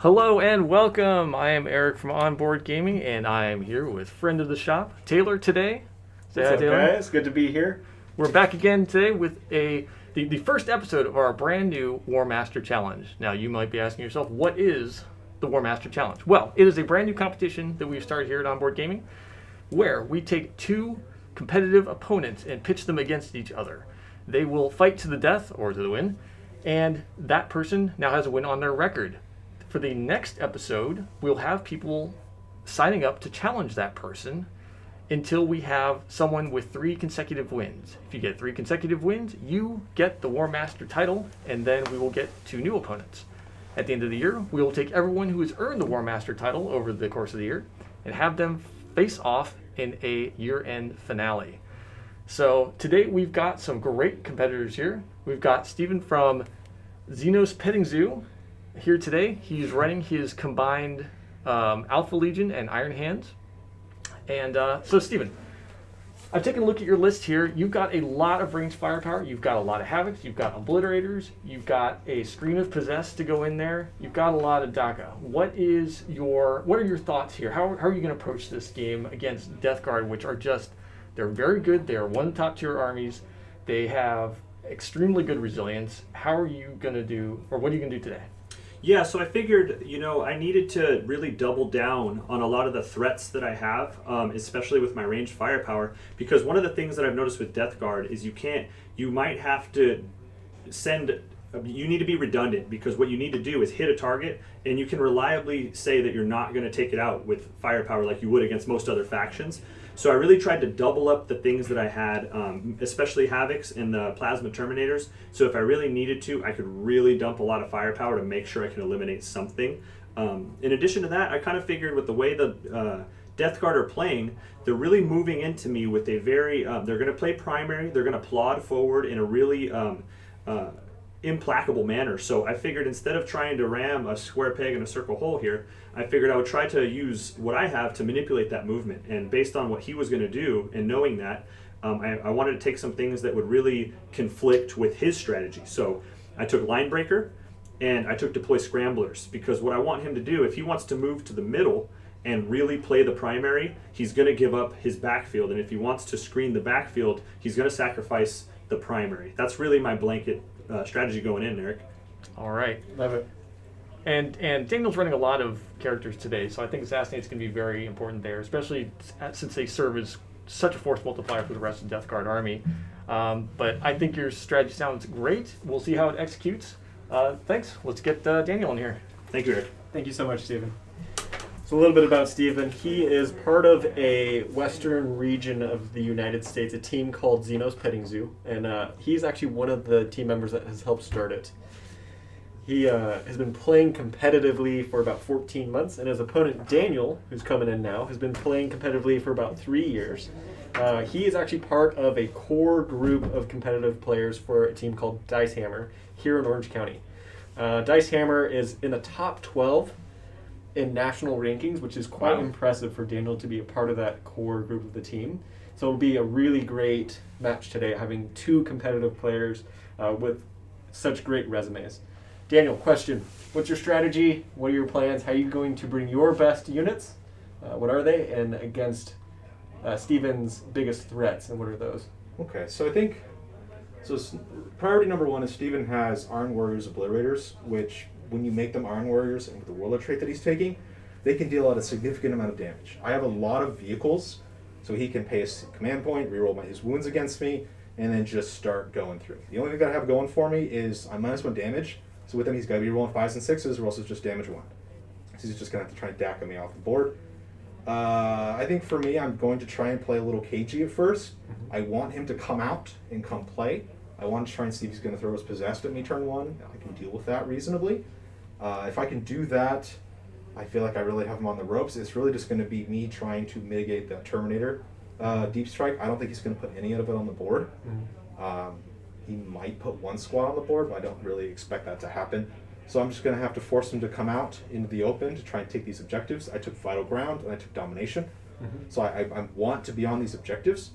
Hello and welcome. I am Eric from Onboard Gaming, and I am here with friend of the shop, Taylor. Today, say What's hi, up, Taylor. guys? Good to be here. We're back again today with the first episode of our brand new Warmaster Challenge. Now, you might be asking yourself, what is the Warmaster Challenge? Well, it is a brand new competition that we've started here at Onboard Gaming, where we take two competitive opponents and pitch them against each other. They will fight to the death or to the win, and that person now has a win on their record. For the next episode, we'll have people signing up to challenge that person until we have someone with 3 consecutive wins. If you get 3 consecutive wins, you get the War Master title, and then we will get 2 new opponents. At the end of the year, we will take everyone who has earned the War Master title over the course of the year and have them face off in a year-end finale. So today we've got some great competitors here. We've got Steven from Xenos Petting Zoo here today. He's running his combined Alpha Legion and Iron Hands. And so, Steven, I've taken a look at your list here. You've got a lot of ranged firepower. You've got a lot of Havocs. You've got Obliterators. You've got a Scream of Possess to go in there. You've got a lot of DACA. What are your thoughts here? How are you going to approach this game against Death Guard, which are they're very good. They are one of the top tier armies. They have extremely good resilience. How are you going to do, or what are you going to do today? Yeah, so I figured, I needed to really double down on a lot of the threats that I have, especially with my ranged firepower, because one of the things that I've noticed with Death Guard is you might have to you need to be redundant, because what you need to do is hit a target, and you can reliably say that you're not going to take it out with firepower like you would against most other factions. So I really tried to double up the things that I had, especially Havocs and the Plasma Terminators. So if I really needed to, I could really dump a lot of firepower to make sure I can eliminate something. In addition to that, I kind of figured with the way the Death Guard are playing, they're really moving into me with a very, they're going to play primary, they're going to plod forward in a really implacable manner. So I figured instead of trying to ram a square peg in a circle hole here, I figured I would try to use what I have to manipulate that movement. And based on what he was going to do and knowing that, I wanted to take some things that would really conflict with his strategy. So I took Line Breaker and I took Deploy Scramblers, because what I want him to do, if he wants to move to the middle and really play the primary, he's going to give up his backfield. And if he wants to screen the backfield, he's going to sacrifice the primary. That's really my blanket strategy going in, Eric. All right. Love it. And Daniel's running a lot of characters today, so I think Assassinate's going to be very important there, especially since they serve as such a force multiplier for the rest of the Death Guard army. But I think your strategy sounds great. We'll see how it executes. Thanks. Let's get Daniel in here. Thank you, Eric. Thank you so much, Stephen. So a little bit about Stephen. He is part of a western region of the United States, a team called Xenos Petting Zoo, and he's actually one of the team members that has helped start it. He has been playing competitively for about 14 months, and his opponent, Daniel, who's coming in now, has been playing competitively for about 3 years. He is actually part of a core group of competitive players for a team called Dicehammer here in Orange County. Dicehammer is in the top 12 in national rankings, which is quite impressive for Daniel to be a part of that core group of the team. So it'll be a really great match today, having 2 competitive players with such great resumes. Daniel, question. What's your strategy? What are your plans? How are you going to bring your best units? What are they? And against Steven's biggest threats, and what are those? Okay, so I think, priority number 1 is Steven has Iron Warriors Obliterators, which when you make them Iron Warriors and with the Warlord trait that he's taking, they can deal out a significant amount of damage. I have a lot of vehicles, so he can pay a command point, reroll his wounds against me, and then just start going through. The only thing that I have going for me is I'm -1 damage, so with him he's got to be rolling 5s and 6s, or else it's just damage 1. So he's just going to have to try and DACA me off the board. I think for me, I'm going to try and play a little cagey at first. I want him to come out and come play. I want to try and see if he's going to throw his Possessed at me turn 1. I can deal with that reasonably. If I can do that, I feel like I really have him on the ropes. It's really just going to be me trying to mitigate that Terminator Deep Strike. I don't think he's going to put any of it on the board. He might put 1 squad on the board, but I don't really expect that to happen. So I'm just going to have to force him to come out into the open to try and take these objectives. I took Vital Ground and I took Domination. So I want to be on these objectives.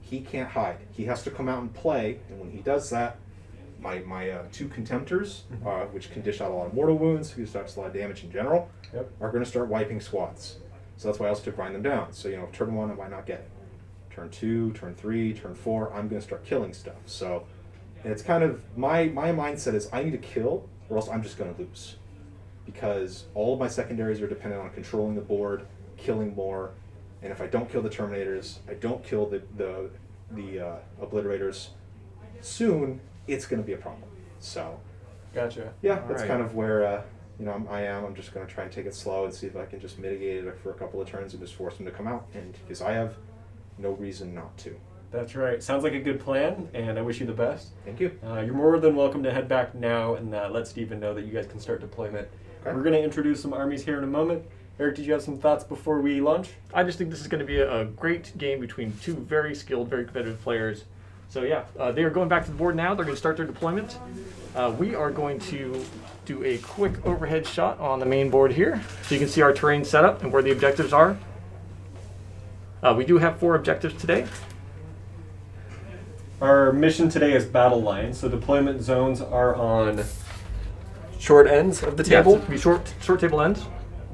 He can't hide. He has to come out and play, and when he does that, my 2 Contemptors, which can dish out a lot of mortal wounds, who starts a lot of damage in general, are going to start wiping squads. So that's why I also grind them down. So, turn 1, I might not get it. Turn 2, turn 3, turn 4, I'm going to start killing stuff. So it's kind of, my mindset is I need to kill, or else I'm just going to lose. Because all of my secondaries are dependent on controlling the board, killing more, and if I don't kill the Terminators, I don't kill the Obliterators, soon it's going to be a problem. So, Gotcha. yeah, that's Alright. kind of where I'm just going to try and take it slow and see if I can just mitigate it for a couple of turns and just force them to come out. And because I have no reason not to. That's right. Sounds like a good plan, and I wish you the best. Thank you. You're more than welcome to head back now and let Stephen know that you guys can start deployment. Okay. We're going to introduce some armies here in a moment. Eric, did you have some thoughts before we launch? I just think this is going to be a great game between 2 very skilled, very competitive players. So yeah, they are going back to the board now. They're going to start their deployment. We are going to do a quick overhead shot on the main board here, so you can see our terrain setup and where the objectives are. We do have 4 objectives today. Our mission today is battle lines, so deployment zones are on short ends of the table. Yeah, be short table ends.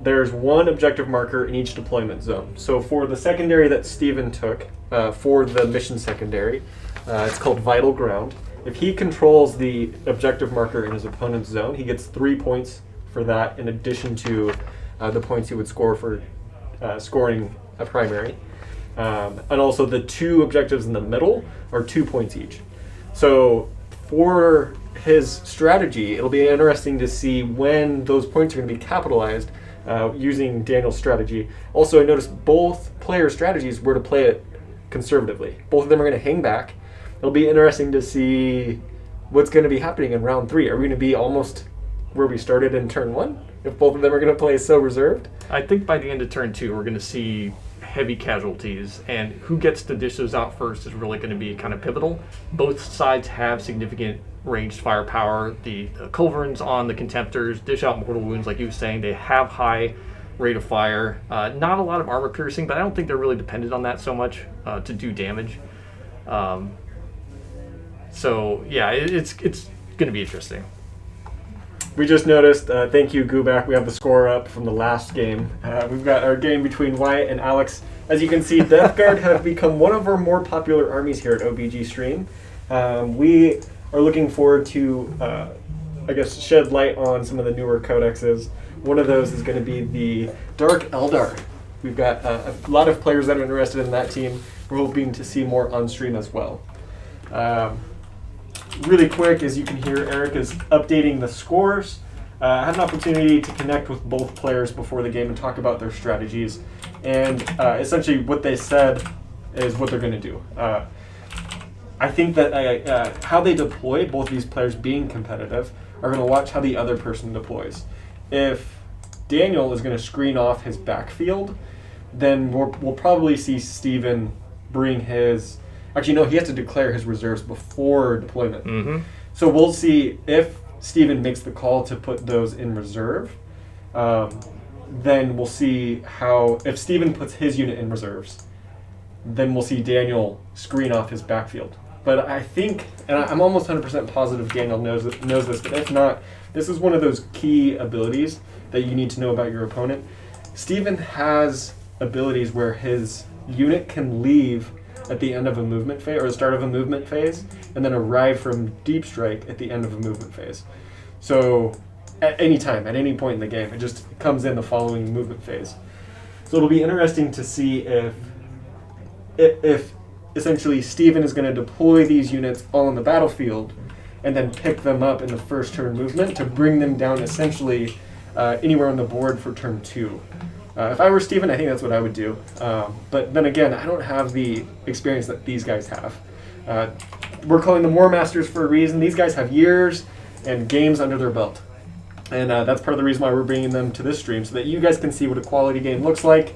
There's 1 objective marker in each deployment zone. So for the secondary that Steven took, for the mission secondary, it's called Vital Ground. If he controls the objective marker in his opponent's zone, he gets 3 points for that in addition to the points he would score for scoring a primary. And also the 2 objectives in the middle are 2 points each. So for his strategy, it'll be interesting to see when those points are going to be capitalized using Daniel's strategy. Also, I noticed both player strategies were to play it conservatively. Both of them are going to hang back. It'll be interesting to see what's going to be happening in round 3. Are we going to be almost where we started in turn 1? If both of them are going to play so reserved? I think by the end of turn 2, we're going to see heavy casualties, and who gets to dish those out first is really going to be kind of pivotal. Both sides have significant ranged firepower. The Culverins on the Contemptors dish out mortal wounds, like you were saying. They have high rate of fire. Not a lot of armor piercing, but I don't think they're really dependent on that so much to do damage. So yeah, it's going to be interesting. We just noticed, thank you, Gubak, we have the score up from the last game. We've got our game between Wyatt and Alex. As you can see, Death Guard have become one of our more popular armies here at OBG Stream. We are looking forward to, shed light on some of the newer codexes. One of those is going to be the Dark Eldar. We've got a lot of players that are interested in that team. We're hoping to see more on stream as well. Really quick, as you can hear, Eric is updating the scores. I had an opportunity to connect with both players before the game and talk about their strategies. And essentially what they said is what they're going to do. I think that how they deploy, both these players being competitive, are going to watch how the other person deploys. If Daniel is going to screen off his backfield, then we'll probably see Steven bring his... Actually, no, he has to declare his reserves before deployment. Mm-hmm. So we'll see if Steven makes the call to put those in reserve. Then we'll see how... If Steven puts his unit in reserves, then we'll see Daniel screen off his backfield. But I think, and I'm almost 100% positive Daniel knows this, but if not, this is one of those key abilities that you need to know about your opponent. Steven has abilities where his unit can leave at the end of a movement phase, or the start of a movement phase, and then arrive from deep strike at the end of a movement phase. So at any time, at any point in the game, it just comes in the following movement phase. So it'll be interesting to see if essentially Steven is going to deploy these units all on the battlefield and then pick them up in the first turn movement to bring them down essentially anywhere on the board for turn 2. If I were Steven, I think that's what I would do. But then again, I don't have the experience that these guys have. We're calling them Warmasters for a reason. These guys have years and games under their belt. And that's part of the reason why we're bringing them to this stream, so that you guys can see what a quality game looks like.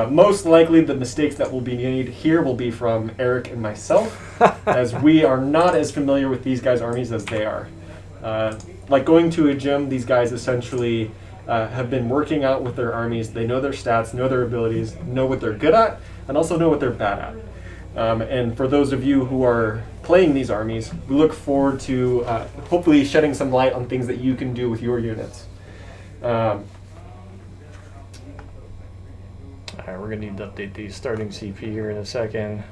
Most likely the mistakes that will be made here will be from Eric and myself, as we are not as familiar with these guys' armies as they are. Like going to a gym, these guys essentially have been working out with their armies. They know their stats, know their abilities, know what they're good at, and also know what they're bad And for those of you who are playing these armies, we look forward to hopefully shedding some light on things that you can do with your units. All right, we're going to need to update the starting CP here in a second.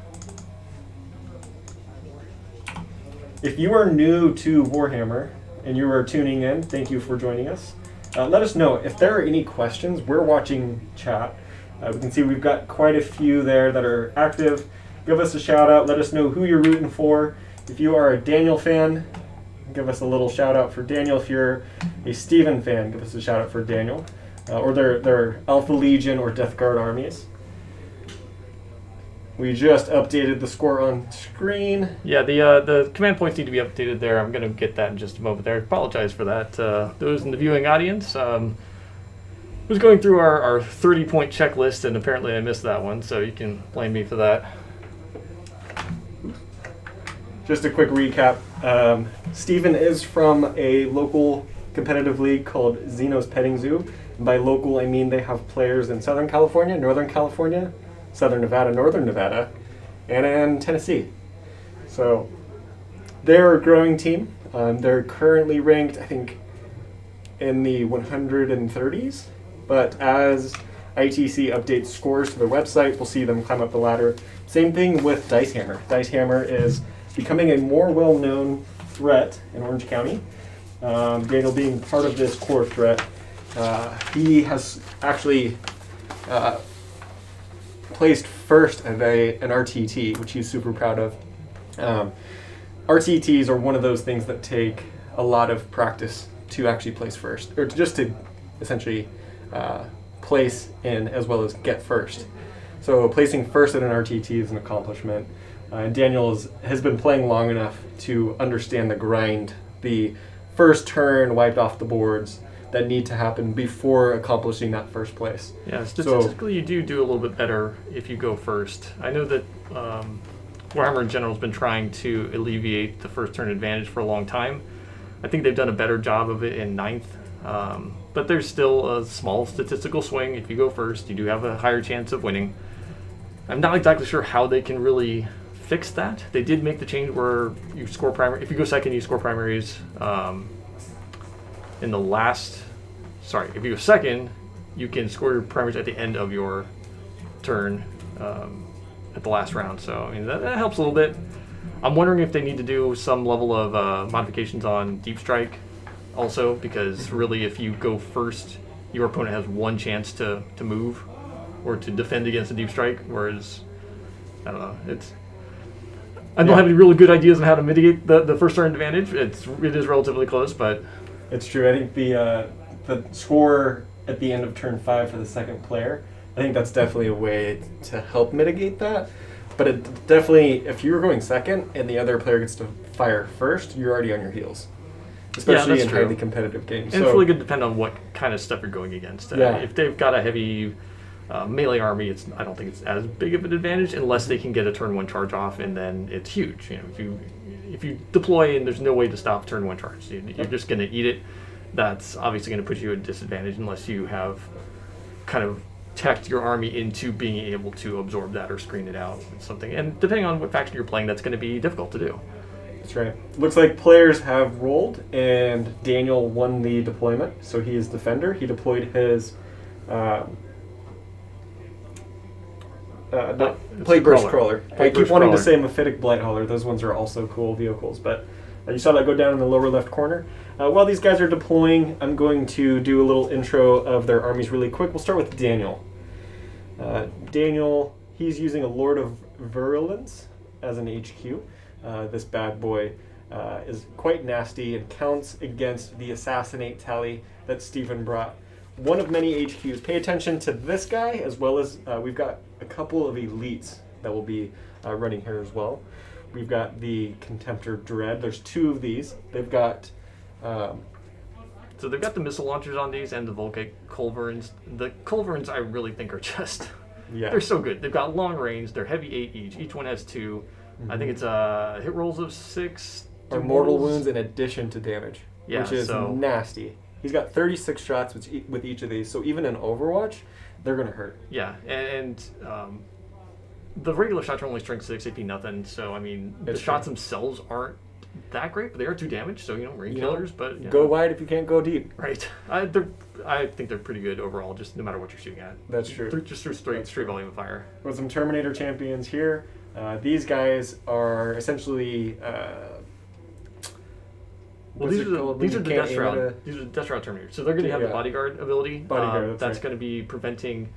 If you are new to Warhammer and you are tuning in, thank you for joining us. Let us know if there are any questions. We're watching chat. We can see we've got quite a few there that are active. Give us a shout out. Let us know who you're rooting for. If you are a Daniel fan, give us a little shout out for Daniel. If you're a Steven fan, give us a shout out for Daniel. Or their Alpha Legion or Death Guard armies. We just updated the score on screen. Yeah, the command points need to be updated there. I'm going to get that in just a moment there. I apologize for that. Those in the viewing audience, was going through our 30-point checklist, and apparently I missed that one, so you can blame me for that. Just a quick recap. Steven is from a local competitive league called Xenos Petting Zoo. And by local, I mean they have players in Southern California, Northern California, Southern Nevada, Northern Nevada, and in Tennessee. So they're a growing team. They're currently ranked, I think, in the 130s. But as ITC updates scores to their website, we'll see them climb up the ladder. Same thing with Dicehammer. Dicehammer is becoming a more well-known threat in Orange County. Daniel being part of this core threat. He has actually placed first at an RTT, which he's super proud of. RTTs are one of those things that take a lot of practice to actually place first, or just to essentially place in as well as get first. So placing first at an RTT is an accomplishment. And Daniel has been playing long enough to understand the grind, the first turn wiped off the boards that need to happen before accomplishing that first place. Yeah, statistically you do a little bit better if you go first. I know that Warhammer in general has been trying to alleviate the first turn advantage for a long time. I think they've done a better job of it in 9th. But there's still a small statistical swing. If you go first, you do have a higher chance of winning. I'm not exactly sure how they can really fix that. They did make the change where you score primary. If you go second, you score primaries. If you go second, you can score your primaries at the end of your turn at the last round. So I mean that helps a little bit. I'm wondering if they need to do some level of modifications on deep strike also, because really if you go first, your opponent has one chance to move or to defend against a deep strike, whereas I don't know, I don't have any really good ideas on how to mitigate the first turn advantage. It is relatively close, but it's true. I think the score at the end of turn 5 for the second player, I think that's definitely a way to help mitigate that. But it definitely, if you're going second and the other player gets to fire first, you're already on your heels. Especially in highly competitive games. And it's really good to depend on what kind of stuff you're going against. If they've got a heavy melee army, I don't think it's as big of an advantage unless they can get a turn 1 charge off, and then it's huge. If you deploy and there's no way to stop turn 1 charge, you're just going to eat it. That's obviously going to put you at a disadvantage unless you have kind of teched your army into being able to absorb that or screen it out with something. And depending on what faction you're playing, that's going to be difficult to do. That's right. Looks like players have rolled, and Daniel won the deployment, so he is defender. He deployed his Plague Burst Crawler. I keep wanting to say Mephitic Blight Hauler. Those ones are also cool vehicles, but you saw that go down in the lower left corner. While these guys are deploying, I'm going to do a little intro of their armies really quick. We'll start with Daniel. Daniel, he's using a Lord of Virulence as an HQ. This bad boy is quite nasty and counts against the Assassinate tally that Stephen brought. One of many HQs. Pay attention to this guy, as well as we've got a couple of elites that will be running here as well. We've got the Contemptor Dread. There's 2 of these. They've got... So they've got the missile launchers on these and the Volcaic Culverins. The Culverins I really think are just... They're so good. They've got long range. They're heavy 8 each. Each one has 2. I think it's hit rolls of 6. Or mortal wounds in addition to damage, which is nasty. He's got 36 shots with each of these, so even in Overwatch, they're going to hurt. Yeah, and the regular shots are only strength 6, AP nothing. So I mean, the It's shots true. themselves aren't that great, but they are 2 damage. So range killers. But Go wide if you can't go deep. right. I think they're pretty good overall, just no matter what you're shooting at. That's true. Just through straight volume of fire. With some Terminator champions here. These guys are essentially. Well, what's these it are called the, when these you are the can't Death aim at Shroud. These are the Death Shroud Terminators. So they're going to have the Yeah. bodyguard ability. Bodyguard, that's right. going to be preventing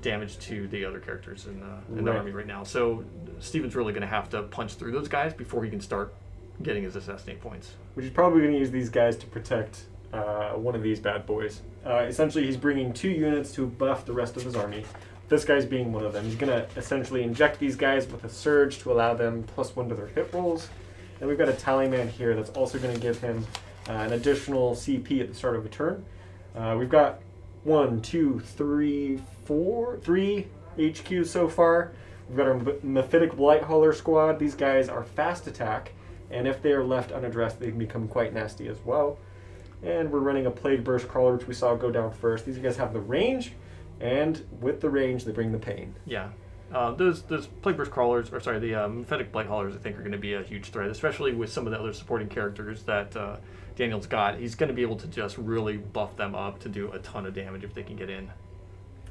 damage to the other characters in the Right. army right now. So Steven's really going to have to punch through those guys before he can start getting his assassinate points. Which is probably going to use these guys to protect one of these bad boys. Essentially, he's bringing 2 units to buff the rest of his army. This guy's being one of them. He's going to essentially inject these guys with a surge to allow them +1 to their hit rolls. And we've got a tally man here that's also going to give him an additional CP at the start of a turn. We've got 1, 2, 3, 4, 3 HQs so far. We've got our Mephitic Blighthauler squad. These guys are fast attack, and if they are left unaddressed, they can become quite nasty as well. And we're running a Plague Burst Crawler, which we saw go down first. These guys have the range, and with the range, they bring the pain. Yeah. Those Plague Burst Crawlers, or sorry, the Mephitic Blighthauler's, I think, are going to be a huge threat, especially with some of the other supporting characters that Daniel's got. He's going to be able to just really buff them up to do a ton of damage if they can get in.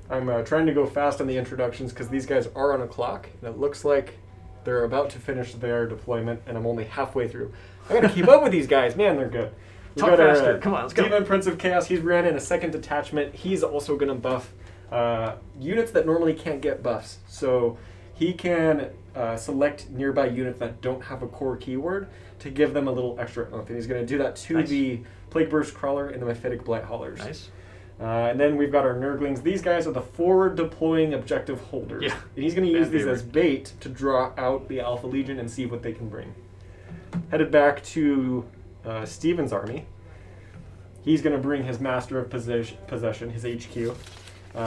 I'm trying to go fast on the introductions because these guys are on a clock, and it looks like they're about to finish their deployment, and I'm only halfway through. I got to keep up with these guys. Man, they're good. We've Talk got our, faster. Come on, let's go. Demon Prince of Chaos. He's ran in a 2nd detachment. He's also going to buff units that normally can't get buffs. So he can select nearby units that don't have a core keyword to give them a little extra oomph. And he's going to do that to Nice. the Plague Burst Crawler and the Mephitic Blighthauler's. Nice. And then we've got our Nurglings. These guys are the forward deploying objective holders. Yeah. And he's going to use Bad these as bait to draw out the Alpha Legion and see what they can bring. Headed back to Steven's army. He's going to bring his Master of Possession, his HQ.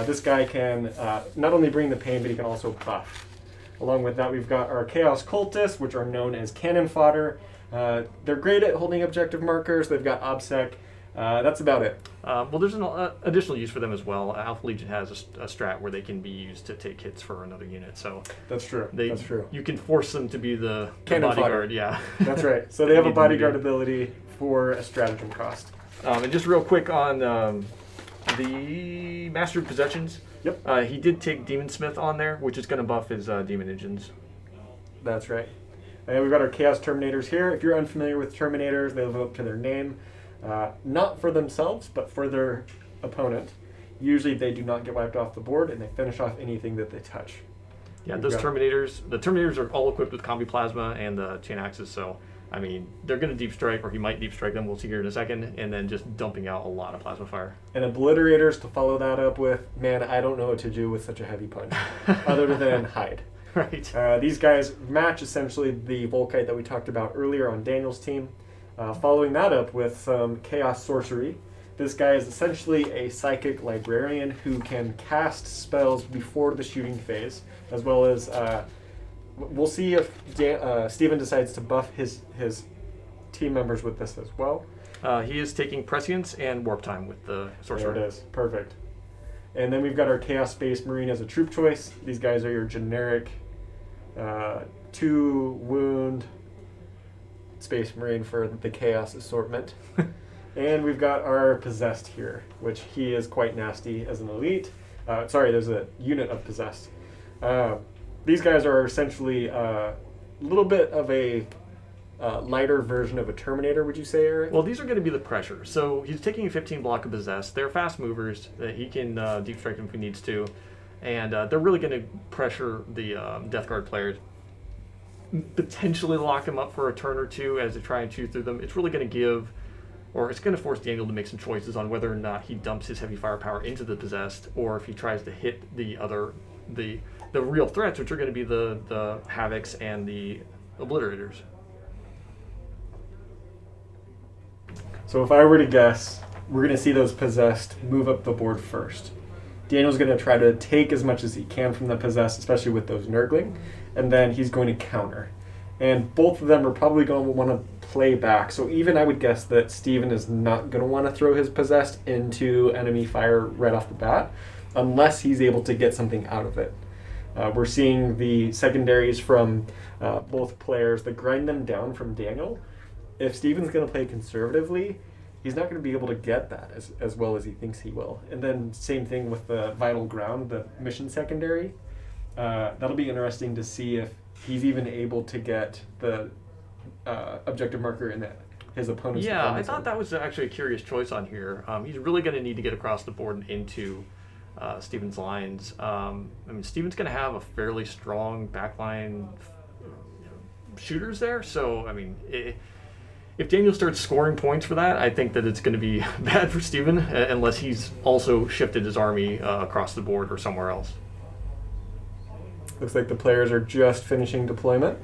This guy can not only bring the pain, but he can also buff. Along with that, we've got our Chaos Cultists, which are known as cannon fodder. They're great at holding objective markers. They've got OBSEC. That's about it. Well, there's an additional use for them as well. Alpha Legion has a strat where they can be used to take hits for another unit. So That's true. That's true. You can force them to be the Cannon fodder. bodyguard. Yeah. That's right. So they have a Need them to bodyguard be. ability for a stratagem cost. And just real quick on the Master of Possessions. Yep. He did take Demon Smith on there, which is going to buff his Demon Engines. That's right. And we've got our Chaos Terminators here. If you're unfamiliar with Terminators, they live up to their name. Not for themselves, but for their opponent. Usually they do not get wiped off the board, and they finish off anything that they touch. Yeah, We've those got- Terminators, the Terminators are all equipped with Combi Plasma and the Chain Axes, so, I mean, they're going to deep strike, or he might deep strike them, we'll see here in a second, and then just dumping out a lot of plasma fire. And Obliterators to follow that up with, man, I don't know what to do with such a heavy punch, other than hide. Right. These guys match essentially the Volkite that we talked about earlier on Daniel's team. Following that up with some Chaos Sorcery. This guy is essentially a Psychic Librarian who can cast spells before the shooting phase, as well as we'll see if Steven decides to buff his team members with this as well. He is taking Prescience and Warp Time with the Sorcerer. There it is. Perfect. And then we've got our Chaos Space Marine as a troop choice. These guys are your generic 2 wound Space Marine for the Chaos assortment. And we've got our Possessed here, which he is quite nasty as an elite. There's a unit of Possessed. These guys are essentially a little bit of a lighter version of a Terminator, would you say, Eric? Well, these are going to be the pressure. So he's taking a 15 block of Possessed. They're fast movers. He can deep strike them if he needs to. And they're really going to pressure the Death Guard players. Potentially lock them up for a turn or two as they try and chew through them. It's really going to give, or it's going to force Daniel to make some choices on whether or not he dumps his heavy firepower into the Possessed, or if he tries to hit the real threats, which are going to be the Havocs and the Obliterators. So if I were to guess, we're going to see those Possessed move up the board first. Daniel's going to try to take as much as he can from the Possessed, especially with those Nurgling, and then he's going to counter. And both of them are probably going to want to play back. So even I would guess that Steven is not going to want to throw his Possessed into enemy fire right off the bat, unless he's able to get something out of it. We're seeing the secondaries from both players that grind them down from Daniel. If Steven's going to play conservatively, he's not going to be able to get that as well as he thinks he will. And then same thing with the Vital Ground, the mission secondary. That'll be interesting to see if he's even able to get the objective marker in his opponent's. Yeah, I thought that was actually a curious choice on here. He's really going to need to get across the board and into Steven's lines. I mean, Steven's going to have a fairly strong backline shooters there, so I mean, if Daniel starts scoring points for that, I think that it's going to be bad for Steven, unless he's also shifted his army across the board or somewhere else. Looks like the players are just finishing deployment.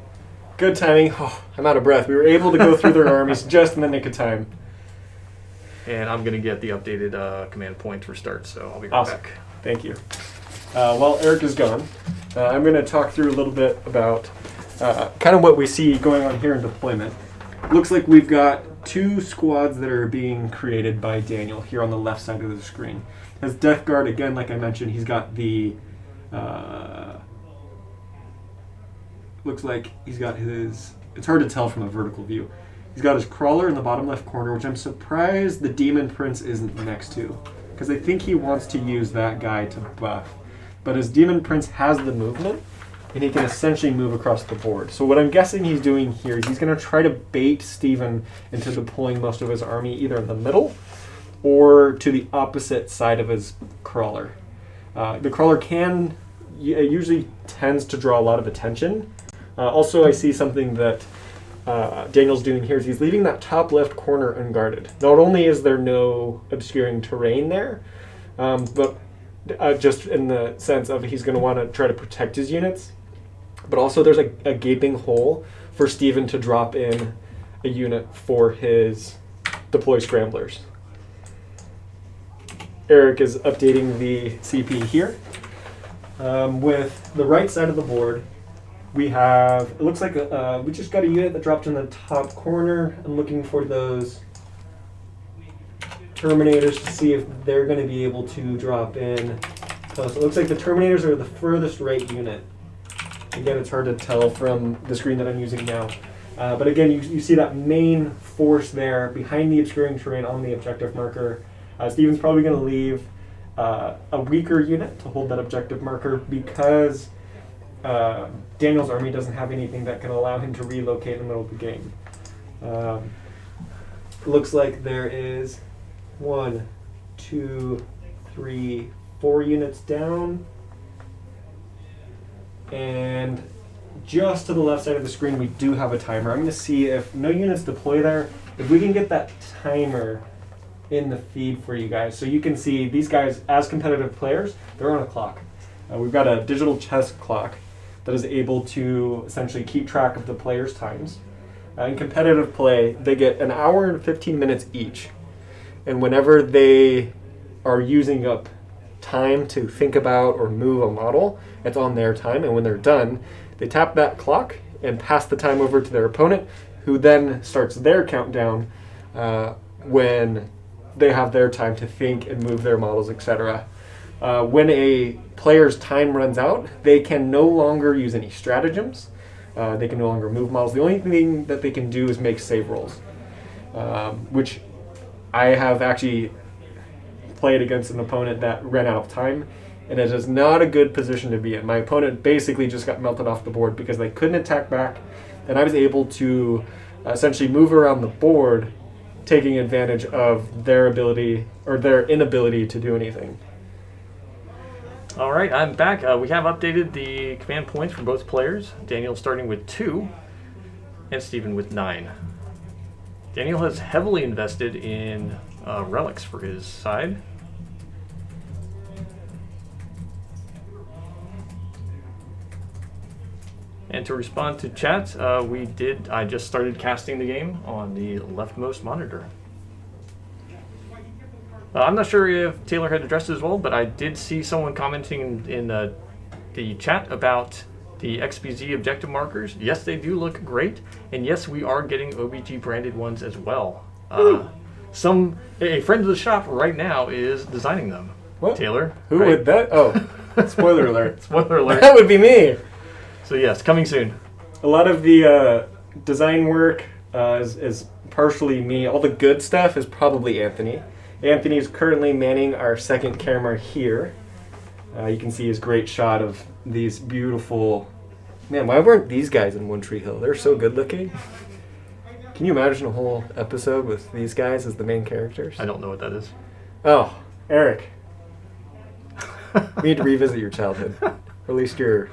Good timing. Oh, I'm out of breath. We were able to go through their armies just in the nick of time. And I'm going to get the updated command points for start, so I'll be right Awesome. back. Thank you. While Eric is gone, I'm going to talk through a little bit about kind of what we see going on here in deployment. Looks like we've got 2 squads that are being created by Daniel here on the left side of the screen. As Death Guard, again, like I mentioned, he's got the... looks like he's got his... It's hard to tell from a vertical view. He's got his crawler in the bottom left corner, which I'm surprised the Demon Prince isn't next to, because I think he wants to use that guy to buff. But his Demon Prince has the movement, and he can essentially move across the board. So what I'm guessing he's doing here is he's going to try to bait Steven into deploying most of his army either in the middle or to the opposite side of his crawler. The crawler usually tends to draw a lot of attention. Also, I see something that Daniel's doing here is he's leaving that top left corner unguarded. Not only is there no obscuring terrain there, but just in the sense of he's going to want to try to protect his units, but also there's a gaping hole for Steven to drop in a unit for his deploy scramblers. Eric is updating the CP here. With the right side of the board, we have, it looks like we just got a unit that dropped in the top corner. I'm looking for those Terminators to see if they're going to be able to drop in. So it looks like the Terminators are the furthest right unit. Again, it's hard to tell from the screen that I'm using now. But again, you see that main force there behind the obscuring terrain on the objective marker. Steven's probably going to leave a weaker unit to hold that objective marker because Daniel's army doesn't have anything that can allow him to relocate in the middle of the game. Looks like there is 1, 2, 3, 4 units down. And just to the left side of the screen, we do have a timer. I'm going to see if no units deploy there, if we can get that timer in the feed for you guys. So you can see these guys, as competitive players, they're on a clock. We've got a digital chess clock that is able to essentially keep track of the players' times. In competitive play, they get an hour and 15 minutes each. And whenever they are using up time to think about or move a model, it's on their time. And when they're done, they tap that clock and pass the time over to their opponent, who then starts their countdown when they have their time to think and move their models, etc. When a player's time runs out, they can no longer use any stratagems. They can no longer move models. The only thing that they can do is make save rolls, which I have actually played against an opponent that ran out of time, and it is not a good position to be in. My opponent basically just got melted off the board because they couldn't attack back, and I was able to essentially move around the board, taking advantage of their ability or their inability to do anything. All right, I'm back. We have updated the command points for both players. Daniel starting with 2 and Steven with 9. Daniel has heavily invested in relics for his side. And to respond to chat, I just started casting the game on the leftmost monitor. I'm not sure if Taylor had addressed it as well, but I did see someone commenting in the chat about the XBZ objective markers. Yes, they do look great, and yes, we are getting OBG branded ones as well. A friend of the shop right now is designing them. What? Taylor, Who right? would that? Oh, Spoiler alert. Spoiler alert. That would be me. So yes, coming soon. A lot of the design work is partially me. All the good stuff is probably Anthony. Anthony is currently manning our second camera here. You can see his great shot of these beautiful... Man, why weren't these guys in One Tree Hill? They're so good looking. Can you imagine a whole episode with these guys as the main characters? I don't know what that is. Oh, Eric. We need to revisit your childhood. Or at least your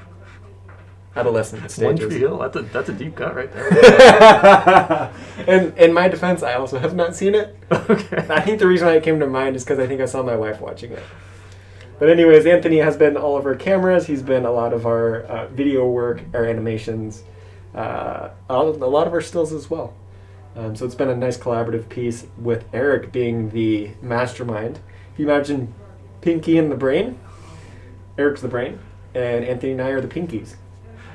adolescent stages. One Tree Hill? That's a deep cut right there. And in my defense, I also have not seen it. Okay. I think the reason why it came to mind is because I think I saw my wife watching it. But anyways, Anthony has been all of our cameras. He's been a lot of our video work, our animations, a lot of our stills as well. So it's been a nice collaborative piece with Eric being the mastermind. If you imagine Pinky and the brain, Eric's the brain, and Anthony and I are the pinkies.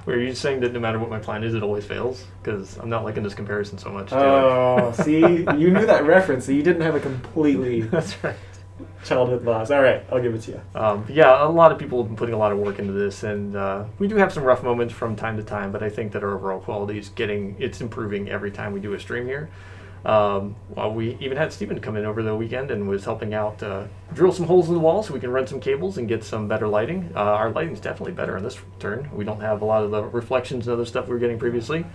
Were you saying that no matter what my plan is, it always fails? Because I'm not liking this comparison so much. Oh, see? You knew that reference, so you didn't have a completely That's right. childhood loss. All right, I'll give it to you. Yeah, a lot of people have been putting a lot of work into this, and we do have some rough moments from time to time, but I think that our overall quality is it's improving every time we do a stream here. Well, we even had Steven come in over the weekend and was helping out drill some holes in the wall so we can run some cables and get some better lighting. Our lighting's definitely better on this turn. We don't have a lot of the reflections and other stuff we were getting previously.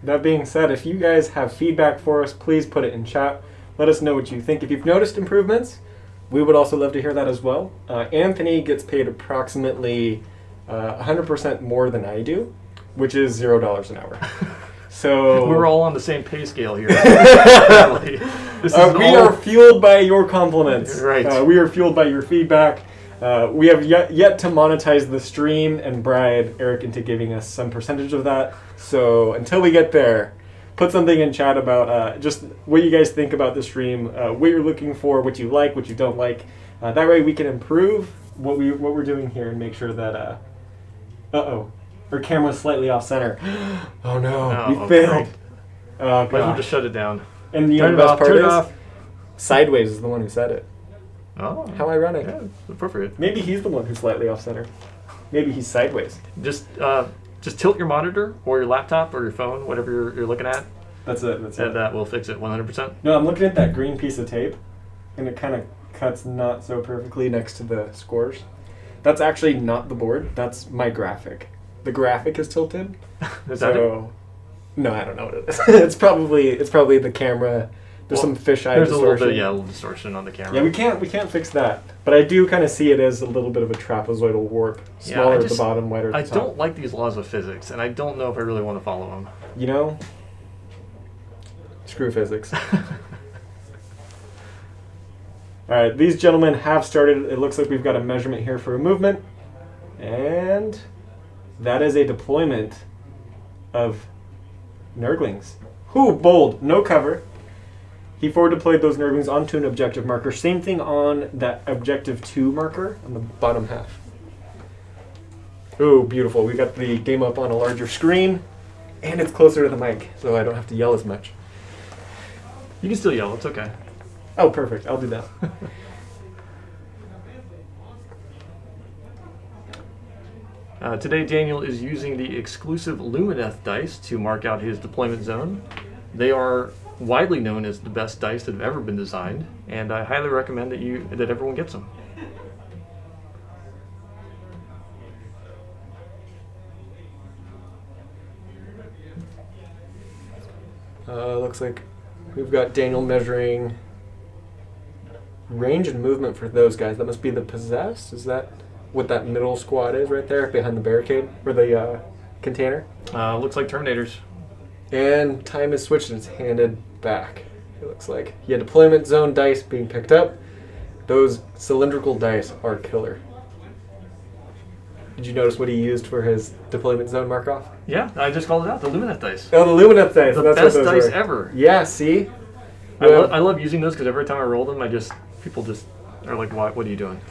That being said, if you guys have feedback for us, please put it in chat. Let us know what you think. If you've noticed improvements, we would also love to hear that as well. Anthony gets paid approximately 100% more than I do, which is $0 an hour. So we're all on the same pay scale here. This is we are fueled by your compliments. Right. We are fueled by your feedback. We have yet to monetize the stream and bribe Eric into giving us some percentage of that. So until we get there, put something in chat about just what you guys think about the stream, what you're looking for, what you like, what you don't like. That way we can improve what we're doing here and make sure that our camera's slightly off center. Oh no, we failed. Oh Might as well god. just shut it down. And the Turn it best off, part turn it is, off. Sideways is the one who said it. Oh, How ironic. yeah, it's appropriate. Maybe he's the one who's slightly off center. Maybe he's sideways. Just tilt your monitor or your laptop or your phone, whatever you're looking at, That's it. That's it. and that will fix it 100%. No, I'm looking at that green piece of tape, and it kind of cuts not so perfectly next to the scores. That's actually not the board. That's my graphic. The graphic is tilted. Is that it? So, no, I don't know what it is. it's probably the camera. There's some fisheye There's distortion. a little bit, a little distortion on the camera. Yeah, we can't fix that. But I do kind of see it as a little bit of a trapezoidal warp. Smaller at the bottom, wider at I the top. don't like these laws of physics, and I don't know if I really want to follow them. You know, screw physics. All right, these gentlemen have started. It looks like we've got a measurement here for a movement. And that is a deployment of Nurglings. Who bold, no cover. He forward deployed those Nurglings onto an objective marker. Same thing on that objective 2 marker on the bottom half. Ooh, beautiful. We got the game up on a larger screen, and it's closer to the mic, so I don't have to yell as much. You can still yell, it's okay. Oh, perfect. I'll do that. Today, Daniel is using the exclusive Lumineth dice to mark out his deployment zone. They are widely known as the best dice that have ever been designed, and I highly recommend that everyone gets them. Looks like we've got Daniel measuring range and movement for those guys. That must be the possessed. Is that what that middle squad is right there behind the barricade or the container? Looks like Terminators. And time is switched and it's handed back. It looks like. Yeah, deployment zone dice being picked up. Those cylindrical dice are killer. Did you notice what he used for his deployment zone mark-off? Yeah, I just called it out, the Lumineth dice. Oh, the Lumineth dice. The That's best what those dice were. ever. Yeah, see? I love using those because every time I roll them, people just are like, what are you doing?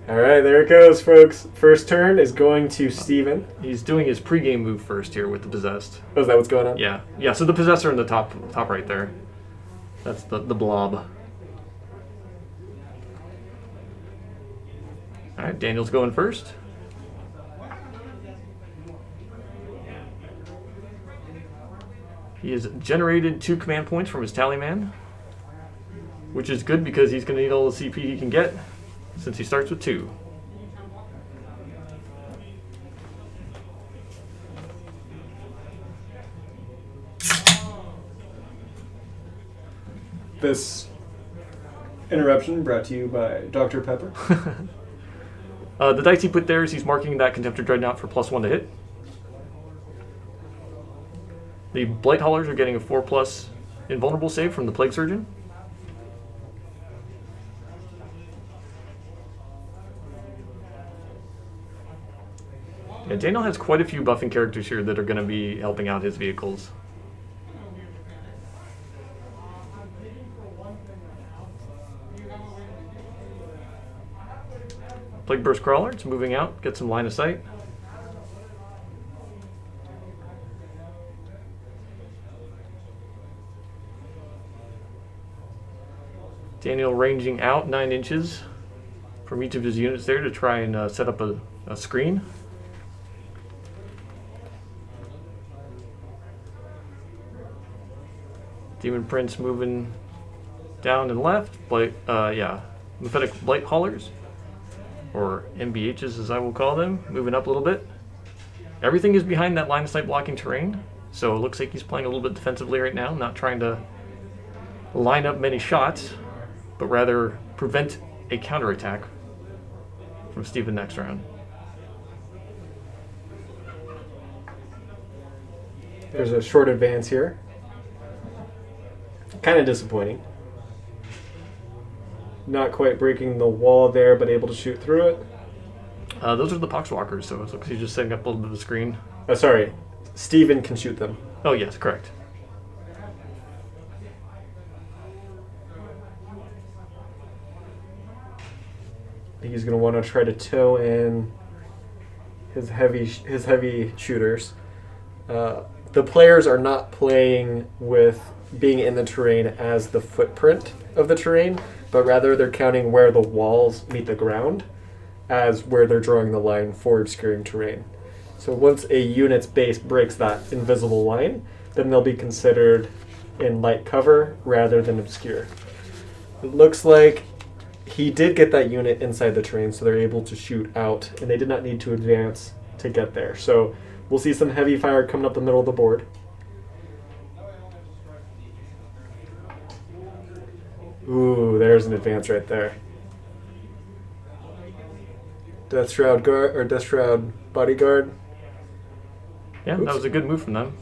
All right, there it goes, folks. First turn is going to Steven. He's doing his pregame move first here with the Possessed. Oh, is that what's going on? Yeah, so the Possessor in the top right there. That's the blob. All right, Daniel's going first. He has generated 2 command points from his Tallyman, which is good because he's going to need all the CP he can get since he starts with 2. This interruption brought to you by Dr. Pepper. The dice he put there is he's marking that Contemptor Dreadnought for +1 to hit. The Blight Haulers are getting a 4+ invulnerable save from the Plague Surgeon. Yeah, Daniel has quite a few buffing characters here that are going to be helping out his vehicles. Plague Burst Crawler, it's moving out, get some line of sight. Daniel ranging out 9 inches from each of his units there to try and set up a screen. Demon Prince moving down and left. Mephitic Blight Haulers, or MBHs as I will call them, moving up a little bit. Everything is behind that line of sight blocking terrain, so it looks like he's playing a little bit defensively right now, not trying to line up many shots, but rather prevent a counterattack from Steven next round. There's a short advance here. Kind of disappointing. Not quite breaking the wall there, but able to shoot through it. Those are the Poxwalkers, so it looks like he's just setting up a little bit of the screen. Oh, sorry. Steven can shoot them. Oh, yes, correct. He's going to want to try to tow in his heavy shooters. The players are not playing with being in the terrain as the footprint of the terrain, but rather they're counting where the walls meet the ground as where they're drawing the line for obscuring terrain. So once a unit's base breaks that invisible line, then they'll be considered in light cover rather than obscure. It looks like he did get that unit inside the terrain, so they're able to shoot out, and they did not need to advance to get there. So we'll see some heavy fire coming up the middle of the board. Ooh, there's an advance right there. Death Shroud guard or Death Shroud bodyguard. Yeah, Oops. That was a good move from them.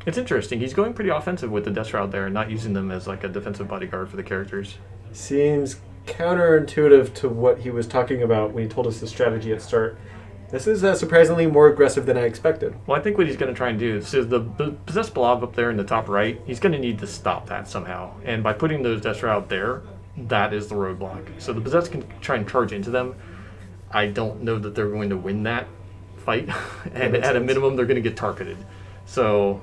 It's interesting. He's going pretty offensive with the Death Shroud there, not using them as like a defensive bodyguard for the characters. Seems counterintuitive to what he was talking about when he told us the strategy at start. This is surprisingly more aggressive than I expected. Well, I think what he's going to try and do is the possessed blob up there in the top right, he's going to need to stop that somehow. And by putting those Death Shroud there, that is the roadblock. So the possessed can try and charge into them. I don't know that they're going to win that fight. And at a minimum, they're going to get targeted. So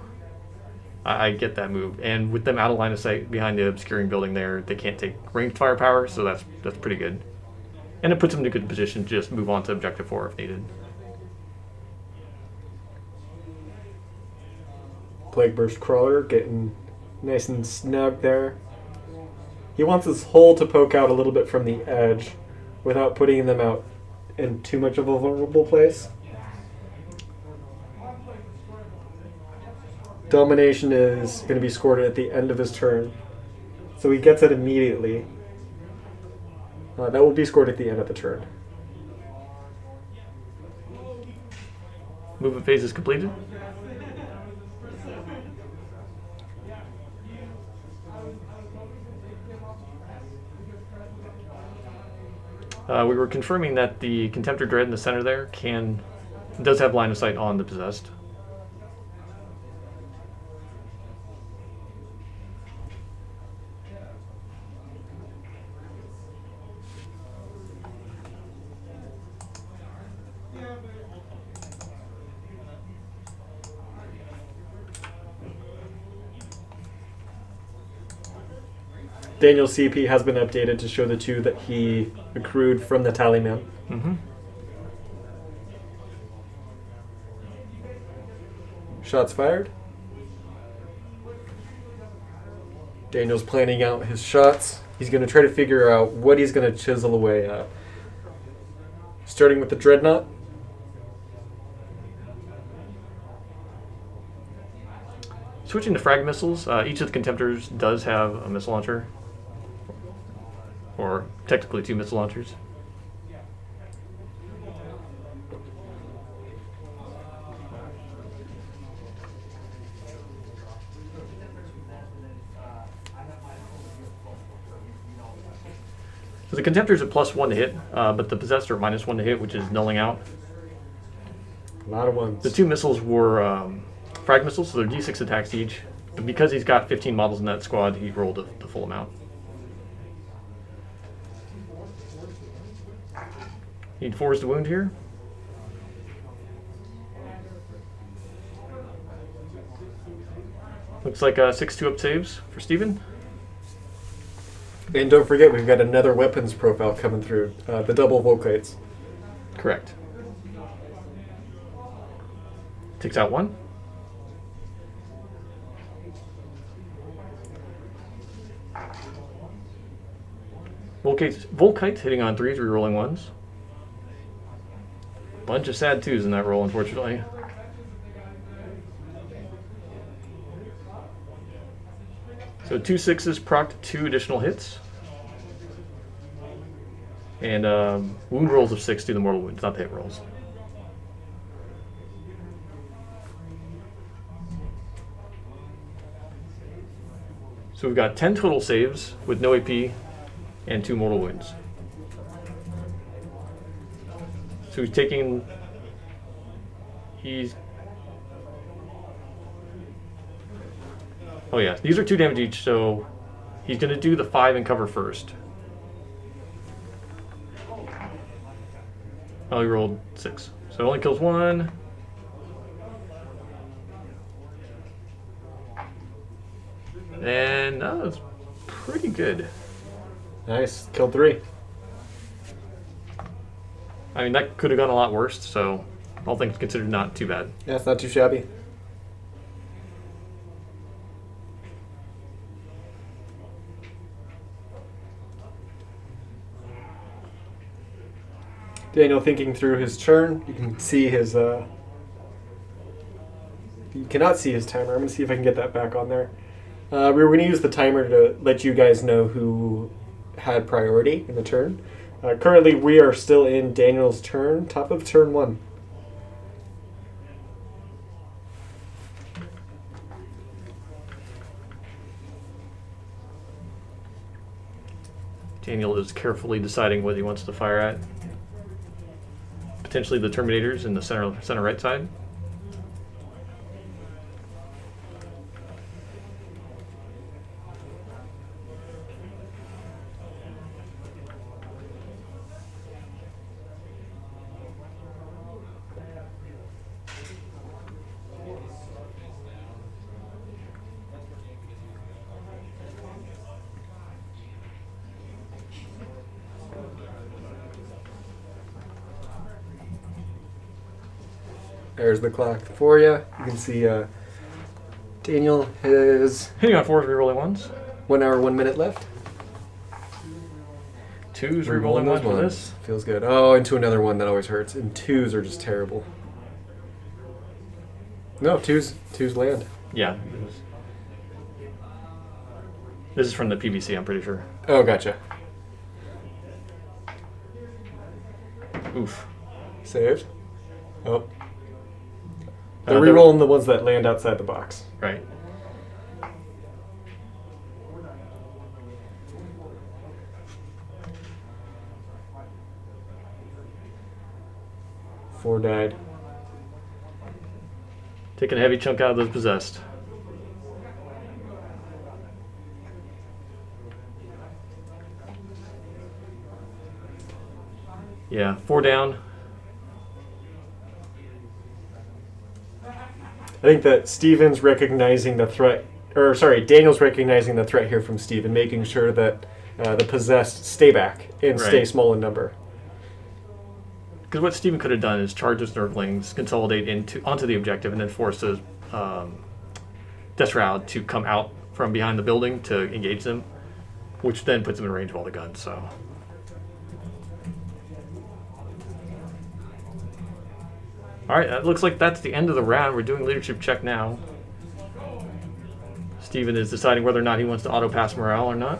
I get that move. And with them out of line of sight behind the obscuring building there, they can't take ranged firepower, so that's pretty good. And it puts them in a good position to just move on to Objective 4 if needed. Plague Burst Crawler getting nice and snug there. He wants his hull to poke out a little bit from the edge without putting them out in too much of a vulnerable place. Domination is going to be scored at the end of his turn, so he gets it immediately. That will be scored at the end of the turn. Movement phase is completed. We were confirming that the Contemptor Dread in the center there does have line of sight on the possessed. Daniel's CP has been updated to show the 2 that he accrued from the tally man. Mm-hmm. Shots fired. Daniel's planning out his shots. He's going to try to figure out what he's going to chisel away at. Starting with the Dreadnought. Switching to frag missiles, each of the Contemptors does have a missile launcher. Or technically 2 missile launchers. So the Contemptor's at +1 to hit, but the Possessed are -1 to hit, which is nulling out. A lot of ones. The 2 missiles were frag missiles, so they're D6 attacks each. But because he's got 15 models in that squad, he rolled the full amount. Need 4s to wound here. Looks like 6 2-up saves for Steven. And don't forget, we've got another weapons profile coming through. The double Volkites. Correct. Takes out 1. Volkites hitting on 3s, rerolling 1s. Bunch of sad 2s in that roll, unfortunately. So 2 6s procced 2 additional hits. And wound rolls of 6 do the mortal wounds, not the hit rolls. So we've got 10 total saves with no AP and 2 mortal wounds. So oh yeah, these are 2 damage each, so he's going to do the 5 and cover first. Oh, he rolled 6. So it only kills 1. And that's pretty good. Nice. Killed 3. I mean, that could have gone a lot worse, so all things considered, not too bad. Yeah, it's not too shabby. Daniel thinking through his turn. You can see his... You cannot see his timer. I'm going to see if I can get that back on there. We were going to use the timer to let you guys know who had priority in the turn. Currently, we are still in Daniel's turn, top of turn 1. Daniel is carefully deciding what he wants to fire at. Potentially the Terminators in the center right side. There's the clock for you. You can see Daniel has Hitting on 4s, rerolling 1s. 1 hour, 1 minute left. 2s, rerolling 1s for this. Feels good. Oh, into another one that always hurts. And 2s are just terrible. No, 2s land. Yeah. This is from the PVC, I'm pretty sure. Oh, gotcha. Oof. Saved. Oh. They're They're- rerolling the ones that land outside the box. Right. Four died. Taking a heavy chunk out of those possessed. Yeah, 4 down. I think that Steven's recognizing the threat Daniel's recognizing the threat here from Steve and making sure that the possessed stay back and stay Right. small in number. Because what Steven could have done is charge those Nurglings, consolidate onto the objective, and then force those Death Shroud to come out from behind the building to engage them, which then puts them in range of all the guns. So, all right, it looks like that's the end of the round. We're doing leadership check now. Steven is deciding whether or not he wants to auto pass morale or not.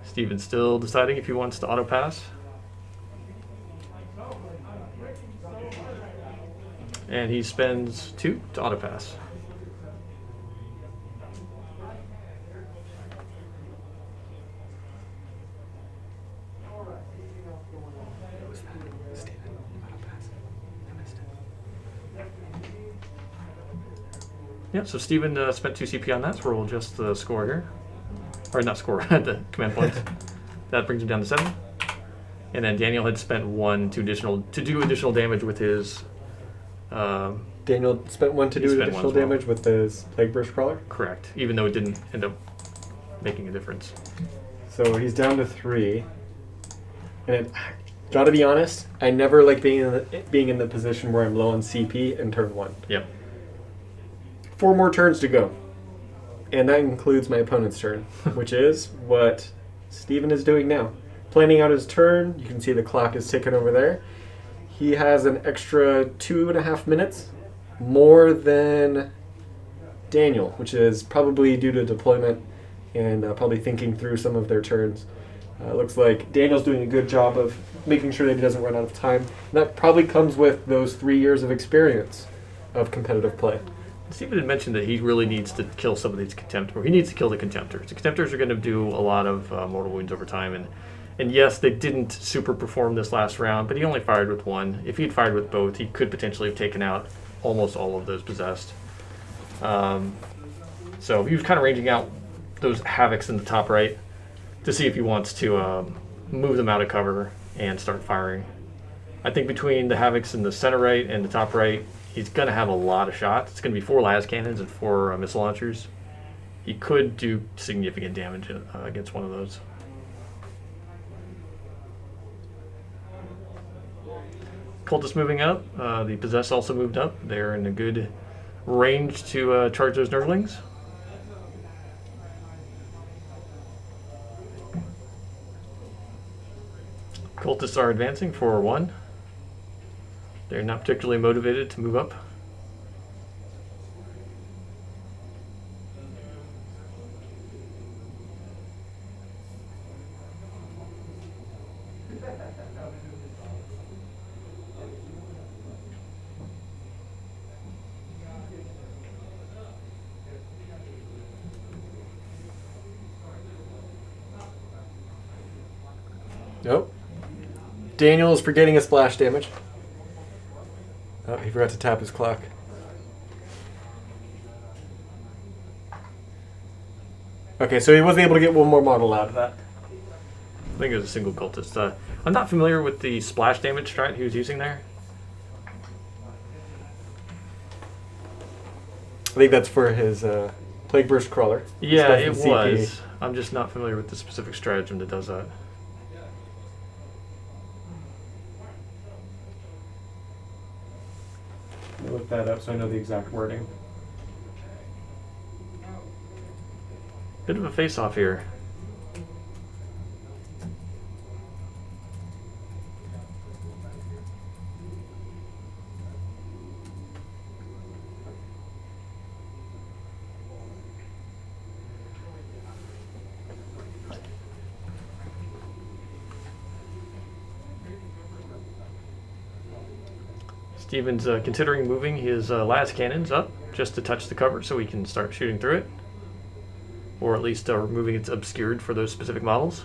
Steven's still deciding if he wants to auto pass. And he spends 2 to auto pass. Yep, so Steven spent 2 CP on that, so we'll adjust the score here. Or not score, the command points. That brings him down to 7. And then Daniel had spent 1 to do additional damage with his... Daniel spent 1 to He do spent additional 1 as well. damage with his Plague Burst Crawler. Correct, even though it didn't end up making a difference. So he's down to 3. And gotta be honest, I never like being in the position where I'm low on CP in turn 1. Yep. 4 more turns to go. And that includes my opponent's turn, which is what Steven is doing now. Planning out his turn. You can see the clock is ticking over there. He has an extra 2.5 minutes, more than Daniel, which is probably due to deployment and probably thinking through some of their turns. Looks like Daniel's doing a good job of making sure that he doesn't run out of time. And that probably comes with those 3 years of experience of competitive play. Steven had mentioned that he really needs to kill some of these Contemptors. He needs to kill the Contemptors. The Contemptors are going to do a lot of mortal wounds over time. And yes, they didn't super perform this last round, but he only fired with 1. If he'd fired with both, he could potentially have taken out almost all of those possessed. So he was kind of ranging out those Havocs in the top right to see if he wants to move them out of cover and start firing. I think between the Havocs in the center right and the top right, he's going to have a lot of shots. It's going to be 4 las cannons and 4 missile launchers. He could do significant damage against one of those. Cultists moving up. The Possessed also moved up. They're in a good range to charge those Nurglings. Cultists are advancing for 1. They're not particularly motivated to move up. Nope. Daniel is forgetting a splash damage. Oh, he forgot to tap his clock. Okay, so he wasn't able to get 1 more model out of that. I think it was a single cultist. I'm not familiar with the splash damage strat he was using there. I think that's for his Plague Burst Crawler. Yeah, it Stuff in CP. was. I'm just not familiar with the specific stratagem that does that. Let me look that up so I know the exact wording. Bit of a face-off here. Steven's considering moving his las cannons up just to touch the cover so he can start shooting through it. Or at least removing its obscured for those specific models.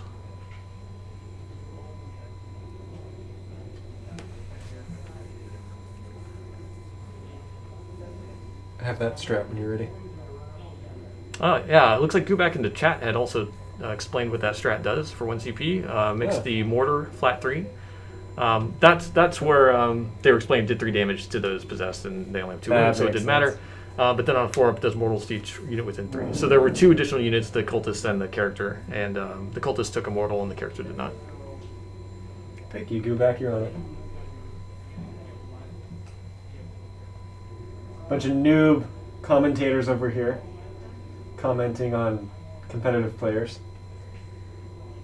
I have that strat when you're ready. Yeah, it looks like Goobak in the chat had also explained what that strat does for 1 CP. Makes the mortar flat 3. That's where they were explaining did 3 damage to those possessed, and they only have 2 wounds, so it didn't matter. But then on 4 up, does mortals to each unit within 3. So there were 2 additional units, the cultist and the character, and the cultist took a mortal and the character did not. Thank you, Goobak, you're on it. Bunch of noob commentators over here commenting on competitive players.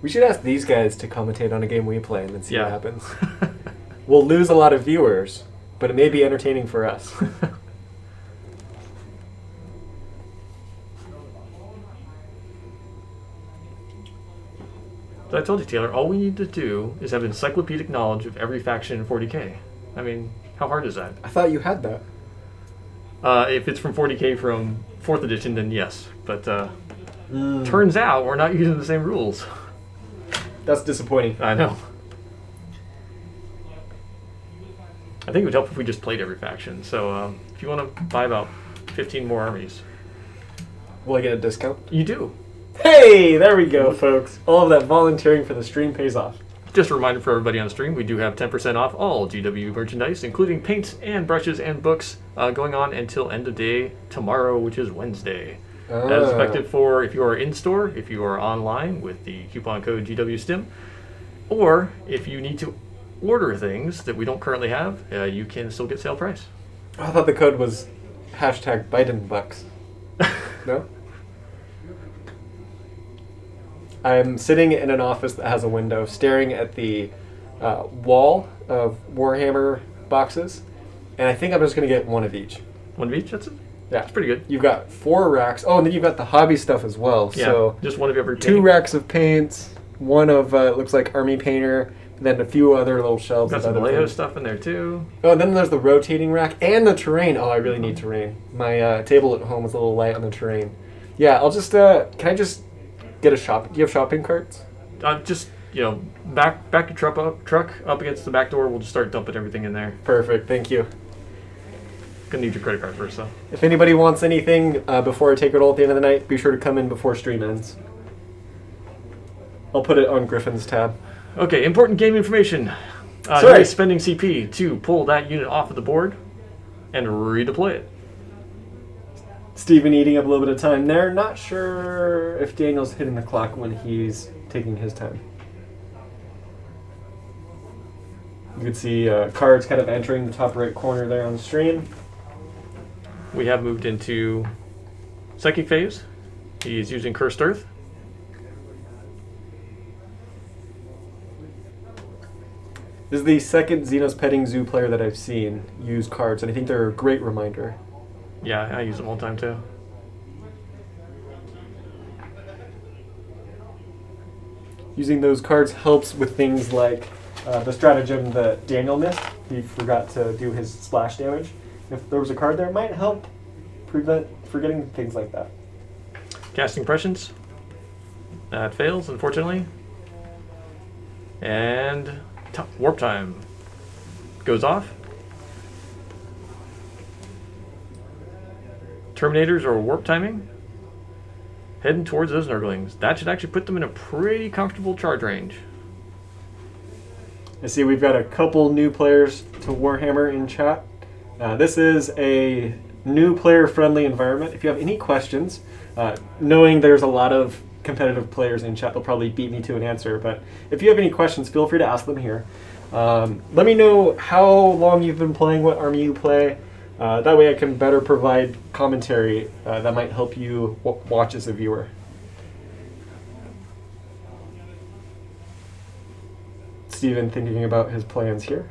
We should ask these guys to commentate on a game we play and then see what happens. We'll lose a lot of viewers, but it may be entertaining for us. So I told you, Taylor, all we need to do is have encyclopedic knowledge of every faction in 40k. I mean, how hard is that? I thought you had that. If it's from 40k from 4th edition, then yes. But turns out we're not using the same rules. That's disappointing. I know. I think it would help if we just played every faction. So if you want to buy about 15 more armies. Will I get a discount? You do. Hey, there we go, folks. All of that volunteering for the stream pays off. Just a reminder for everybody on the stream, we do have 10% off all GW merchandise, including paints and brushes and books, going on until end of day tomorrow, which is Wednesday. That is effective for if you are in-store, if you are online with the coupon code GWSTIM, or if you need to order things that we don't currently have, you can still get sale price. I thought the code was hashtag BidenBucks. No? I'm sitting in an office that has a window, staring at the wall of Warhammer boxes, and I think I'm just going to get one of each. One of each? That's it? Yeah. That's pretty good. You've got 4 racks. Oh, and then you've got the hobby stuff as well. Yeah, so just one of every 2 paint. racks of paints, one of, it looks like Army Painter, and then a few other little shelves. Got some Vallejo stuff in there too. Oh, and then there's the rotating rack and the terrain. Oh, I really need terrain. My table at home is a little light on the terrain. Yeah, I'll just, can I just get a shop? Do you have shopping carts? Just, back your truck up against the back door. We'll just start dumping everything in there. Perfect, thank you. Gonna need your credit card first, though. If anybody wants anything before I take it all at the end of the night, be sure to come in before stream ends. I'll put it on Griffin's tab. Okay, important game information. Sorry. You're spending CP to pull that unit off of the board and redeploy it. Stephen eating up a little bit of time there. Not sure if Daniel's hitting the clock when he's taking his time. You can see cards kind of entering the top right corner there on the stream. We have moved into Psychic Phase. He's using Cursed Earth. This is the second Xenos Petting Zoo player that I've seen use cards, and I think they're a great reminder. Yeah, I use them all the time too. Using those cards helps with things like the stratagem that Daniel missed. He forgot to do his splash damage. If there was a card there, it might help prevent forgetting things like that. Casting Prescience. That fails, unfortunately. And Warp Time goes off. Terminators or Warp Timing. Heading towards those Nurglings. That should actually put them in a pretty comfortable charge range. I see we've got a couple new players to Warhammer in chat. This is a new player-friendly environment. If you have any questions, knowing there's a lot of competitive players in chat, they'll probably beat me to an answer. But if you have any questions, feel free to ask them here. Let me know how long you've been playing, what army you play. That way I can better provide commentary that might help you watch as a viewer. Steven thinking about his plans here.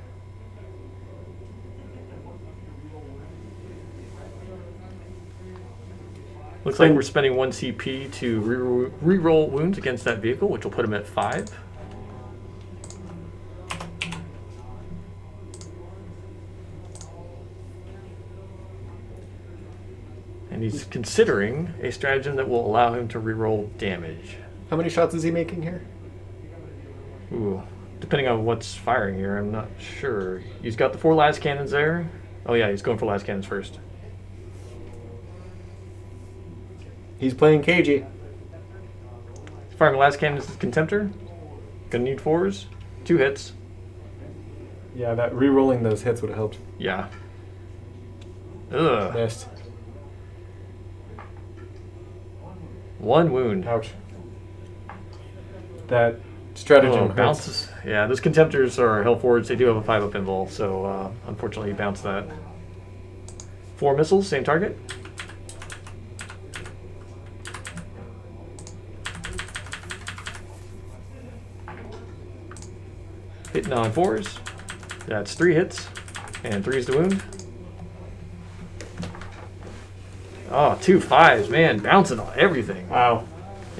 Looks like we're spending 1 CP to re-roll wounds against that vehicle, which will put him at 5. And he's considering a stratagem that will allow him to re-roll damage. How many shots is he making here? Ooh, depending on what's firing here, I'm not sure. He's got the 4 las cannons there. Oh yeah, he's going for las cannons first. He's playing cagey. Firing last cannon is Contemptor. Gonna need 4s. 2 hits. Yeah, that re-rolling those hits would have helped. Yeah. Ugh. Missed. 1 wound. Ouch. That stratagem hurts. Bounces. Yeah, those Contemptors are hell forwards. They do have a 5-up invul, so unfortunately he bounced that. 4 missiles, same target. Hitting on 4s. That's 3 hits, and 3 is the wound. Oh, 2 5s, man, bouncing on everything. Wow.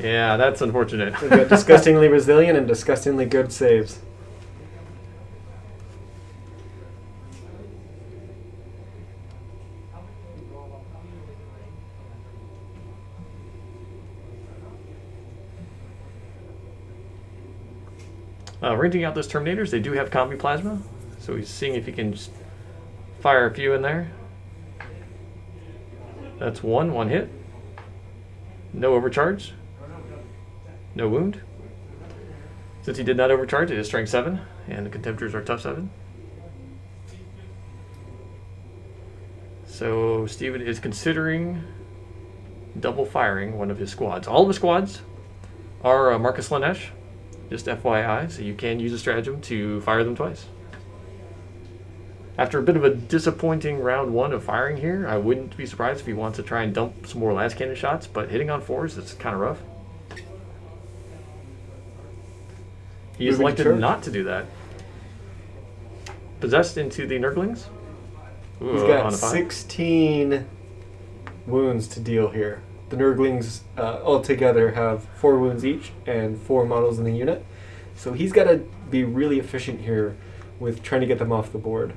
Yeah, that's unfortunate. We've got disgustingly resilient and disgustingly good saves. Renting out those Terminators, they do have Combi Plasma, so he's seeing if he can just fire a few in there. That's 1 hit. No overcharge. No wound. Since he did not overcharge, it is strength 7, and the Contemptors are tough 7. So Steven is considering double firing one of his squads. All of his squads are Marcus Lanesh, just FYI, so you can use a stratagem to fire them twice. After a bit of a disappointing round 1 of firing here, I wouldn't be surprised if he wants to try and dump some more last cannon shots, but hitting on 4s is kind of rough. He has elected not to do that. Possessed into the Nurglings. Ooh, He's on got a 5. 16 wounds to deal here. The Nurglings altogether have 4 wounds each and 4 models in the unit. So he's got to be really efficient here with trying to get them off the board.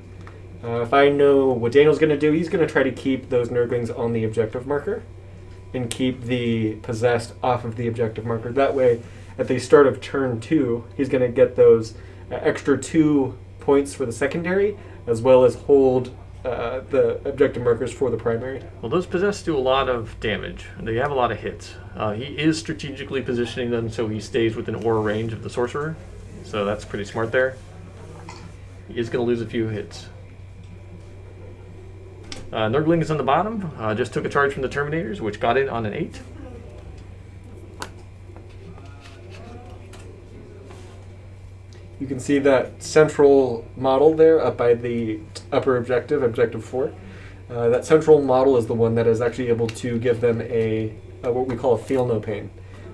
If I know what Daniel's going to do, he's going to try to keep those Nurglings on the objective marker and keep the possessed off of the objective marker. That way, at the start of turn 2, he's going to get those extra 2 points for the secondary, as well as hold the objective markers for the primary. Well, those possessed do a lot of damage. They have a lot of hits. He is strategically positioning them so he stays within aura range of the sorcerer. So that's pretty smart there. He is going to lose a few hits. Nurgling is on the bottom. Just took a charge from the Terminators, which got in on an 8. You can see that central model there up by the upper objective, objective 4. That central model is the one that is actually able to give them a what we call a feel no pain.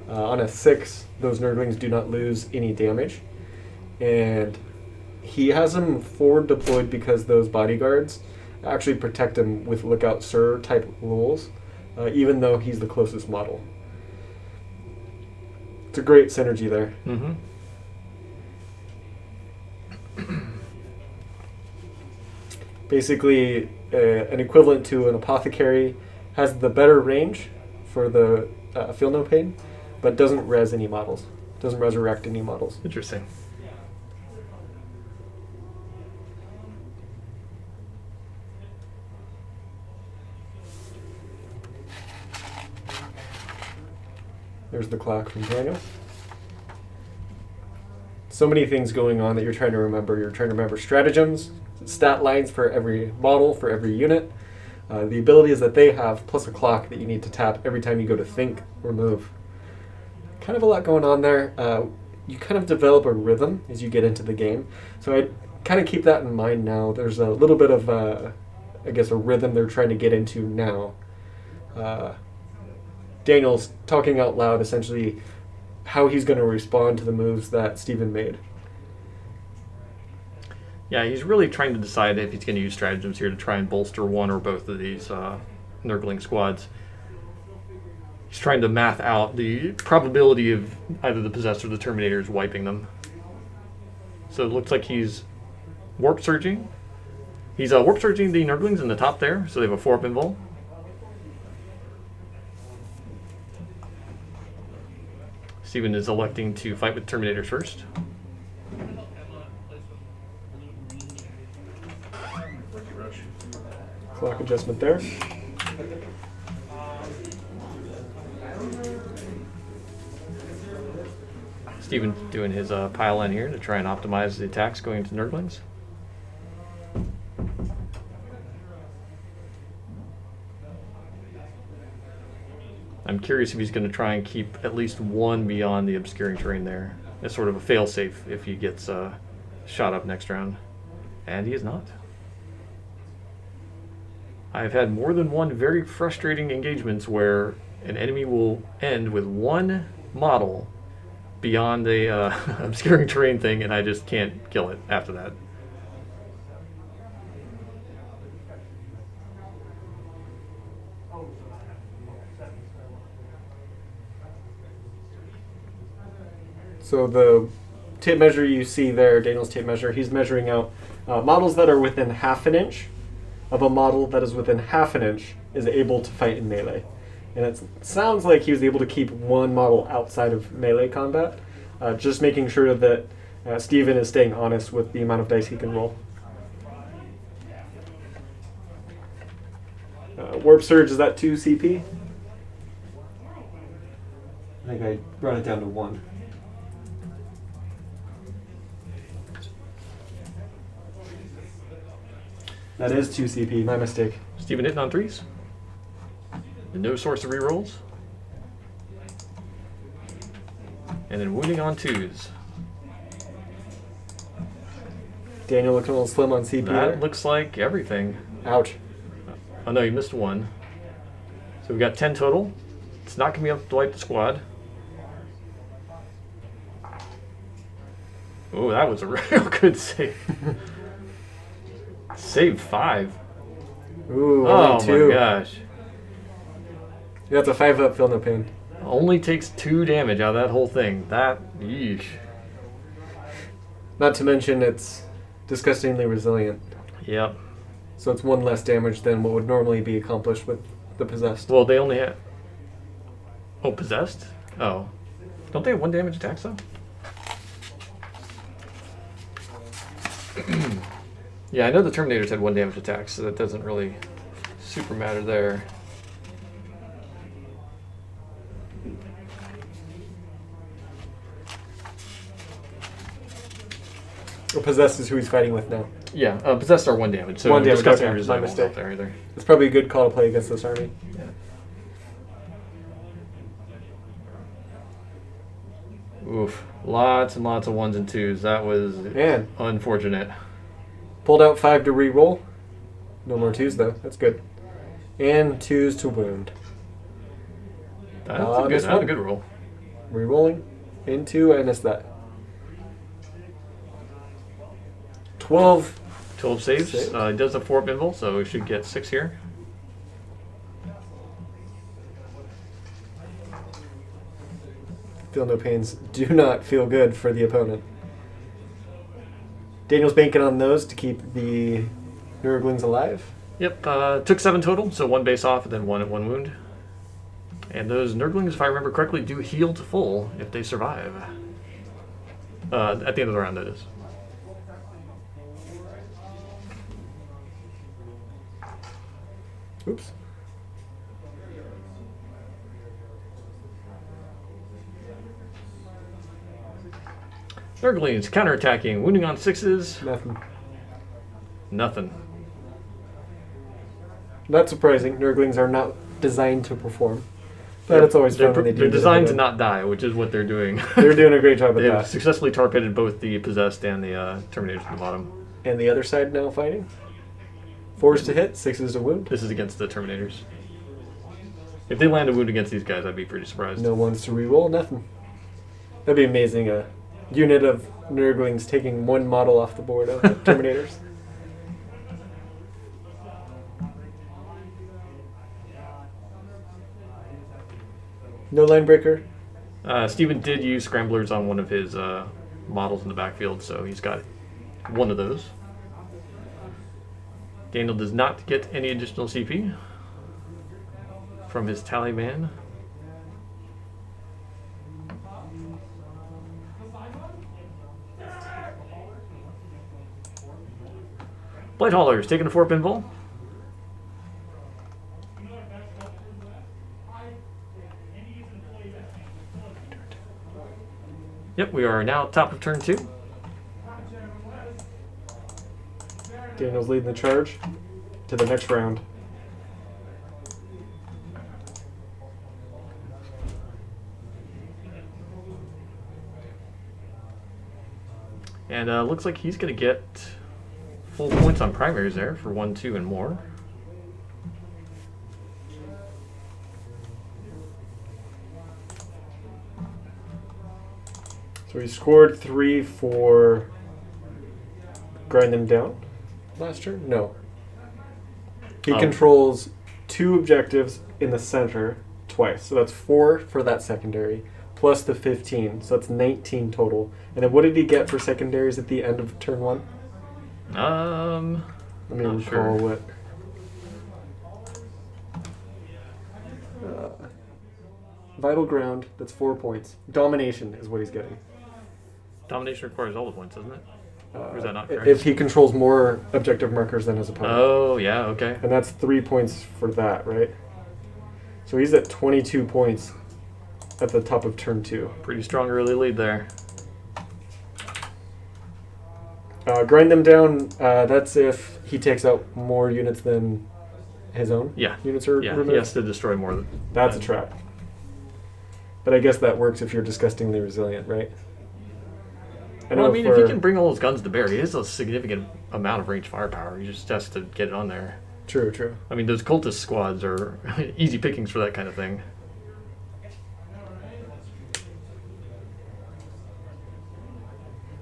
On a 6, those Nurglings do not lose any damage. And he has them forward deployed because those bodyguards actually protect him with Lookout Sir type rules, even though he's the closest model. It's a great synergy there. Mm-hmm. Basically, an equivalent to an apothecary has the better range for the feel no pain, but doesn't res any models, doesn't resurrect any models. Interesting. There's the clock from Daniel. So many things going on that you're trying to remember. You're trying to remember stratagems, stat lines for every model, for every unit, the abilities that they have, plus a clock that you need to tap every time you go to think or move. Kind of a lot going on there. You kind of develop a rhythm as you get into the game. So I kind of keep that in mind now. There's a little bit of, I guess, a rhythm they're trying to get into now. Daniel's talking out loud, essentially, how he's going to respond to the moves that Steven made. Yeah, he's really trying to decide if he's going to use stratagems here to try and bolster one or both of these Nurgling squads. He's trying to math out the probability of either the Possessed or the Terminators wiping them. So it looks like he's Warp Surging. He's Warp Surging the Nurglings in the top there, so they have a 4-up invul. Steven is electing to fight with Terminators first. Clock adjustment there. Steven's doing his pile in here to try and optimize the attacks going into Nurglings. I'm curious if he's going to try and keep at least one beyond the obscuring terrain there. As sort of a fail-safe if he gets shot up next round. And he is not. I've had more than one very frustrating engagements where an enemy will end with one model beyond the obscuring terrain thing, and I just can't kill it after that. So the tape measure you see there, Daniel's tape measure, he's measuring out models that are within half an inch of a model that is within half an inch is able to fight in melee. And it sounds like he was able to keep one model outside of melee combat, just making sure that Steven is staying honest with the amount of dice he can roll. Warp Surge, is that 2 CP? I think I brought it down to 1. That is 2 CP, my mistake. Steven hitting on 3s. And no source of rerolls. And then wounding on 2s. Daniel looking a little slim on CP. That looks like everything. Ouch. Oh no, you missed one. So we got 10 total. It's not going to be able to wipe the squad. Oh, that was a real good save. Save 5. Ooh, Oh only 2. my gosh. That's a 5-up, feel no pain. Only takes 2 damage out of that whole thing. That, yeesh. Not to mention it's disgustingly resilient. Yep. So it's 1 less damage than what would normally be accomplished with the Possessed. Well, they only have... Oh, Possessed? Oh. Don't they have 1 damage attacks, though? Yeah, I know the Terminators had 1 damage attack, so that doesn't really super matter there. Well, Possessed is who he's fighting with now. Yeah, Possessed are 1 damage, so 1 damage, disgusting okay, result my won't help mistake. there either. It's probably a good call to play against this army. Yeah. Oof. Lots and lots of 1s and 2s. That was Man. unfortunate. Pulled out 5 to re-roll. No more 2s though. That's good. And 2s to wound. That's a good roll. Re-rolling. Into, I missed that. 12. 12 saves. Save. He does a 4-up invul, so he should get 6 here. Feel no pains do not feel good for the opponent. Daniel's banking on those to keep the Nurglings alive. Yep, took 7 total, so 1 base off and then 1 wound. And those Nurglings, if I remember correctly, do heal to full if they survive. At the end of the round, that is. Oops. Nurglings counterattacking, wounding on 6s. Nothing. Nothing. Not surprising. Nurglings are not designed to perform. But it's always fun when they do. They're designed to that. not die, which is what they're doing. They're doing a great job at They've that. successfully torpedoed both the Possessed and the Terminators at the bottom. And the other side now fighting. 4s to hit, 6s to wound. This is against the Terminators. If they land a wound against these guys, I'd be pretty surprised. No 1s to reroll, nothing. That'd be amazing. A unit of Nurglings taking 1 model off the board of the Terminators. No line breaker. Steven did use Scramblers on one of his models in the backfield, so he's got 1 of those. Daniel does not get any additional CP from his Taliban. Blight Haulers taking a 4-up invul. Yep. Alright, we are now top of turn 2. Daniel's leading the charge to the next round. And looks like he's going to get full points on primaries there for 1, 2, and more. So he scored 3 for grind them down last turn? No. He controls 2 objectives in the center twice. So that's 4 for that secondary, plus the 15. So that's 19 total. And then what did he get for secondaries at the end of turn 1? Let me recall sure. what. Vital ground, that's 4 points. Domination is what he's getting. Domination requires all the points, doesn't it? Or is that not correct? If he controls more objective markers than his opponent. Oh, yeah, okay. And that's 3 points for that, right? So he's at 22 points at the top of turn 2. Pretty strong early lead there. Grind them down, that's if he takes out more units than his own Yeah. units are Yeah, removed. he has to destroy more than... That's a trap. But I guess that works if you're disgustingly resilient, right? Well, I mean, if he can bring all those guns to bear, he has a significant amount of range firepower. He just has to get it on there. True, true. I mean, those cultist squads are easy pickings for that kind of thing.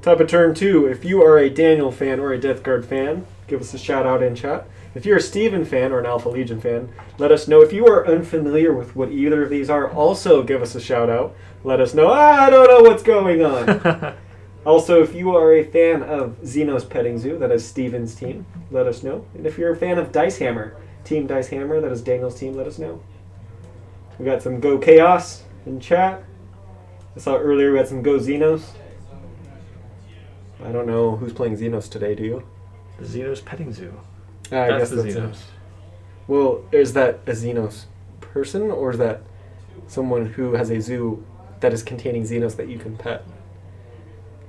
Top of turn 2, if you are a Daniel fan or a Death Guard fan, give us a shout out in chat. If you're a Steven fan or an Alpha Legion fan, let us know. If you are unfamiliar with what either of these are, also give us a shout out. Let us know, I don't know what's going on. Also, if you are a fan of Xenos Petting Zoo, that is Steven's team, let us know. And if you're a fan of Dicehammer, Team Dicehammer, that is Daniel's team, let us know. We got some Go Chaos in chat. I saw earlier we had some Go Xenos. I don't know who's playing Xenos today, do you? The Xenos Petting Zoo. I That's guess the that's Xenos. it. Well, is that a Xenos person, or is that someone who has a zoo that is containing Xenos that you can pet?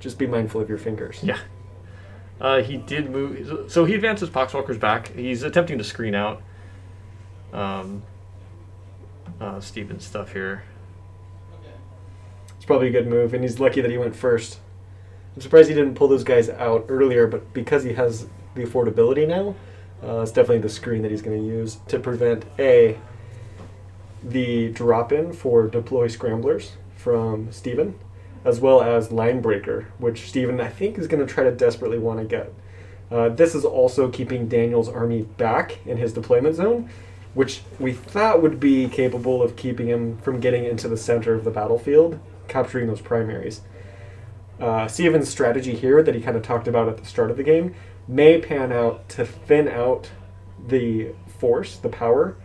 Just be mindful of your fingers. Yeah. He did move... So he advances Poxwalker's back. He's attempting to screen out Steven's stuff here. It's probably a good move, and he's lucky that he went first. I'm surprised he didn't pull those guys out earlier, but because he has the affordability now, it's definitely the screen that he's going to use to prevent, A, the drop-in for deploy scramblers from Steven, as well as line breaker, which Steven, I think, is going to try to desperately want to get. This is also keeping Daniel's army back in his deployment zone, which we thought would be capable of keeping him from getting into the center of the battlefield, capturing those primaries. Steven's strategy here that he kind of talked about at the start of the game may pan out to thin out the force, the power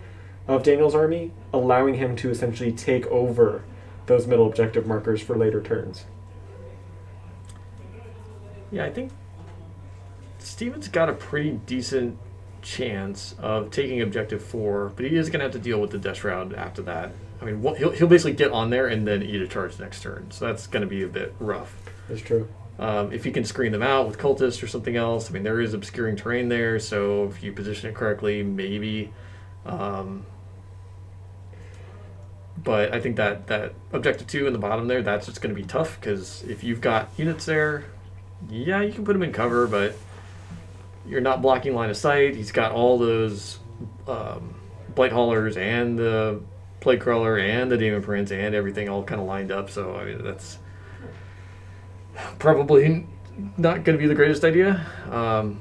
of Daniel's army, allowing him to essentially take over those middle objective markers for later turns. Yeah, I think Steven's got a pretty decent chance of taking objective 4, but he is going to have to deal with the Death Shroud after that. I mean, he'll basically get on there and then eat a charge next turn, so that's going to be a bit rough. That's true. If you can screen them out with cultists or something else, I mean, there is obscuring terrain there, so if you position it correctly, maybe. But I think that objective 2 in the bottom there, that's just going to be tough, because if you've got units there, yeah, you can put them in cover, but you're not blocking line of sight. He's got all those Blight Haulers and the Plague Crawler and the Demon Prince and everything all kind of lined up, so I mean, that's probably not going to be the greatest idea. But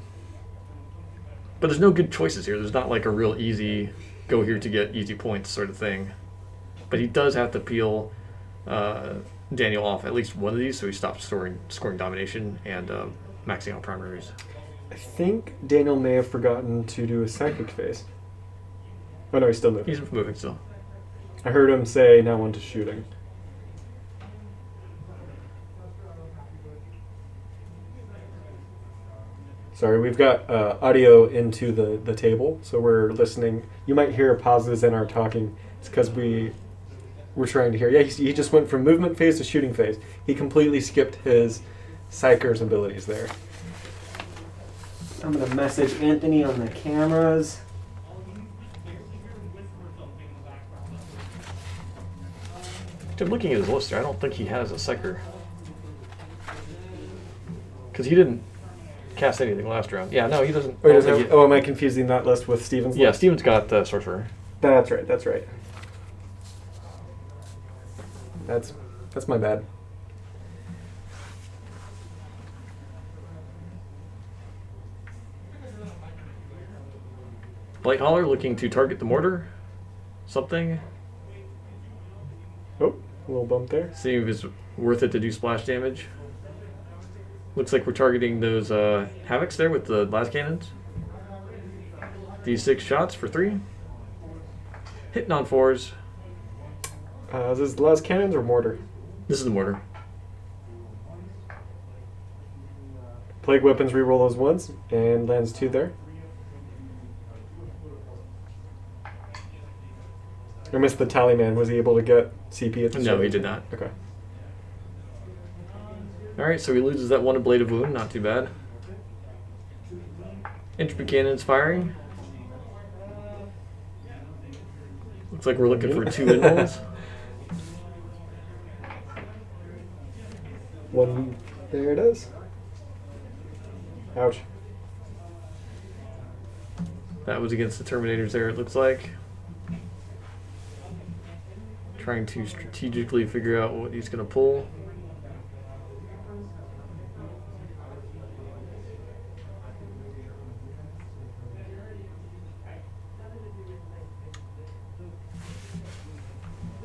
there's no good choices here. There's not like a real easy go here to get easy points sort of thing. But he does have to peel Daniel off at least one of these, so he stops scoring domination and maxing out primaries. I think Daniel may have forgotten to do a psychic phase. Oh no, he's still moving. He's moving still. I heard him say now on to shooting. Sorry, we've got audio into the table, so we're listening. You might hear pauses in our talking. It's because we we're trying to hear. Yeah, he just went from movement phase to shooting phase. He completely skipped his Psyker's abilities there. I'm going to message Anthony on the cameras. I'm looking at his list here. I don't think he has a Psyker. Because he didn't cast anything last round. Yeah, no, he doesn't. Wait, am I confusing that list with Steven's Yeah, list? Steven's got Sorcerer. That's right, that's right. That's my bad. Blight Hauler looking to target the mortar. Something. Oh, a little bump there. See if it's worth it to do splash damage. Looks like we're targeting those Havocs there with the las cannons. These 6 shots for 3. Hitting on 4s. Is this las cannons or mortar? This is the mortar. Plague weapons, reroll those ones, and lands 2 there. I missed the tally man. Was he able to get CP at the No, he did not. Okay. Alright, so he loses that 1 ablative wound. Not too bad. Entropy cannons firing. Looks like we're looking for 2 in-rolls. 1. There it is. Ouch. That was against the Terminators there, it looks like. Trying to strategically figure out what he's going to pull.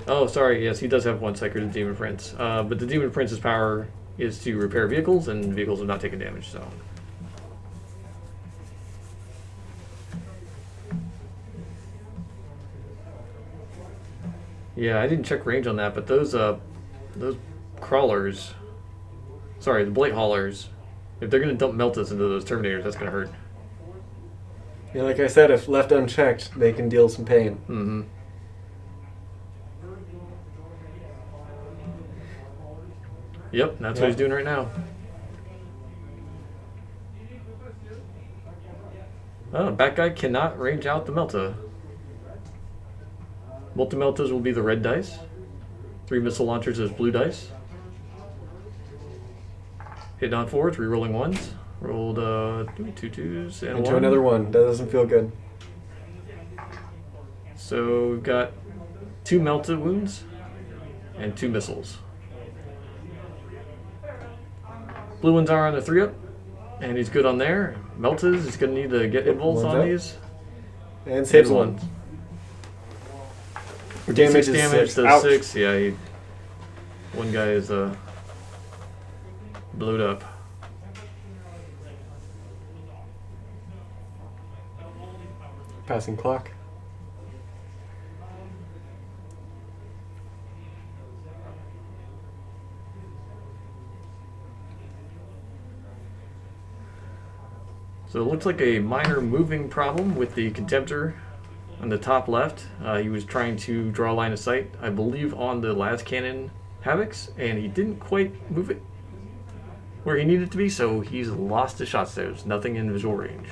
Oh, sorry, yes, he does have 1 Psyker, the Demon Prince. But the Demon Prince's power is to repair vehicles, and vehicles have not taken damage, so... Yeah, I didn't check range on that, but those crawlers, sorry, the Blight Haulers, if they're going to dump Meltas into those Terminators, that's going to hurt. Yeah, like I said, if left unchecked, they can deal some pain. Mm-hmm. Yep, that's what he's doing right now. Oh, Bat Guy cannot range out the Melta. Multi-Meltas will be the red dice. 3 missile launchers as blue dice. Hit on 4s, rerolling 1s. Rolled 2 2s and Into 1. another 1. That doesn't feel good. So we've got 2 Melta wounds and 2 missiles. Blue ones are on the 3-up, and he's good on there. Meltas, he's going to need to get invulns on these. And saves And 1. Damage Damage is is 6. 6. Does Ouch. 6. Yeah, one guy is blowed up. Passing clock. So it looks like a minor moving problem with the Contemptor on the top left. He was trying to draw a line of sight, I believe, on the las cannon Havocs, and he didn't quite move it where he needed to be, so he's lost his shots there. There's nothing in visual range.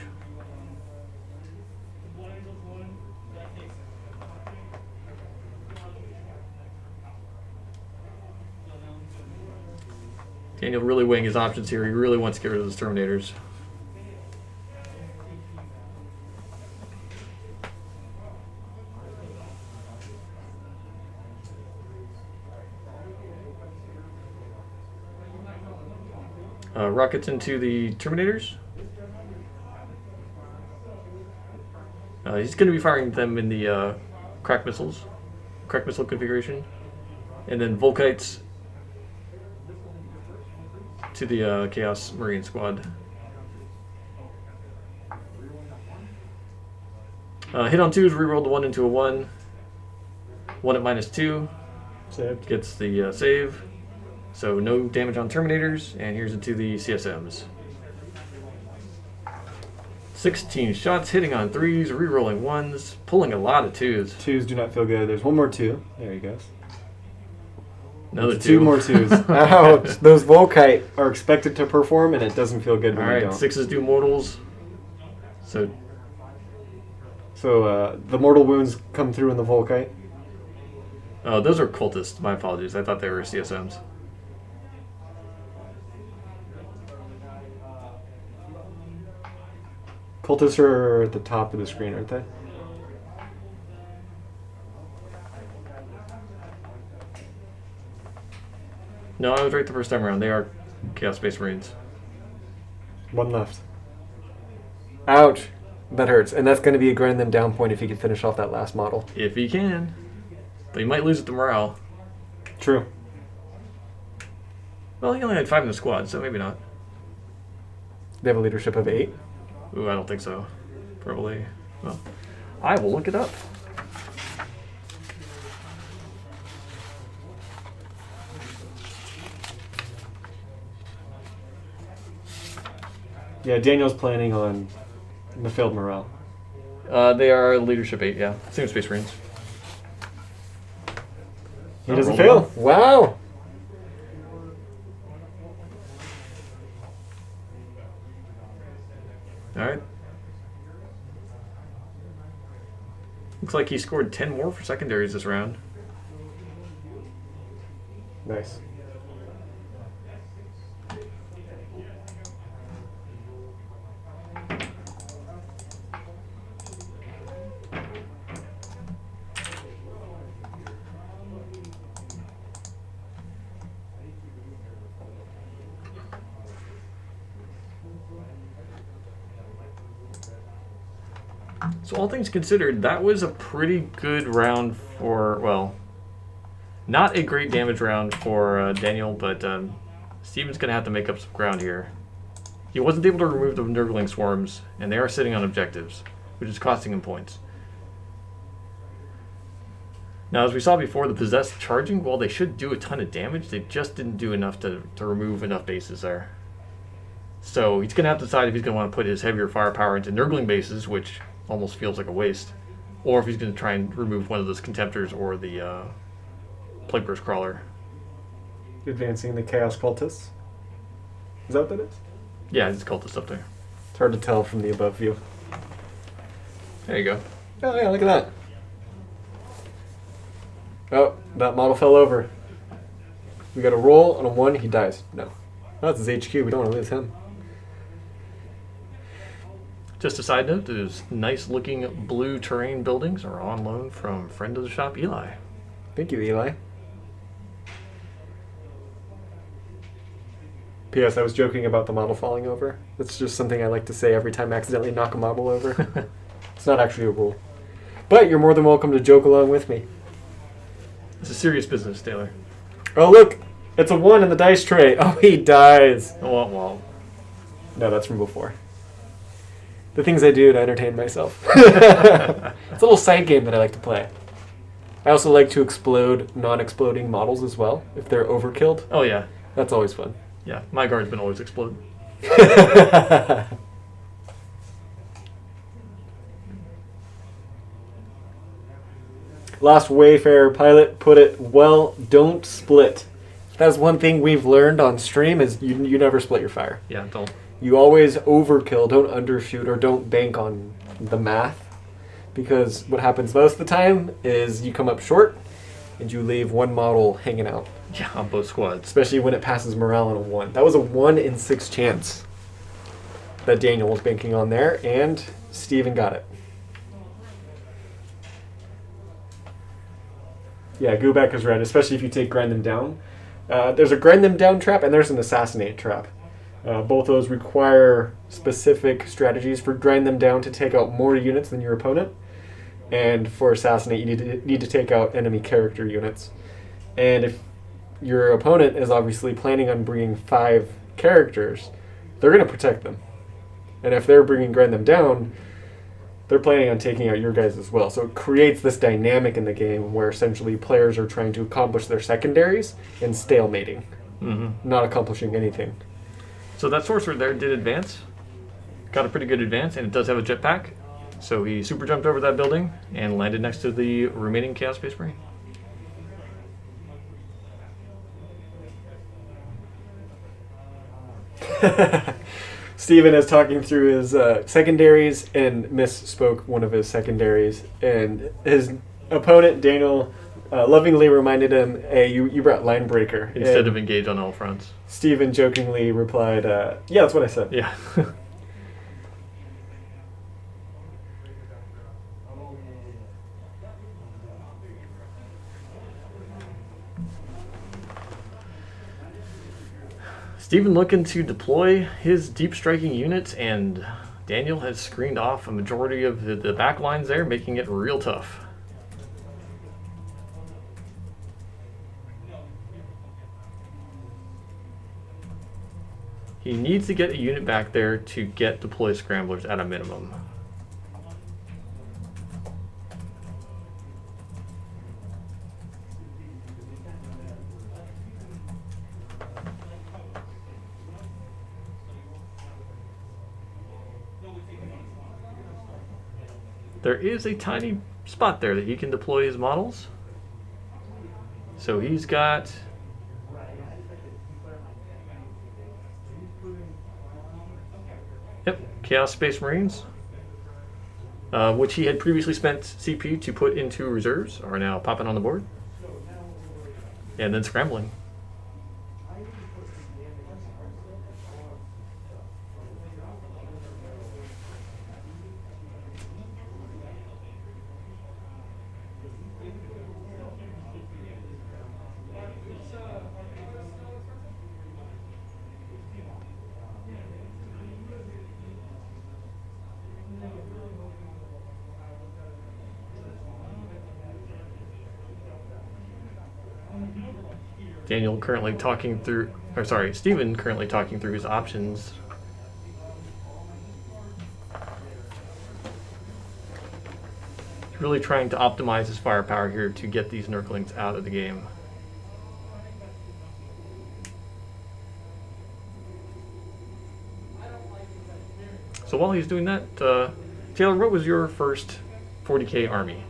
Daniel really weighing his options here. He really wants to get rid of those Terminators. Rockets into the Terminators. He's going to be firing them in the crack missile configuration. And then Volkites to the Chaos Marine Squad. Hit on 2s, reroll the 1 into a 1. 1 at -2. Saved. Gets the save. So no damage on Terminators, and here's into the CSMs. 16 shots, hitting on 3s, re-rolling 1s, pulling a lot of 2s. 2s do not feel good. There's one more 2. There he goes. Another It's two more twos. Ouch. Those Volkite are expected to perform, and it doesn't feel good when All they right, don't. 6s do mortals. So So the mortal wounds come through in the Volkite. oh, those are cultists. My apologies. I thought they were CSMs. Cultists are at the top of the screen, aren't they? No, I was right the first time around. They are Chaos Space Marines. One left. Ouch. That hurts. And that's going to be a grind them down point if you can finish off that last model. If he can. But he might lose it to morale. True. Well, he only had 5 in the squad, so maybe not. They have a leadership of 8. Ooh, I don't think so. Probably. Well, I will look it up. Yeah, Daniel's planning on the failed morale. They are leadership 8, yeah. Same Space Marines. He Oh, doesn't roll fail. Wow. Alright. Looks like he scored 10 more for secondaries this round. Nice. So all things considered, that was a pretty good round for, well, not a great damage round for Daniel, but Steven's going to have to make up some ground here. He wasn't able to remove the Nurgling swarms, and they are sitting on objectives, which is costing him points. Now, as we saw before, the Possessed charging, while they should do a ton of damage, they just didn't do enough to remove enough bases there. So he's going to have to decide if he's going to want to put his heavier firepower into Nurgling bases, which almost feels like a waste, or if he's going to try and remove one of those Contemptors or the Plague Burst Crawler. Advancing the Chaos Cultists. Is that what that is? Yeah, it's cultist up there. It's hard to tell from the above view. There you go. Oh yeah, look at that. Oh, that model fell over. We got a roll on a 1, he dies. No. That's his HQ, we don't want to lose him. Just a side note, those nice looking blue terrain buildings are on loan from friend of the shop, Eli. Thank you, Eli. P.S. I was joking about the model falling over. That's just something I like to say every time I accidentally knock a model over. It's not actually a rule. But you're more than welcome to joke along with me. It's a serious business, Taylor. Oh, look! It's a 1 in the dice tray. Oh, he dies. Womp womp. No, that's from before. The things I do to entertain myself. It's a little side game that I like to play. I also like to explode non-exploding models as well, if they're overkilled. Oh yeah. That's always fun. Yeah, my guard's been always explode. Last Wayfarer pilot put it well, don't split. That's one thing we've learned on stream is you never split your fire. Yeah, don't. You always overkill, don't undershoot, or don't bank on the math. Because what happens most of the time is you come up short and you leave one model hanging out. Yeah, on both squads. Especially when it passes morale on a 1. That was a 1 in 6 chance that Daniel was banking on there, and Steven got it. Yeah, Goobek is right, especially if you take grind them down. There's a grind them down trap and there's an assassinate trap. Both those require specific strategies. For grind them down to take out more units than your opponent, and for assassinate you need to take out enemy character units. And if your opponent is obviously planning on bringing 5 characters, they're going to protect them. And if they're bringing grind them down, they're planning on taking out your guys as well. So it creates this dynamic in the game where essentially players are trying to accomplish their secondaries and stalemating, not accomplishing anything. So that sorcerer there did advance. Got a pretty good advance, and it does have a jetpack. So he super jumped over that building and landed next to the remaining Chaos Space Marine. Steven is talking through his secondaries and misspoke one of his secondaries. And his opponent, Daniel, lovingly reminded him, hey, you brought Linebreaker. Instead And of engage on all fronts. Steven jokingly replied, yeah, that's what I said. Yeah. Steven looking to deploy his deep striking units, and Daniel has screened off a majority of the back lines there, making it real tough. He needs to get a unit back there to get deploy scramblers at a minimum. There is a tiny spot there that he can deploy his models. So he's got Chaos Space Marines, which he had previously spent CP to put into reserves, are now popping on the board. And then scrambling. Steven currently talking through his options. He's really trying to optimize his firepower here to get these Nurglings out of the game. So while he's doing that, Taylor, what was your first 40k army?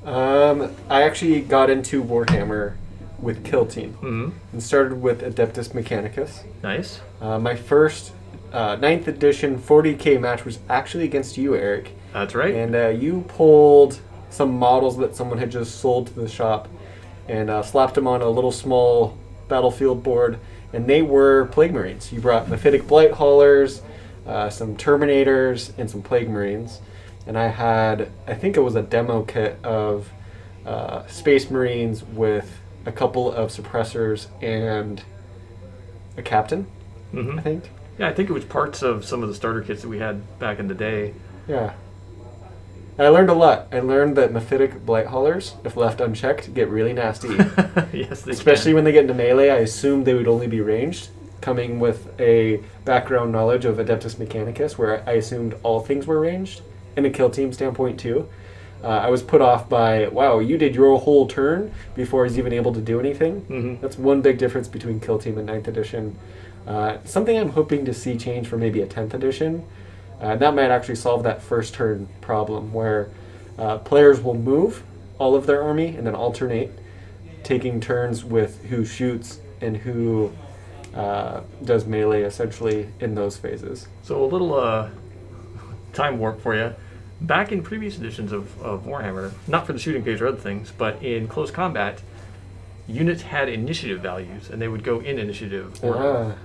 I actually got into Warhammer with Kill Team and started with Adeptus Mechanicus. Nice. My first 9th edition 40k match was actually against you, Eric. That's right. And you pulled some models that someone had just sold to the shop and slapped them on a little small battlefield board, and they were Plague Marines. You brought Mephitic Blight Haulers, some Terminators, and some Plague Marines. And I had, I think it was a demo kit of Space Marines with a couple of suppressors and a captain, I think. Yeah, I think it was parts of some of the starter kits that we had back in the day. Yeah. I learned a lot. I learned that Mephitic Blight Haulers, if left unchecked, get really nasty. Yes, they Especially can. when they get into melee. I assumed they would only be ranged, coming with a background knowledge of Adeptus Mechanicus, where I assumed all things were ranged, and a Kill Team standpoint too. I was put off by, wow, you did your whole turn before he's even able to do anything. That's one big difference between Kill Team and 9th edition. Something I'm hoping to see change for maybe a 10th edition. That might actually solve that first turn problem where players will move all of their army and then alternate, taking turns with who shoots and who does melee essentially in those phases. So a little time warp for you. Back in previous editions of Warhammer, not for the shooting phase or other things, but in close combat, units had initiative values, and they would go in initiative order.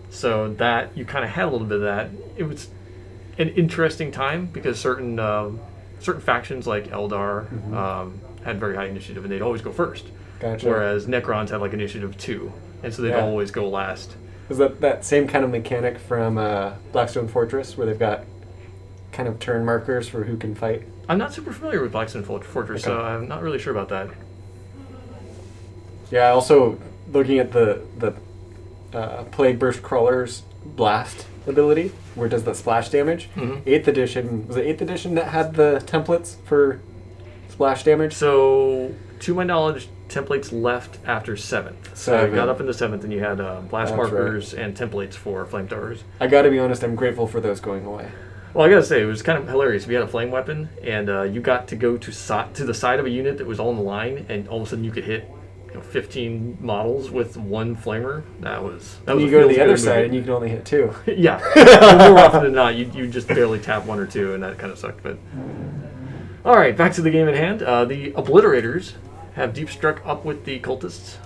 So that you kind of had a little bit of that. It was an interesting time because certain factions like Eldar had very high initiative, and they'd always go first. Gotcha. Whereas Necrons had like initiative 2, and so they'd always go last. Is that same kind of mechanic from Blackstone Fortress, where they've got kind of turn markers for who can fight? I'm not super familiar with Blackstone Fortress, so I'm not really sure about that. Yeah, also looking at the Plague Burst Crawler's Blast ability, where it does that splash damage. 8th edition, was it 8th edition that had the templates for splash damage? So, to my knowledge, templates left after 7th. So you got up into 7th and you had blast markers and templates for flamethrowers. I gotta be honest, I'm grateful for those going away. Well, I gotta say, it was kind of hilarious. We had a flame weapon, and you got to go to the side of a unit that was on the line, and all of a sudden you could hit 15 models with one flamer. That was And you a go to the feels other good side movie. and you can only hit 2. Yeah. More often than not, you just barely tap 1 or 2, and that kind of sucked. But all right, back to the game at hand. The Obliterators have deep struck up with the Cultists.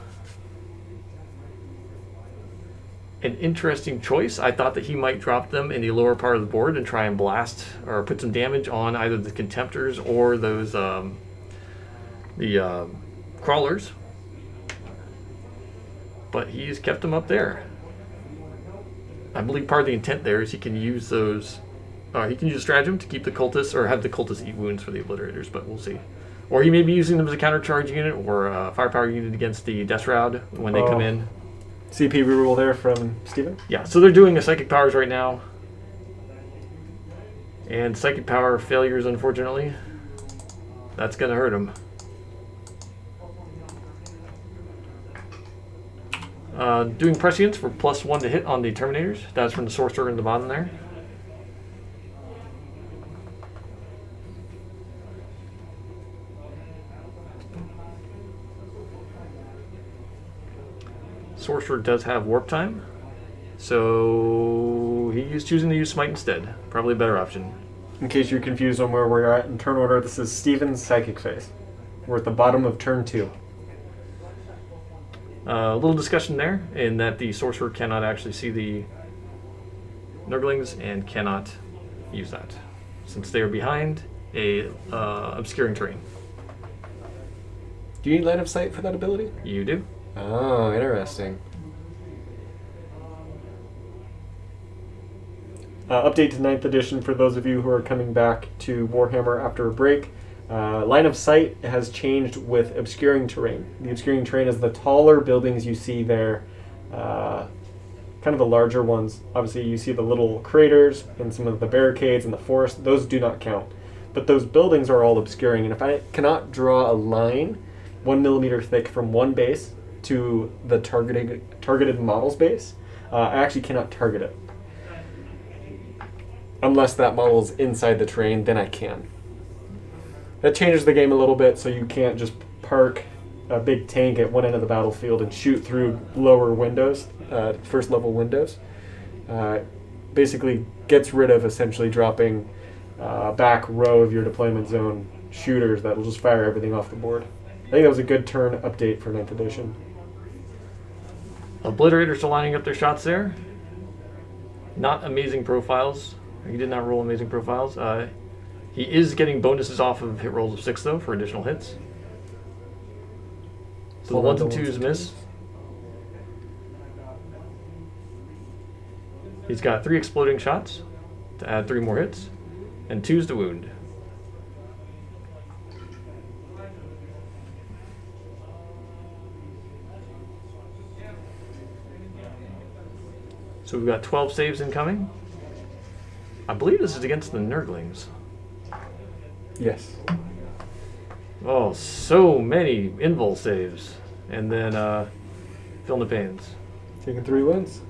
An interesting choice. I thought that he might drop them in the lower part of the board and try and blast or put some damage on either the Contemptors or those Crawlers. But he's kept them up there. I believe part of the intent there is he can use those. He can use stratagem to keep the Cultists or have the Cultists eat wounds for the Obliterators, but we'll see. Or he may be using them as a countercharge unit or a firepower unit against the Death Shroud when they come in. CP reroll there from Steven. Yeah, so they're doing a Psychic Powers right now. And Psychic Power failures, unfortunately. That's going to hurt him. Doing Prescience for +1 to hit on the Terminators. That's from the Sorcerer in the bottom there. Sorcerer does have Warp Time, so he's choosing to use Smite instead. Probably a better option. In case you're confused on where we're at in turn order, this is Steven's Psychic Phase. We're at the bottom of turn 2. A little discussion there, in that the Sorcerer cannot actually see the Nurglings and cannot use that, since they are behind a obscuring terrain. Do you need line of sight for that ability? You do. Oh, interesting. Update to 9th edition for those of you who are coming back to Warhammer after a break. Line of sight has changed with obscuring terrain. The obscuring terrain is the taller buildings you see there, kind of the larger ones. Obviously, you see the little craters and some of the barricades and the forest. Those do not count. But those buildings are all obscuring, and if I cannot draw a line 1 millimeter thick from one base to the targeted model's base, I actually cannot target it. Unless that model is inside the terrain, then I can. That changes the game a little bit, so you can't just park a big tank at one end of the battlefield and shoot through lower windows, first level windows. Basically gets rid of essentially dropping back row of your deployment zone shooters that will just fire everything off the board. I think that was a good turn update for 9th edition. Obliterators are lining up their shots there. Not amazing profiles. He did not roll amazing profiles. He is getting bonuses off of hit rolls of 6, though, for additional hits. So the 1s and 2s miss. He's got 3 exploding shots to add 3 more hits, and 2s to wound. So we've got 12 saves incoming. I believe this is against the Nurglings. Yes. Oh, so many invul saves. And then fill in the pains. Taking 3 wins.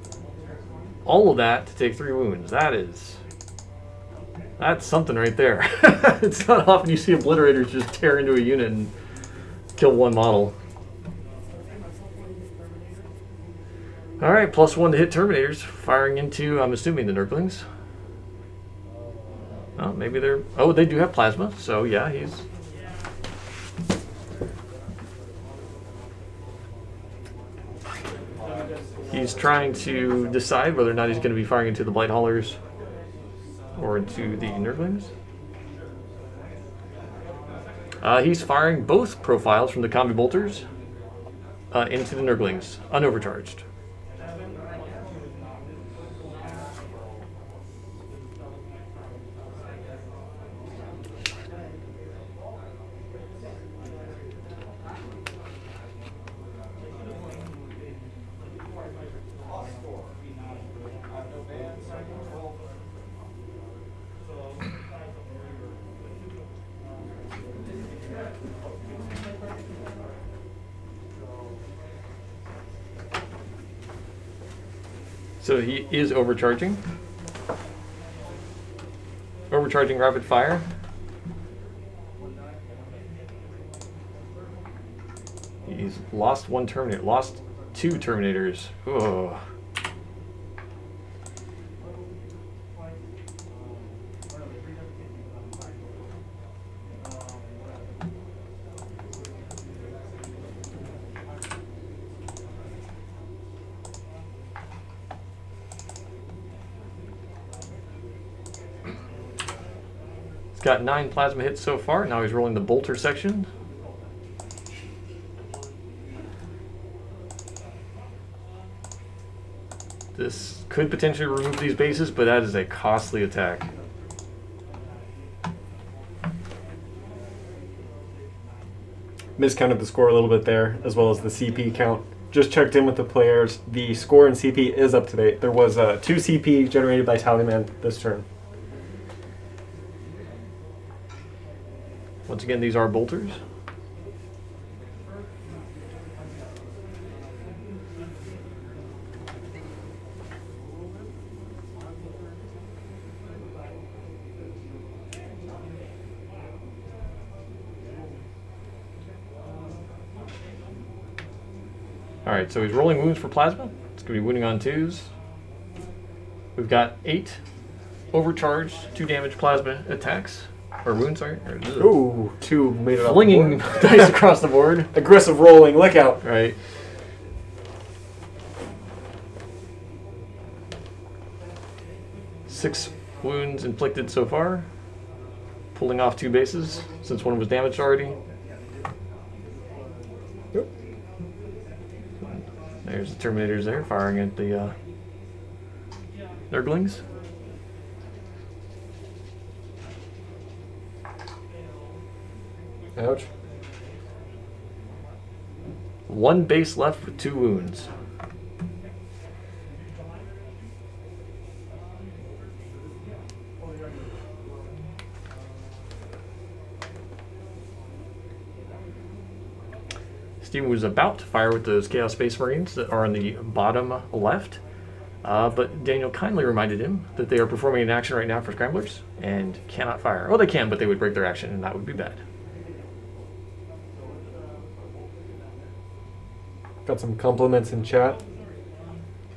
All of that to take 3 wounds. That's something right there. It's not often you see Obliterators just tear into a unit and kill one model. Alright, +1 to hit Terminators, firing into, I'm assuming, the Nurglings. Oh, maybe they're... Oh, they do have plasma, so yeah, he's trying to decide whether or not he's going to be firing into the Blight Haulers or into the Nurglings. He's firing both profiles from the Combi Bolters into the Nurglings, unovercharged. So he is overcharging. Overcharging rapid fire. He He's lost one Terminator. Lost 2 Terminators. Oh. He's got 9 plasma hits so far. Now he's rolling the bolter section. This could potentially remove these bases, but that is a costly attack. Miscounted the score a little bit there, as well as the CP count. Just checked in with the players. The score in CP is up to date. There was 2 CP generated by Tallyman this turn. Once again, these are bolters. Alright, so he's rolling wounds for plasma. It's going to be wounding on 2s. We've got 8 overcharged 2 damage plasma attacks. Or wounds, sorry. Ooh, 2 made it up. Flinging dice across the board. Aggressive rolling, look out. Right. Six wounds inflicted so far. Pulling off 2 bases, since one was damaged already. Yep. There's the Terminators there, firing at the Nurglings. Ouch. 1 base left with 2 wounds. Steven was about to fire with those Chaos Space Marines that are on the bottom left, but Daniel kindly reminded him that they are performing an action right now for Scramblers and cannot fire. Well, they can, but they would break their action, and that would be bad. Got some compliments in chat.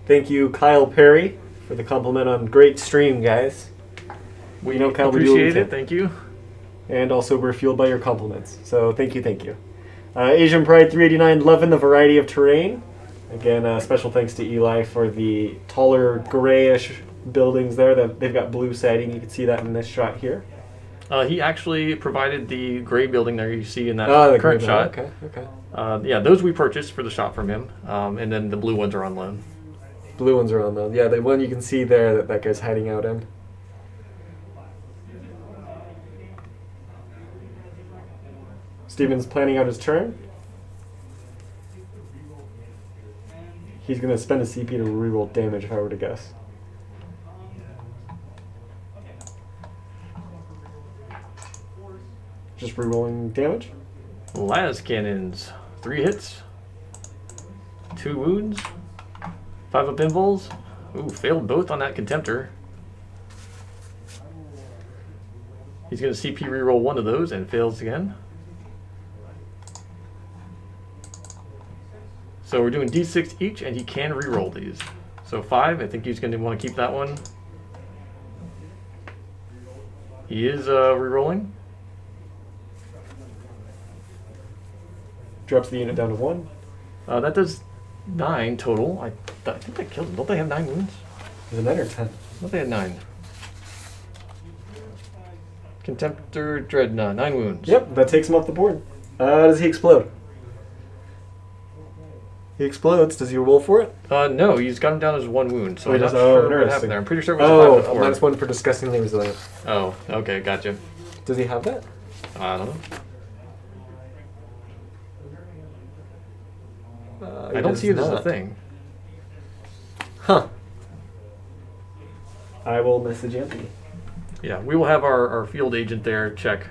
Thank you, Kyle Perry, for the compliment on great stream, guys. We know, Kyle, we do appreciate it. it. Thank you. And also, we're fueled by your compliments. So thank you, thank you. Asian Pride 389, loving the variety of terrain. Again, special thanks to Eli for the taller grayish buildings there. They've got blue siding. You can see that in this shot here. He actually provided the gray building there you see in that The current gray shot. building. Okay. Yeah, those we purchased for the shot from him, and then the blue ones are on loan. Blue ones are on though. Yeah, the one you can see there that guy's hiding out in. Steven's planning out his turn. He's going to spend a CP to reroll damage, if I were to guess. Just rerolling damage. Las cannons, 3 hits, 2 wounds, 5 up invuls. Ooh, failed both on that contemptor. He's going to CP reroll 1 of those and fails again. So we're doing D6 each, and he can reroll these. So 5, I think he's going to want to keep that one. He is rerolling. Drops the unit down to 1. That does 9 total. I think that killed him. Don't they have 9 wounds? Is it 9 or 10? I thought they had 9. Contemptor Dreadnought, 9 wounds. Yep, that takes him off the board. Does he explode? He explodes. Does he roll for it? No, he's got him down as 1 wound, so Oh, I'm he not does? Oh, sure what interesting. happened there. I'm pretty sure it was a 5 minus 1 for disgustingly resilient. Oh, okay, gotcha. Does he have that? I don't know. I don't see it as a thing. Huh. I will message Anthony. Yeah, we will have our field agent there check.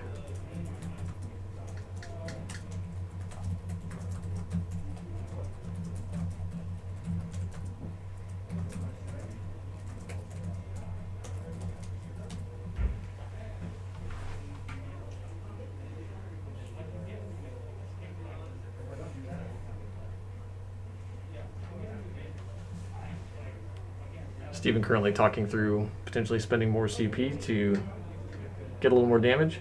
Stephen currently talking through potentially spending more CP to get a little more damage.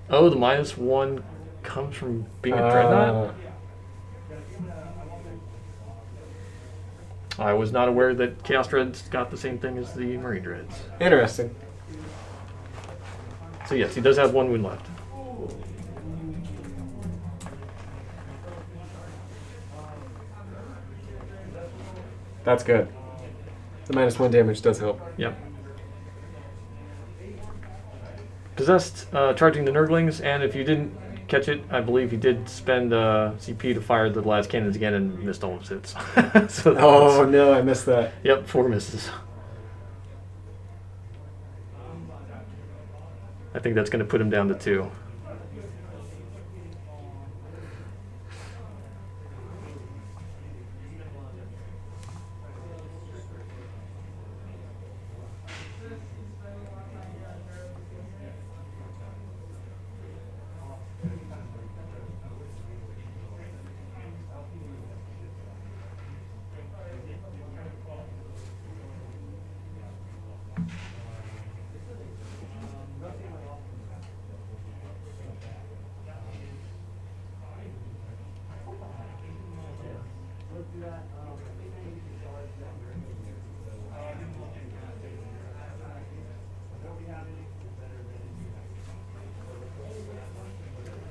Oh, the -1 comes from being a dreadnought? I was not aware that Chaos Dreads got the same thing as the Marine Dreads. Interesting. So yes, he does have 1 wound left. That's good. The -1 damage does help. Yep. Possessed, charging the Nurglings, and if you didn't catch it, I believe he did spend CP to fire the last cannons again and missed all of his hits. So Oh no, I missed that. Yep, 4 misses. I think that's going to put him down to 2.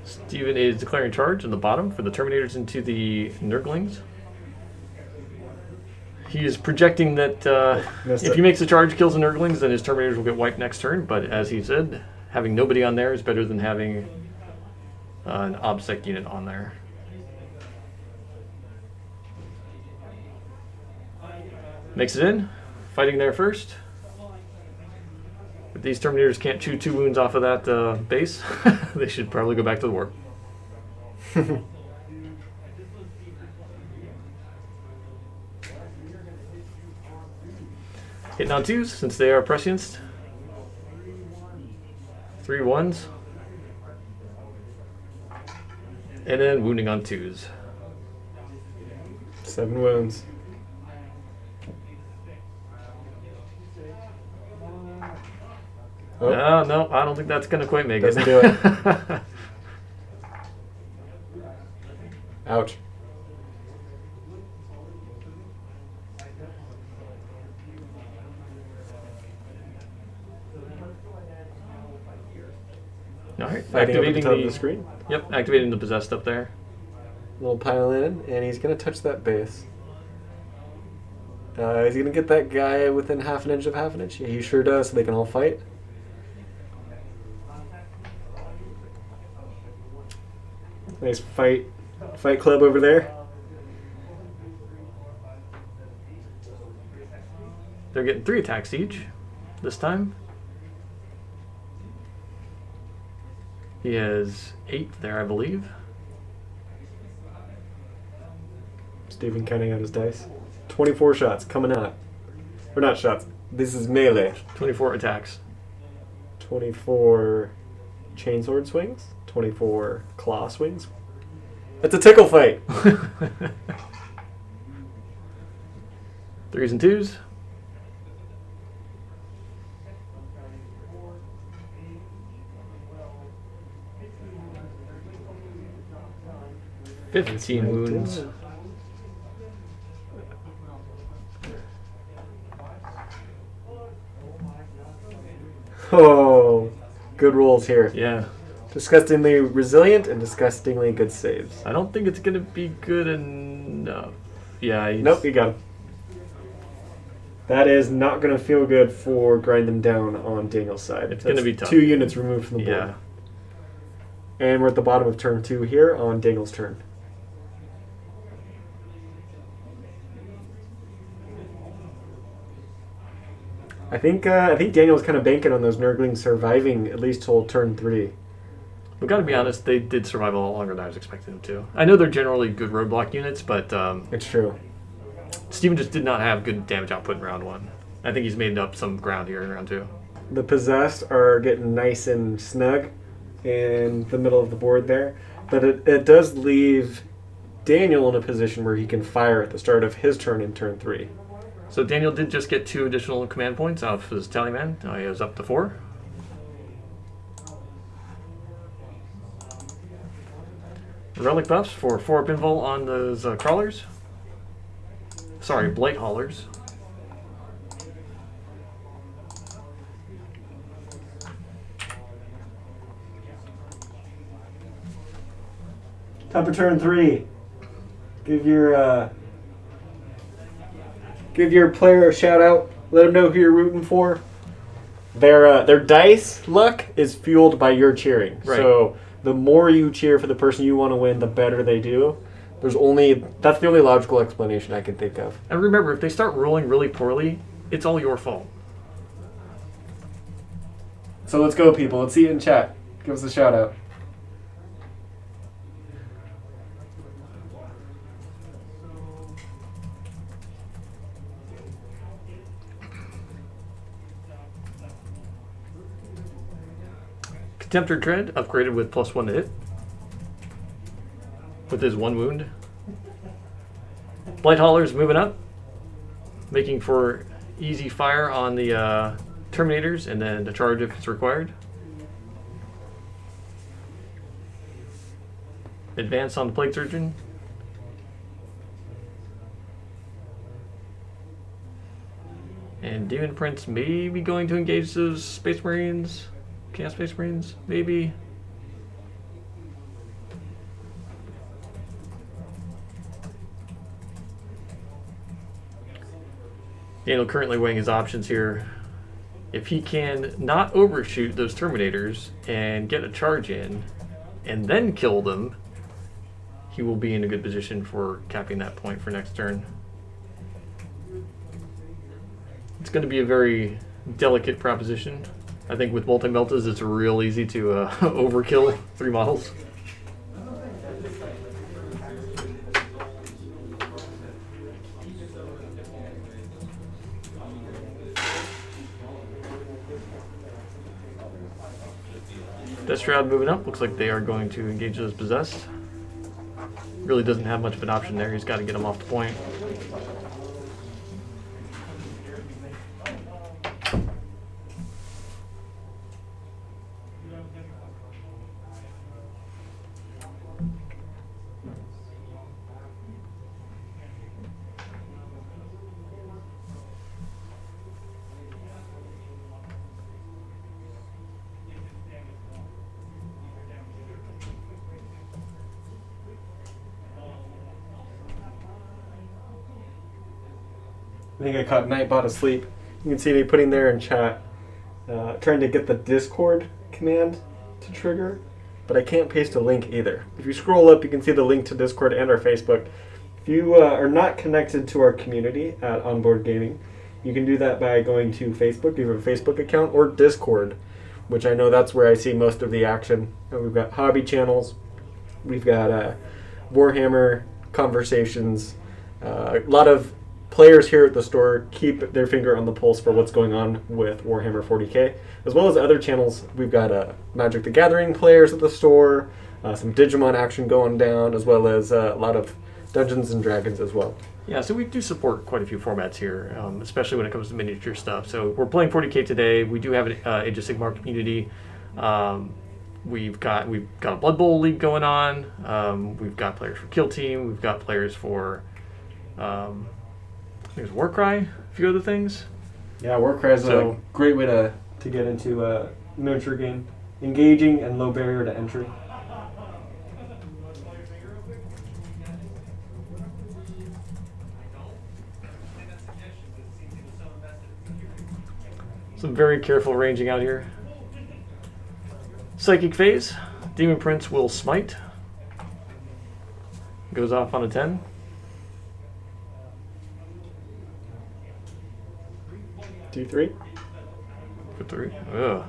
Steven is declaring charge in the bottom for the Terminators into the Nurglings. He is projecting that if he makes a charge, kills the Nurglings, then his Terminators will get wiped next turn. But as he said, having nobody on there is better than having an OBSEC unit on there. Makes it in, fighting there first. If these Terminators can't chew 2 wounds off of that base, they should probably go back to the war. Hitting on 2s since they are prescienced. 3 1s. And then wounding on 2s. 7 wounds. Oh. No, I don't think that's going to quite make Doesn't it. do it. Ouch. All right, Fighting over the activating top of the screen. Yep, activating the possessed up there. Little pile in, and he's going to touch that base. Is he going to get that guy within half an inch of half an inch? Yeah, he sure does, so they can all fight. Nice fight club over there. They're getting 3 attacks each this time. He has 8 there, I believe. Steven counting out his dice. 24 shots coming out. Or not shots. This is melee. 24 attacks. 24 chainsword swings. 24 claw swings. It's a tickle fight. 3s and 2s. Nice. 15 wounds. Oh, good rolls here. Yeah. Disgustingly resilient and disgustingly good saves. I don't think it's going to be good enough. Yeah. Nope, you got him. That is not going to feel good for grind them down on Daniel's side. It's going to be tough. 2 units removed from the board. Yeah. And we're at the bottom of turn 2 here on Daniel's turn. I think Daniel's kind of banking on those Nurglings surviving at least till turn 3. We've got to be honest, they did survive a lot longer than I was expecting them to. I know they're generally good roadblock units, but It's true. Steven just did not have good damage output in round 1. I think he's made up some ground here in round 2. The possessed are getting nice and snug in the middle of the board there, but it does leave Daniel in a position where he can fire at the start of his turn in turn 3. So Daniel did just get 2 additional command points off his tally man. Now he is up to 4. Relic buffs for 4 pinfall on those crawlers. Sorry, blight haulers. Top of turn 3. Give your player a shout out. Let them know who you're rooting for. Their dice luck is fueled by your cheering. Right. So the more you cheer for the person you want to win, the better they do. That's the only logical explanation I can think of. And remember, if they start rolling really poorly, it's all your fault. So let's go, people. Let's see it in chat. Give us a shout out. Contemptor Dread upgraded with +1 to hit. With his 1 wound. Blight Haulers moving up. Making for easy fire on the Terminators and then the charge if it's required. Advance on the Plague Surgeon. And Demon Prince may be going to engage those Space Marines. Chaos Space Marines, maybe. Daniel currently weighing his options here. If he can not overshoot those Terminators and get a charge in and then kill them, he will be in a good position for capping that point for next turn. It's going to be a very delicate proposition. I think with multi-meltas, it's real easy to overkill 3 models. Death Shroud moving up. Looks like they are going to engage those possessed. Really doesn't have much of an option there. He's got to get them off the point. I think I caught Nightbot asleep. You can see me putting there in chat, trying to get the Discord command to trigger, but I can't paste a link either. If you scroll up, you can see the link to Discord and our Facebook. If you are not connected to our community at Onboard Gaming, you can do that by going to Facebook, if you have a Facebook account, or Discord, which I know that's where I see most of the action. We've got hobby channels, we've got Warhammer conversations, a lot of players here at the store keep their finger on the pulse for what's going on with Warhammer 40k, as well as other channels. We've got Magic the Gathering players at the store, some Digimon action going down, as well as a lot of Dungeons and Dragons as well. Yeah, so we do support quite a few formats here, especially when it comes to miniature stuff. So we're playing 40k today. We do have an Age of Sigmar community. We've got a Blood Bowl league going on. We've got players for Kill Team. We've got players for there's Warcry, a few other things. Yeah, Warcry is a great way to get into a miniature game. Engaging and low barrier to entry. Some very careful ranging out here. Psychic Phase. Demon Prince will smite. Goes off on a 10. D3. For 3. Ugh.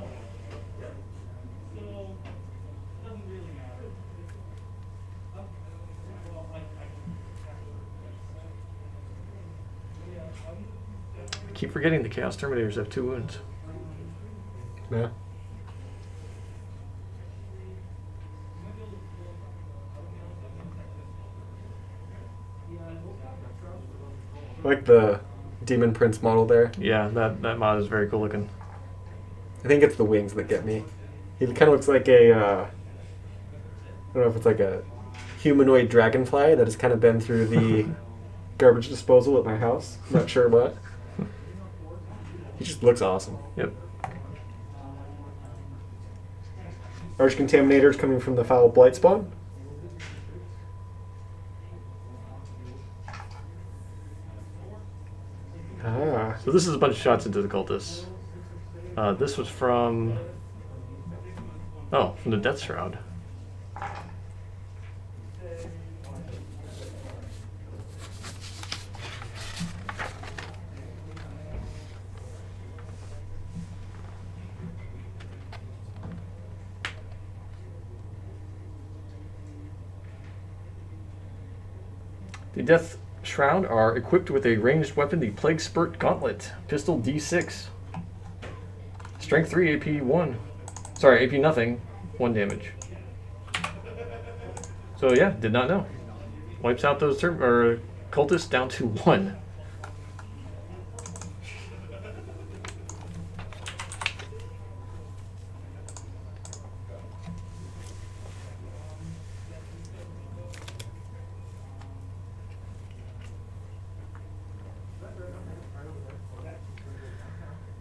I keep forgetting the Chaos Terminators have 2 wounds. Yeah. I like the Demon Prince model there. Yeah, that mod is very cool looking. I think it's the wings that get me. He kind of looks like a, I don't know if it's like a humanoid dragonfly that has kind of been through the garbage disposal at my house. Not sure what. He just looks awesome. Yep. Arch Contaminator is coming from the Foul Blight spawn. Ah. So this is a bunch of shots into the cultists. This was from... Oh, from the Death Shroud. The Death Shroud are equipped with a ranged weapon, the Plague Spurt Gauntlet. Pistol D6. Strength 3, AP 1. Sorry, AP nothing. 1 damage. So yeah, did not know. Wipes out those cultists down to 1.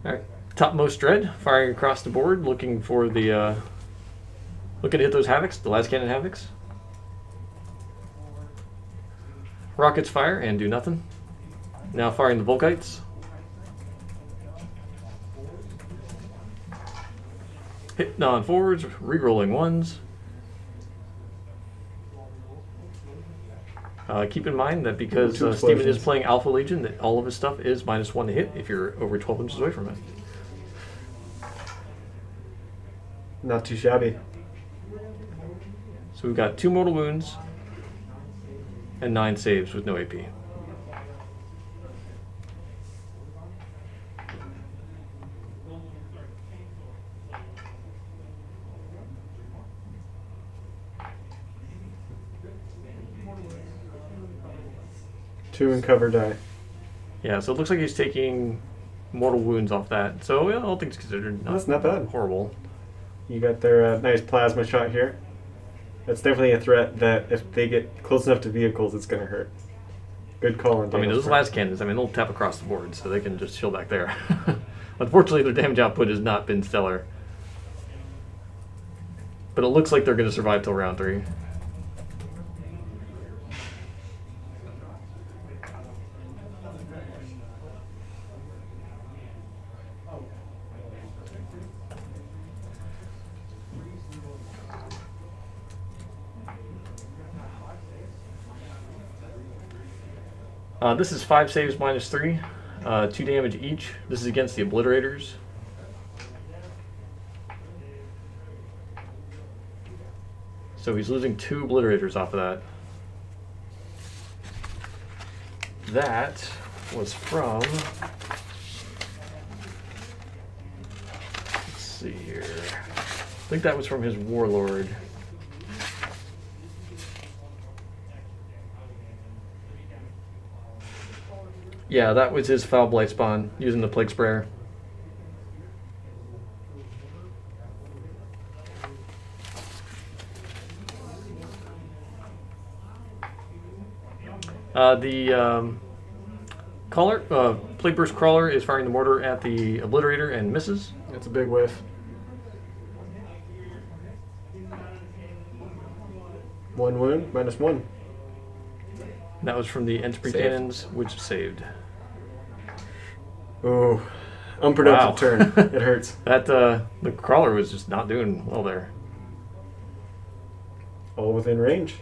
Alright, Topmost Dread, firing across the board, looking for the, looking to hit those Havocs, the last cannon Havocs. Rockets fire and do nothing. Now firing the Volkites. Hit on forwards, re-rolling 1s. Keep in mind that because Steven is playing Alpha Legion, that all of his stuff is -1 to hit if you're over 12 inches away from it. Not too shabby. So we've got 2 mortal wounds and 9 saves with no AP. Two in cover die. Yeah, so it looks like he's taking mortal wounds off that. So yeah, all things considered, That's not bad. horrible. You got their nice plasma shot here. That's definitely a threat that if they get close enough to vehicles, it's going to hurt. Good call on I mean, those last cannons, they'll tap across the board, so they can just chill back there. Unfortunately, their damage output has not been stellar. But it looks like they're going to survive till round 3. This is 5 saves -3, 2 damage each. This is against the Obliterators. So he's losing 2 Obliterators off of that. That was from... Let's see here. I think that was from his Warlord. Yeah, that was his Foul Blight spawn, using the Plague Sprayer. The Plague Burst Crawler is firing the mortar at the Obliterator and misses. That's a big whiff. One wound, -1. That was from the Entropy Saved. Cannons, which saved. Ooh, unproductive Wow. turn. It hurts. That the Crawler was just not doing well there. All within range.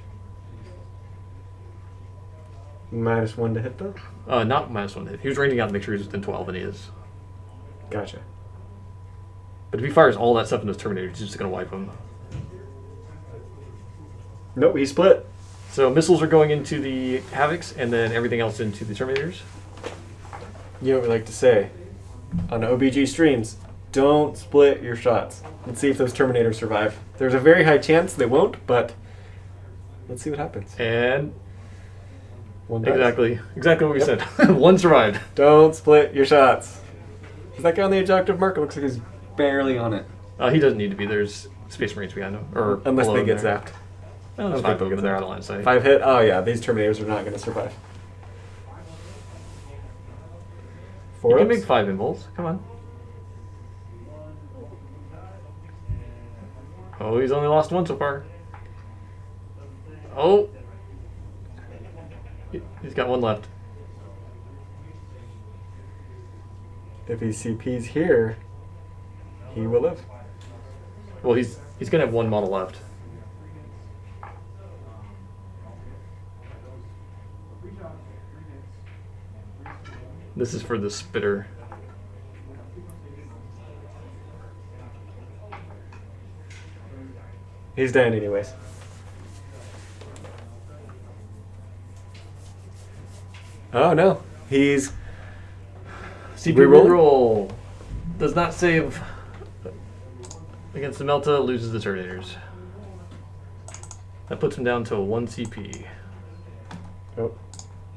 -1 to hit though. Not -1 hit. He was ranging out to make sure he was within 12, and he is. Gotcha. But if he fires all that stuff in those Terminators, he's just going to wipe them. Nope, he split. So missiles are going into the Havocs, and then everything else into the Terminators. You know what we like to say on OBG streams, don't split your shots. Let's see if those Terminators survive. There's a very high chance they won't, but let's see what happens. And One dice. Exactly what we said. One survived. Don't split your shots. Is that guy on the objective marker? Looks like he's barely on it. He doesn't need to be. There's Space Marines behind him, or Unless below they get there. zapped. Well, there's I don't 5 think of them. they'll They're get out of line of sight. 5 hit. Oh yeah, these Terminators are not going to survive. You 4 can ups? make 5 involts. Come on. Oh, he's only lost 1 so far. Oh. He's got 1 left. If he CPs here, he will live. Well, he's going to have 1 model left. This is for the spitter. He's dead anyways. Oh no, he's CP Reroll? reroll does not save against the Melta, loses the Terminators. That puts him down to a 1 CP. Oh,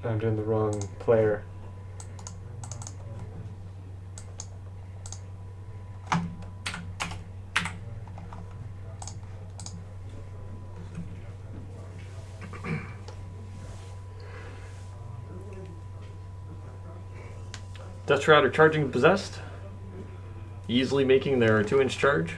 I'm doing the wrong player. Death Shroud are charging possessed, easily making their 2-inch charge.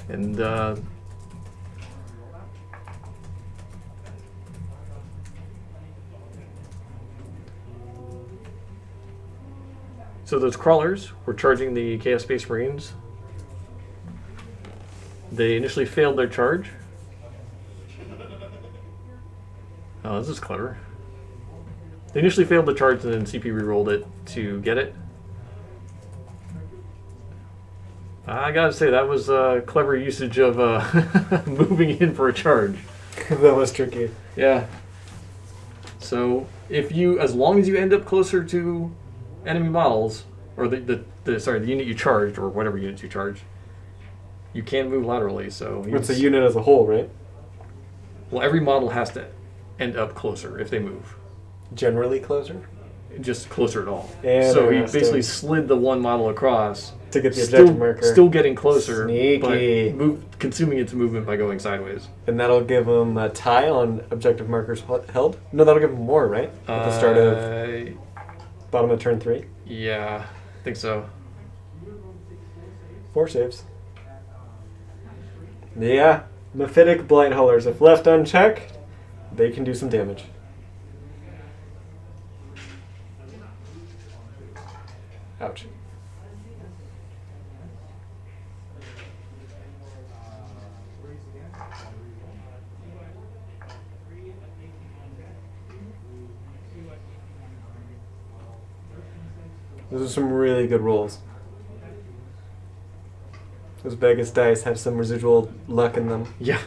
And so those crawlers were charging the Chaos Space Marines. They initially failed their charge. Oh, this is clever. They initially failed the charge and then CP rerolled it to get it. I gotta say, that was a clever usage of moving in for a charge. That was tricky. Yeah. So, as long as you end up closer to enemy models, or the unit you charged, or whatever units you charged, you can move laterally. So It's a unit as a whole, right? Well, every model has to end up closer if they move. Generally closer Just closer at all. Yeah, So he interesting. basically slid the 1 model across. to get the objective marker. Still getting closer, Sneaky. but consuming its movement by going sideways. And that'll give him a tie on objective markers held? No, that'll give him more, right? At the start of bottom of turn 3. Yeah, I think so. 4 saves. Yeah, Mephitic Blight Hullers. If left unchecked, they can do some damage. Ouch. Those are some really good rolls. Those Vegas dice have some residual luck in them. Yeah.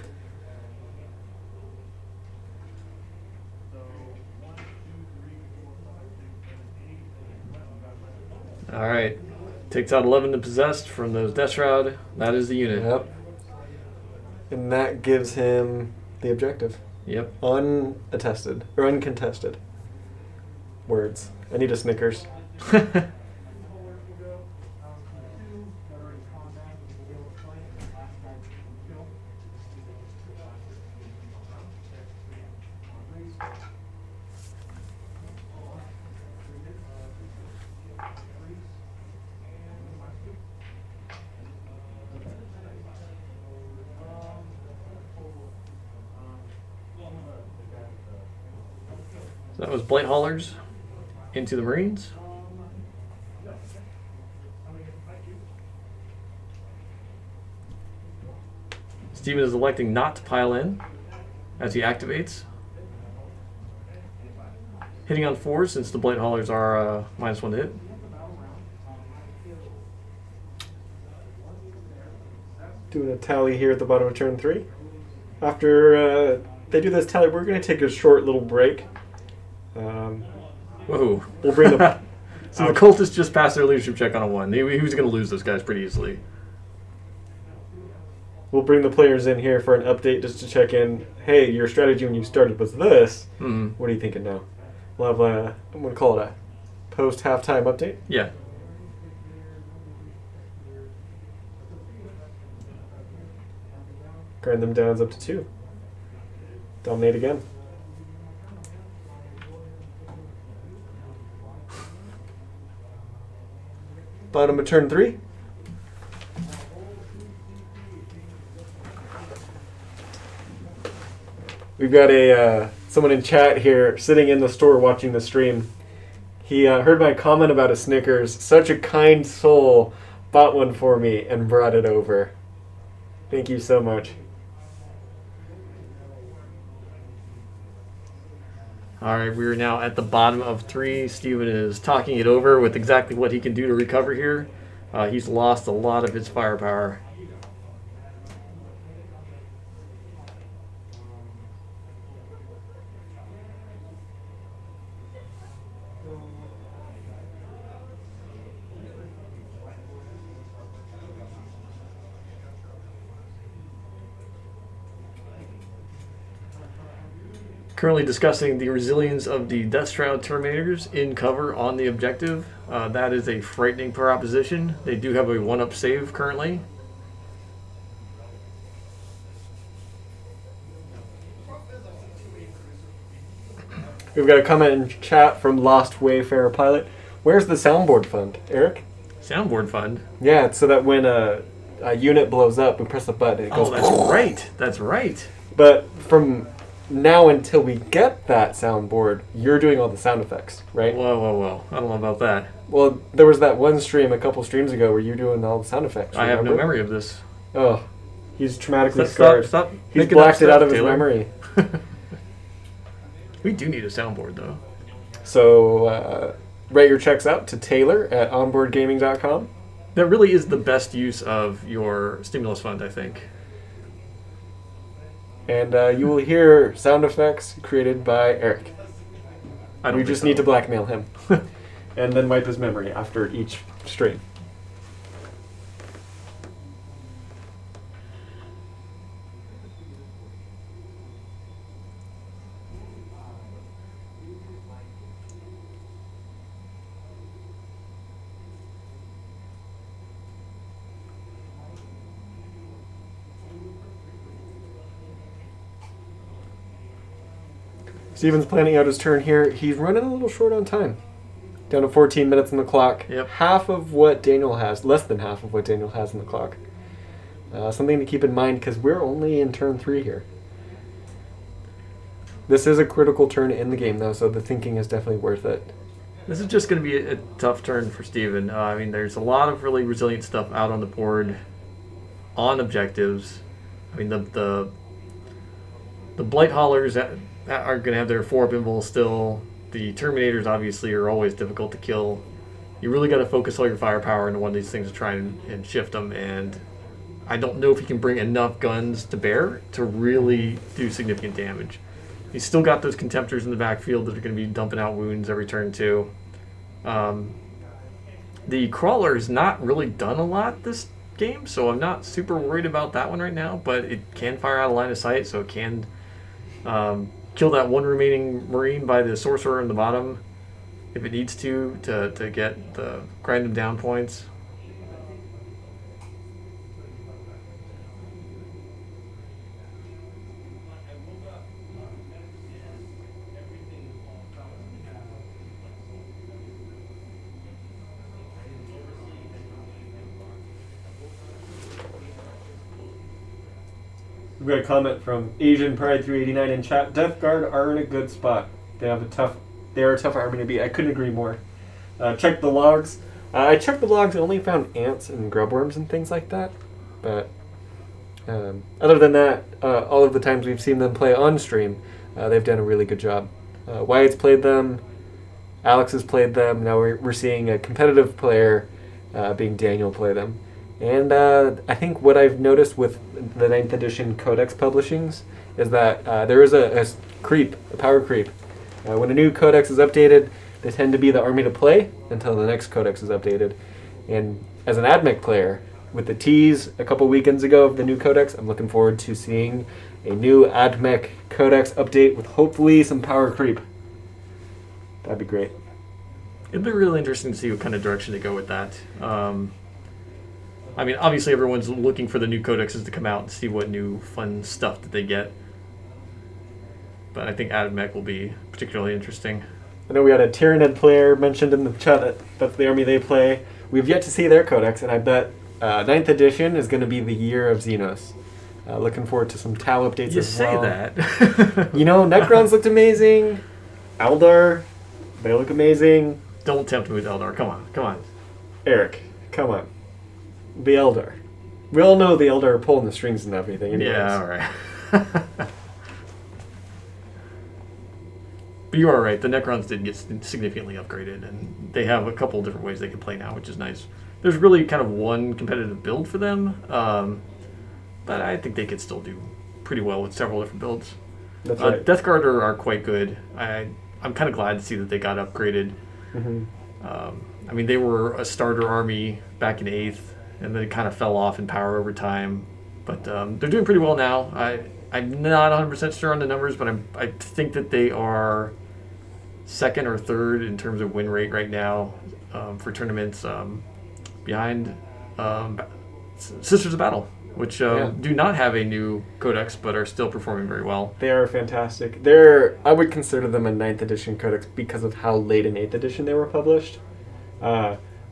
All right. Takes out 11 to possessed from those Death Shroud. That is the unit. Yep. And that gives him the objective. Yep. Unattested. Or uncontested. Words. I need a Snickers. That was Blight Haulers into the Marines. Steven is electing not to pile in as he activates. Hitting on 4s since the Blight Haulers are -1 to hit. Doing a tally here at the bottom of turn 3. After they do this tally, we're going to take a short little break. Whoa. We'll bring the... So the cultists just passed their leadership check on a 1. He was going to lose those guys pretty easily. We'll bring the players in here for an update just to check in. Hey, your strategy when you started was this. Mm-hmm. What are you thinking now? We'll have a, I'm going to call it a post-halftime update. Yeah. Grind them down up to 2. Dominate again. Bottom of turn 3. We've got a someone in chat here sitting in the store watching the stream. He heard my comment about a Snickers. Such a kind soul bought one for me and brought it over. Thank you so much. All right, we are now at the bottom of 3. Steven is talking it over with exactly what he can do to recover here. He's lost a lot of his firepower. Currently discussing the resilience of the Death Shroud Terminators in cover on the objective. That is a frightening proposition. They do have a 1-up save currently. We've got a comment in chat from Lost Wayfarer Pilot. Where's the soundboard fund, Eric? Soundboard fund? Yeah, it's so that when a unit blows up, we press the button and it goes... Oh, that's right. That's right. But from now until we get that soundboard, you're doing all the sound effects, right? Whoa, whoa, whoa. I don't know about that. Well, there was that one stream a couple streams ago where you're doing all the sound effects. I have no remember? memory of this. Oh, he's traumatically scarred. Stop He's making up blacked it stuff, out of his Taylor. memory. We do need a soundboard, though. So, write your checks out to Taylor at onboardgaming.com. That really is the best use of your stimulus fund, I think. And you will hear sound effects created by Eric. I don't We think just so. need to blackmail him. And then wipe his memory after each stream. Steven's planning out his turn here. He's running a little short on time. Down to 14 minutes on the clock. Yep. Half of what Daniel has, less than half of what Daniel has on the clock. Something to keep in mind because we're only in turn 3 here. This is a critical turn in the game though, so the thinking is definitely worth it. This is just going to be a tough turn for Steven. I mean, there's a lot of really resilient stuff out on the board on objectives. I mean, the Blight Haulers that are going to have their 4-up invul still. The Terminators obviously are always difficult to kill. You really got to focus all your firepower into one of these things to try and shift them, and I don't know if he can bring enough guns to bear to really do significant damage. He's still got those Contemptors in the backfield that are going to be dumping out wounds every turn too. The Crawler has not really done a lot this game, so I'm not super worried about that one right now, but it can fire out of line of sight, so it can kill that one remaining Marine by the Sorcerer in the bottom if it needs to get the grind them down points. We've got a comment from Asian Pride 389 in chat. Death Guard are in a good spot. They are a tough army to beat. I couldn't agree more. Check the logs. I checked the logs. I only found ants and grubworms and things like that. But Other than that, all of the times we've seen them play on stream, they've done a really good job. Wyatt's played them, Alex has played them. Now we're seeing a competitive player, being Daniel, play them. And I think what I've noticed with the 9th edition Codex publishings is that there is a power creep. When a new Codex is updated, they tend to be the army to play until the next Codex is updated. And as an AdMech player, with the tease a couple weekends ago of the new Codex, I'm looking forward to seeing a new AdMech Codex update with hopefully some power creep. That'd be great. It'd be really interesting to see what kind of direction they go with that. I mean, obviously everyone's looking for the new codexes to come out and see what new fun stuff that they get. But I think AdMech will be particularly interesting. I know we had a Tyranid player mentioned in the chat that that's the army they play. We've yet to see their codex, and I bet 9th edition is going to be the year of Xenos. Looking forward to some Tau updates You as say well. that. You know, Necrons looked amazing. Eldar, they look amazing. Don't tempt me with Eldar. Come on. Eric, come on. The Eldar. We all know the Eldar are pulling the strings and everything. Anyways. Yeah, all right. But you are right. The Necrons did get significantly upgraded, and they have a couple different ways they can play now, which is nice. There's really kind of one competitive build for them, but I think they could still do pretty well with several different builds. That's right. Death Guard are quite good. I'm kind of glad to see that they got upgraded. Mm-hmm. I mean, they were a starter army back in 8th, and then it kind of fell off in power over time. But they're doing pretty well now. I'm not 100% sure on the numbers, but I think that they are second or third in terms of win rate right now for tournaments, behind Sisters of Battle, which do not have a new codex but are still performing very well. They are fantastic. I would consider them a 9th edition codex because of how late in 8th edition they were published.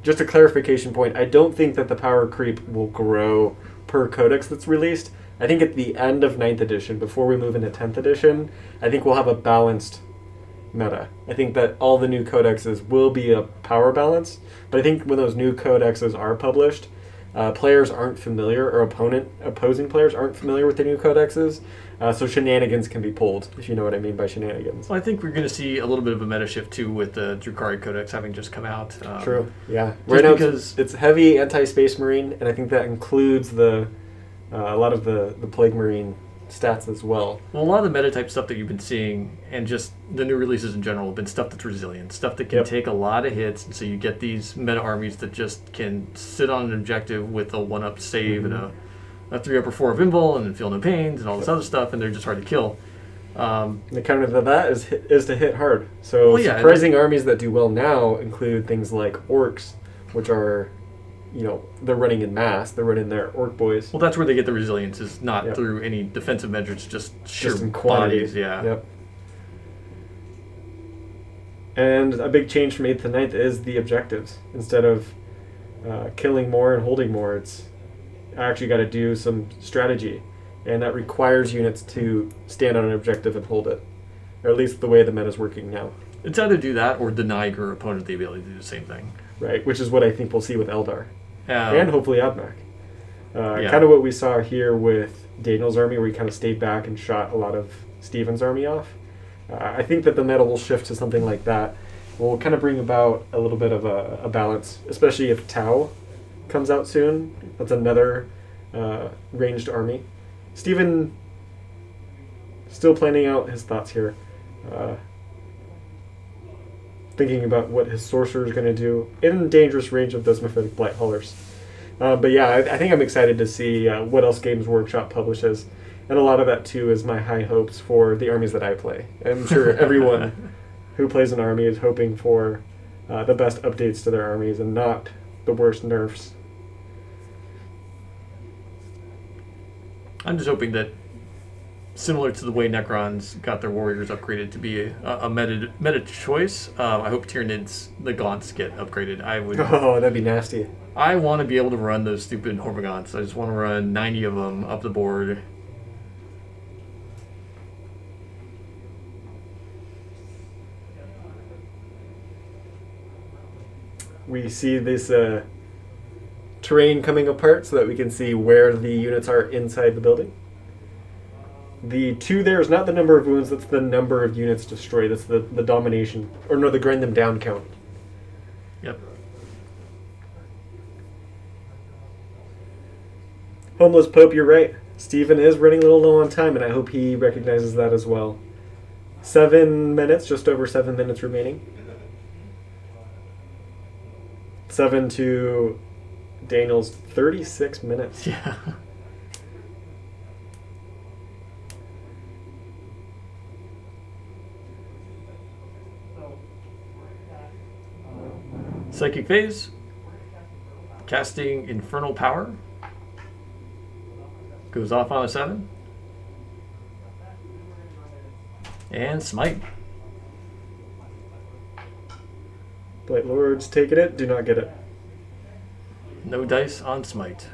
Just a clarification point, I don't think that the power creep will grow per codex that's released. I think at the end of 9th edition, before we move into 10th edition, I think we'll have a balanced meta. I think that all the new codexes will be a power balance, but I think when those new codexes are published, players aren't familiar, or opposing players aren't familiar with the new codexes, so shenanigans can be pulled, if you know what I mean by shenanigans. Well, I think we're going to see a little bit of a meta shift too with the Drukhari Codex having just come out. True, yeah. Just Right now because it's heavy anti-space marine, and I think that includes a lot of the plague marine stats as well. Well, a lot of the meta type stuff that you've been seeing, and just the new releases in general, have been stuff that's resilient, stuff that can take a lot of hits, and so you get these meta armies that just can sit on an objective with a 1-up save and a 3-up or 4-up invul and feel no pains and all this other stuff, and they're just hard to kill. The counter to that is to hit hard. So surprising armies that do well now include things like orcs, which are, they're running in mass. They're running their orc boys. Well, that's where they get the resilience, is not through any defensive measures, just sheer in quantity. bodies. Yeah. Yep. And a big change from 8th to 9th is the objectives. Instead of killing more and holding more, I actually got to do some strategy. And that requires units to stand on an objective and hold it. Or at least the way the meta's working now. It's either do that or deny your opponent the ability to do the same thing. Right, which is what I think we'll see with Eldar. Um, and hopefully AdMech. Kind of what we saw here with Daniel's army, where he kind of stayed back and shot a lot of Steven's army off. I think that the meta will shift to something like that. We'll kind of bring about a little bit of a balance, especially if Tau comes out soon. That's another ranged army. Steven still planning out his thoughts here. Thinking about what his sorcerer is going to do in dangerous range of those Mephitic Blight Haulers. But yeah, I think I'm excited to see what else Games Workshop publishes. And a lot of that, too, is my high hopes for the armies that I play. I'm sure everyone who plays an army is hoping for the best updates to their armies and not the worst nerfs. I'm just hoping that, similar to the way Necrons got their warriors upgraded to be a meta choice, I hope Tyranids, the Gaunts, get upgraded. Oh, that'd be nasty. I want to be able to run those stupid Hormagaunts. I just want to run 90 of them up the board. We see this terrain coming apart so that we can see where the units are inside the building. The 2 there is not the number of wounds, that's the number of units destroyed. That's the domination, or no, the grind them down count. Yep. Homeless Pope, you're right. Stephen is running a little low on time, and I hope he recognizes that as well. 7 minutes, just over 7 minutes remaining. 7 to Daniel's 36 minutes. Yeah. Psychic phase. Casting Infernal Power. Goes off on a 7. And Smite. Blight Lords taking it, do not get it. No dice on Smite.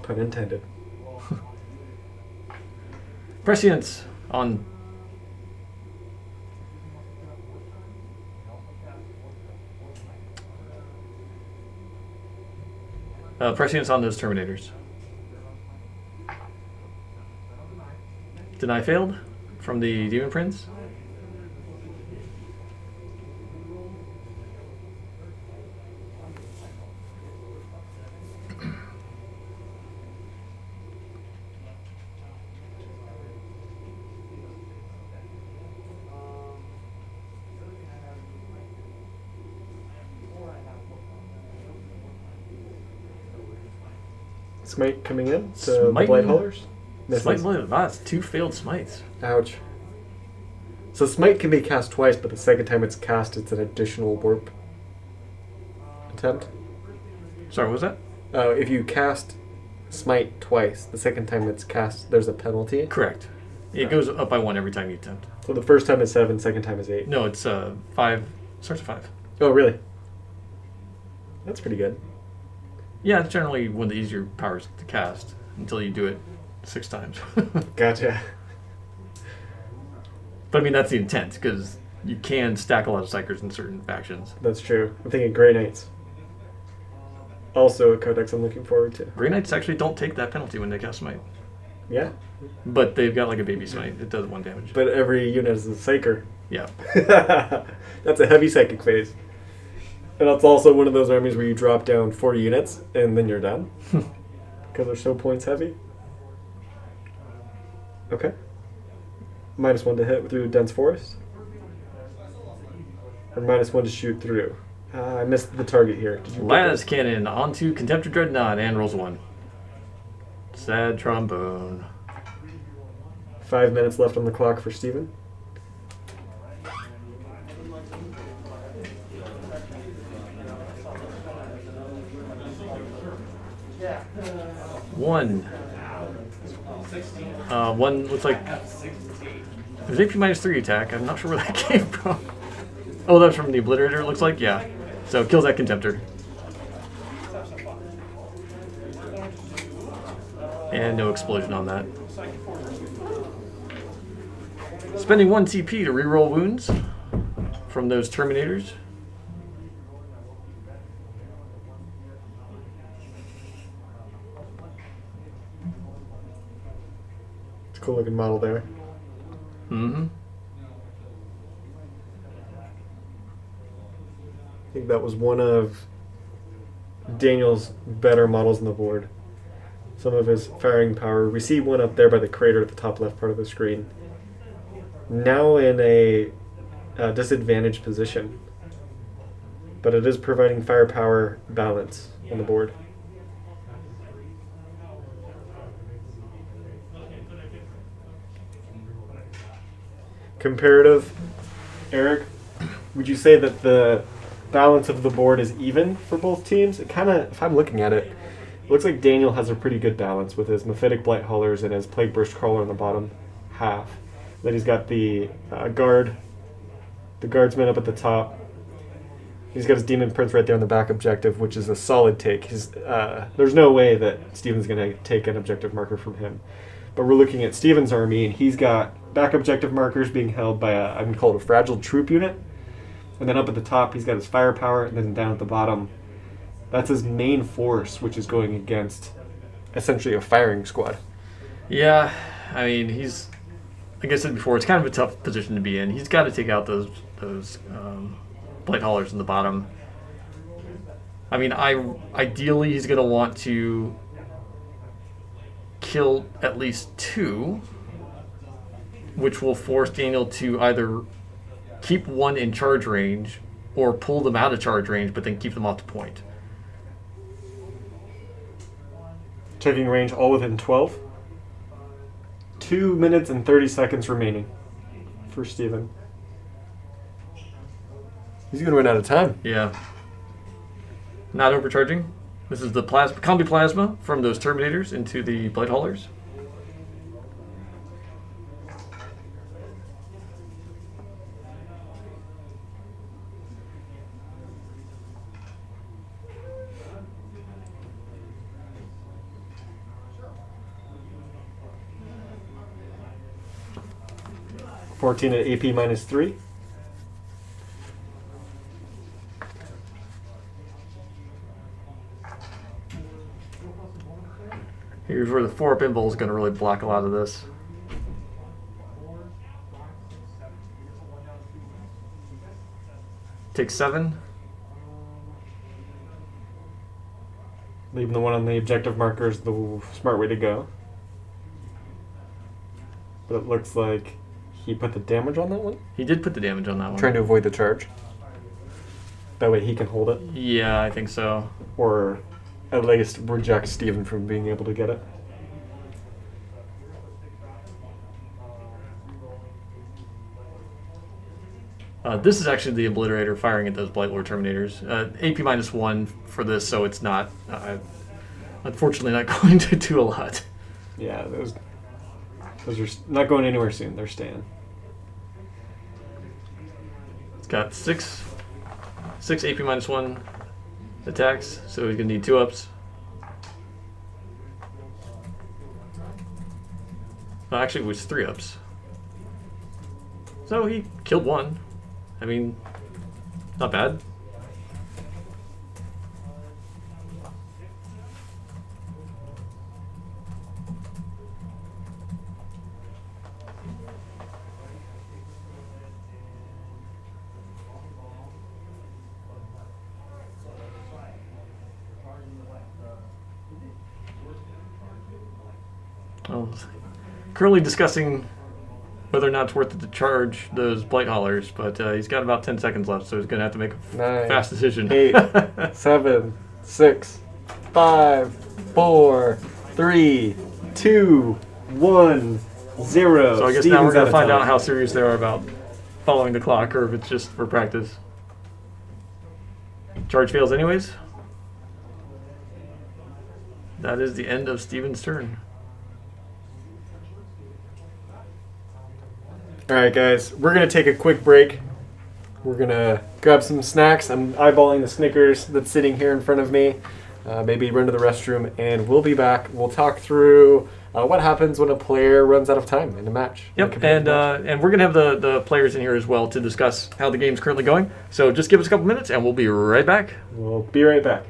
Pun intended. Prescience on prescience on those Terminators. Deny failed from the Demon Prince. Smite coming in to the Smite. Blight Haulers. Smite, that's 2 failed smites. Ouch. So Smite can be cast twice, but the second time it's cast, it's an additional warp attempt. Sorry, what was that? If you cast Smite twice, the second time it's cast, there's a penalty. Correct. It goes up by 1 every time you attempt. So the first time is 7, second time is 8. No, it's 5. Starts at 5. Oh, really? That's pretty good. Yeah, it's generally one of the easier powers to cast until you do it 6 times. Gotcha. But I mean, that's the intent, because you can stack a lot of Psychers in certain factions. That's true. I'm thinking Grey Knights. Also a codex I'm looking forward to. Grey Knights actually don't take that penalty when they cast Smite. Yeah. But they've got like a baby Smite. It does 1 damage. But every unit is a Psyker. Yeah. That's a heavy psychic phase. And that's also one of those armies where you drop down 4 units and then you're done. Because they're so points heavy. Okay. -1 to hit through dense forest. Or -1 to shoot through. I missed the target here. Did you get Las that? Cannon onto Contemptor Dreadnought and rolls 1. Sad trombone. 5 minutes left on the clock for Steven. One looks like it was AP -3 attack. I'm not sure where that came from. Oh, that was from the Obliterator, it looks like? Yeah. So kills that Contemptor. And no explosion on that. Spending 1 TP to reroll wounds from those Terminators. It's a cool looking model there. Mm-hmm. I think that was one of Daniel's better models on the board. Some of his firing power. We see one up there by the crater at the top left part of the screen. Now in a disadvantaged position. But it is providing firepower balance on the board. Comparative, Eric, would you say that the balance of the board is even for both teams? It kind of, if I'm looking at it, it looks like Daniel has a pretty good balance with his Mephitic Blight Haulers and his Plague Burst Crawler in the bottom half. Then he's got the guardsman up at the top. He's got his Demon Prince right there on the back objective, which is a solid take. There's no way that Steven's going to take an objective marker from him. But we're looking at Steven's army, and he's got back objective markers being held by I'm going to call it a fragile troop unit. And then up at the top, he's got his firepower, and then down at the bottom, That's his main force, which is going against essentially a firing squad. Yeah, I mean, he's, like I said before, it's kind of a tough position to be in. He's got to take out those blight haulers in the bottom. I mean, ideally he's going to want to kill at least 2, which will force Daniel to either keep 1 in charge range or pull them out of charge range, but then keep them off the point. Checking range all within 12. 2 minutes and 30 seconds remaining for Steven. He's going to run out of time. Yeah. Not overcharging. This is the combi plasma from those Terminators into the blight haulers. $14 at AP -3. Here's where the 4-up invul is going to really block a lot of this. Take 7. Leaving the one on the objective marker is the smart way to go. But it looks like he put the damage on that one. He did put the damage on that one. Trying to avoid the charge. That way he can hold it. Yeah, I think so. Or at least reject Steven from being able to get it. This is actually the Obliterator firing at those Blight Lord Terminators. AP -1 for this, so it's not, unfortunately, not going to do a lot. Yeah, those are not going anywhere soon. They're staying. It's got 6 AP -1 attacks, so he's going to need 2-ups. Actually, it was 3-ups. So he killed 1. I mean, not bad. Well, currently discussing whether or not it's worth it to charge those blight haulers, but he's got about 10 seconds left, so he's going to have to make a 9, fast decision. 8, 7, 6, 5, 4, 3, 2, 1, 0. So I guess Steven's now we're going out to of find time. out how serious they are about following the clock, or if it's just for practice. Charge fails anyways. That is the end of Steven's turn. All right, guys, we're going to take a quick break. We're going to grab some snacks. I'm eyeballing the Snickers that's sitting here in front of me. Maybe run to the restroom, and we'll be back. We'll talk through what happens when a player runs out of time in a match. Yep, and we're going to have the players in here as well to discuss how the game's currently going. So just give us a couple minutes, and we'll be right back. We'll be right back.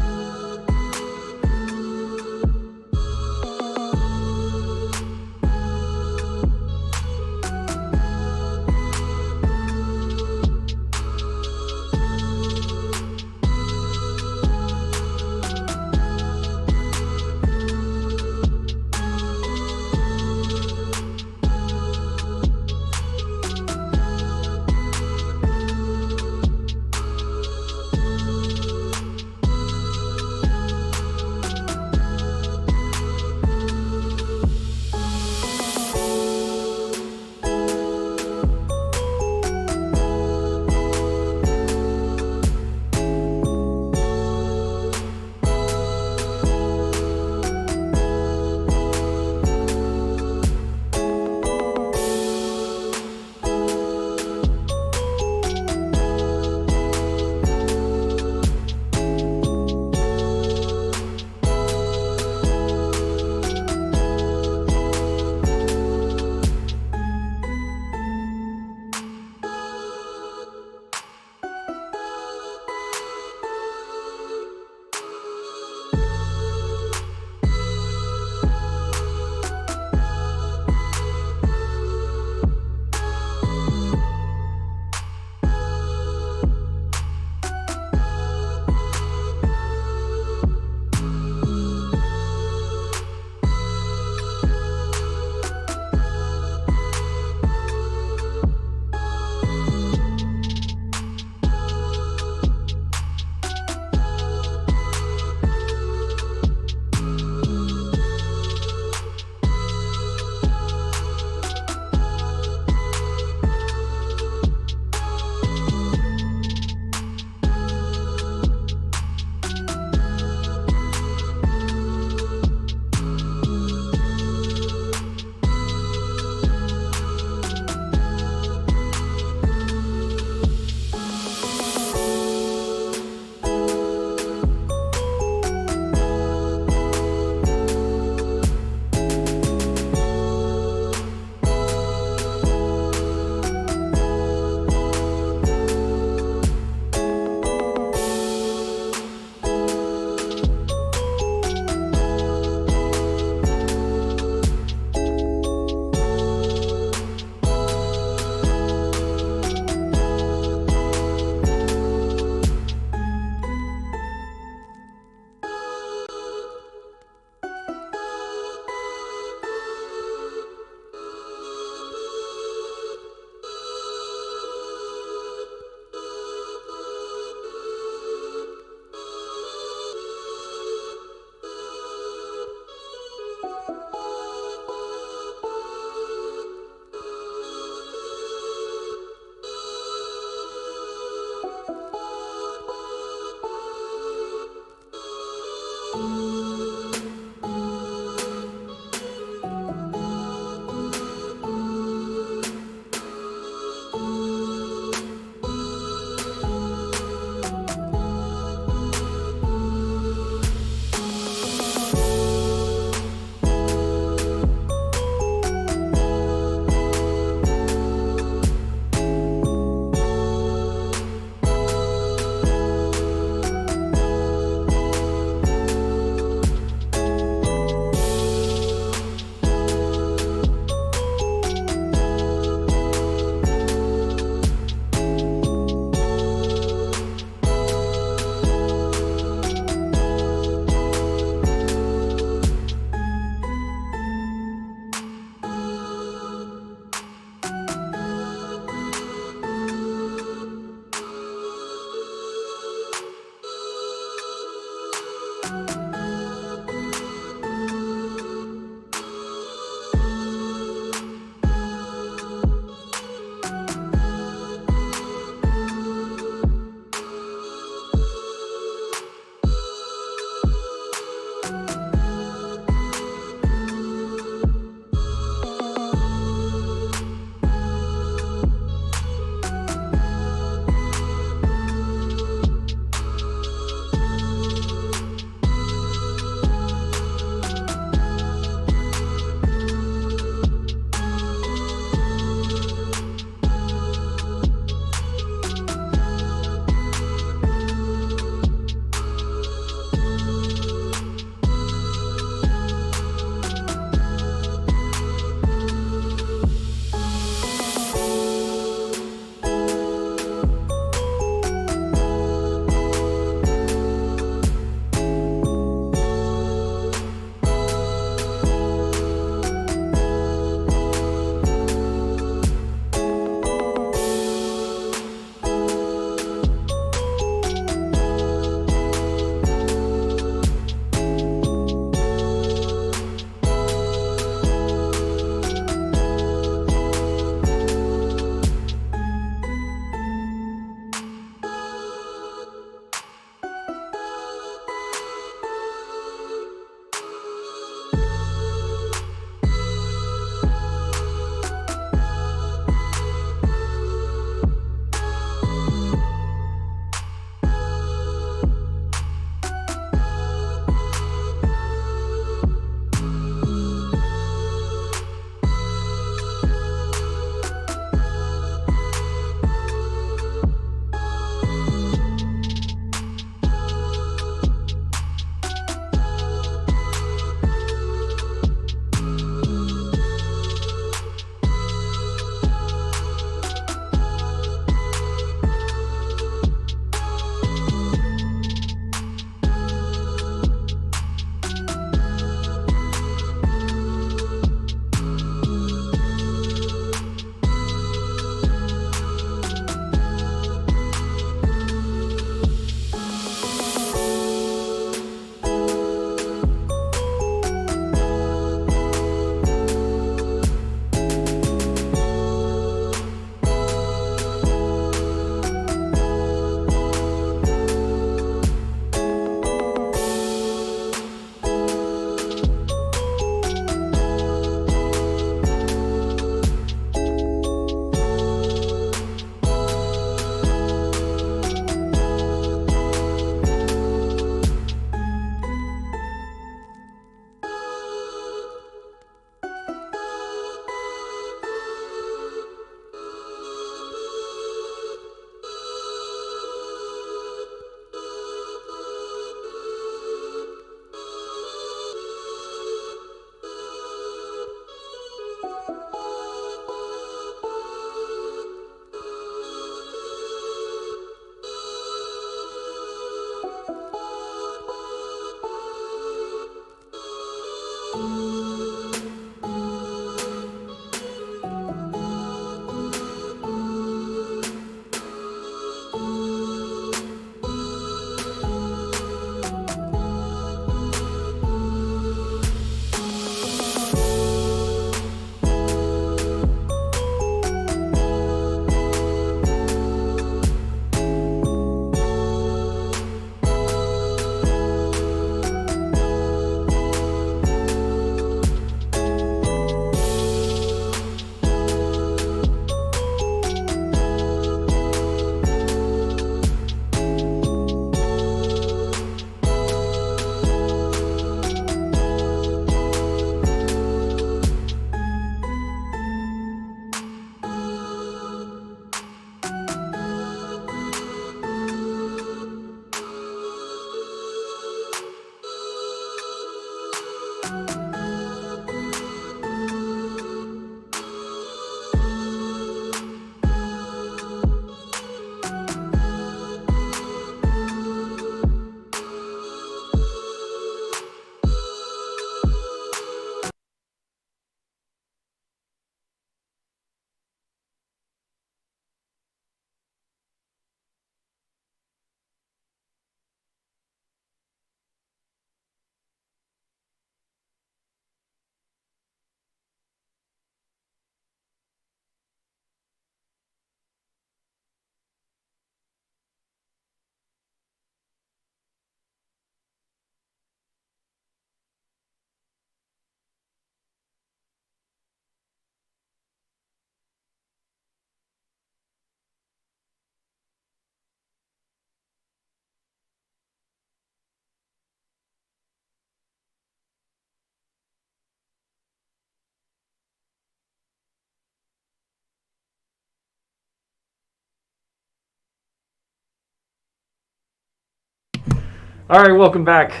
All right, welcome back.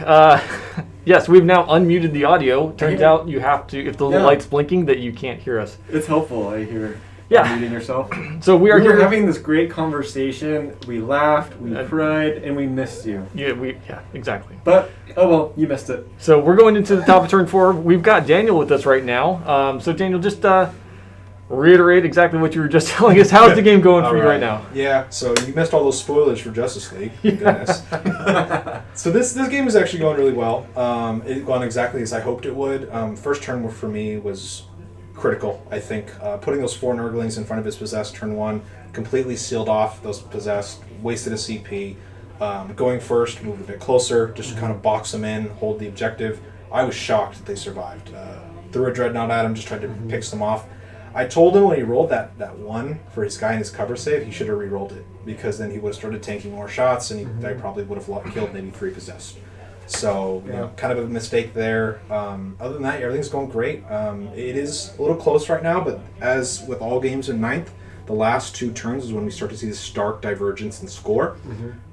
Yes, we've now unmuted the audio. Turns out you have to, if the light's blinking, that you can't hear us. It's helpful, I hear. Yeah. Muting yourself. So we were here having this great conversation. We laughed, we cried, and we missed you. Yeah, exactly. But, oh well, you missed it. So we're going into the top of turn 4. We've got Daniel with us right now. So Daniel, just reiterate exactly what you were just telling us. How's the game going for you right now? Yeah, so you missed all those spoilers for Justice League. Thank goodness. So this game is actually going really well. It gone exactly as I hoped it would. First turn for me was critical, I think. Putting those 4 Nurglings in front of his possessed turn 1 completely sealed off those possessed, wasted a CP. Going first, moved a bit closer, just kind of box them in, hold the objective. I was shocked that they survived. Threw a Dreadnought at him, just tried to pick them off. I told him when he rolled that 1 for his guy in his cover save, he should have re-rolled it, because then he would have started tanking more shots, and I probably would have killed maybe 3 possessed. So, you know, kind of a mistake there. Other than that, everything's going great. It is a little close right now, but as with all games in 9th, the last 2 turns is when we start to see this stark divergence in score.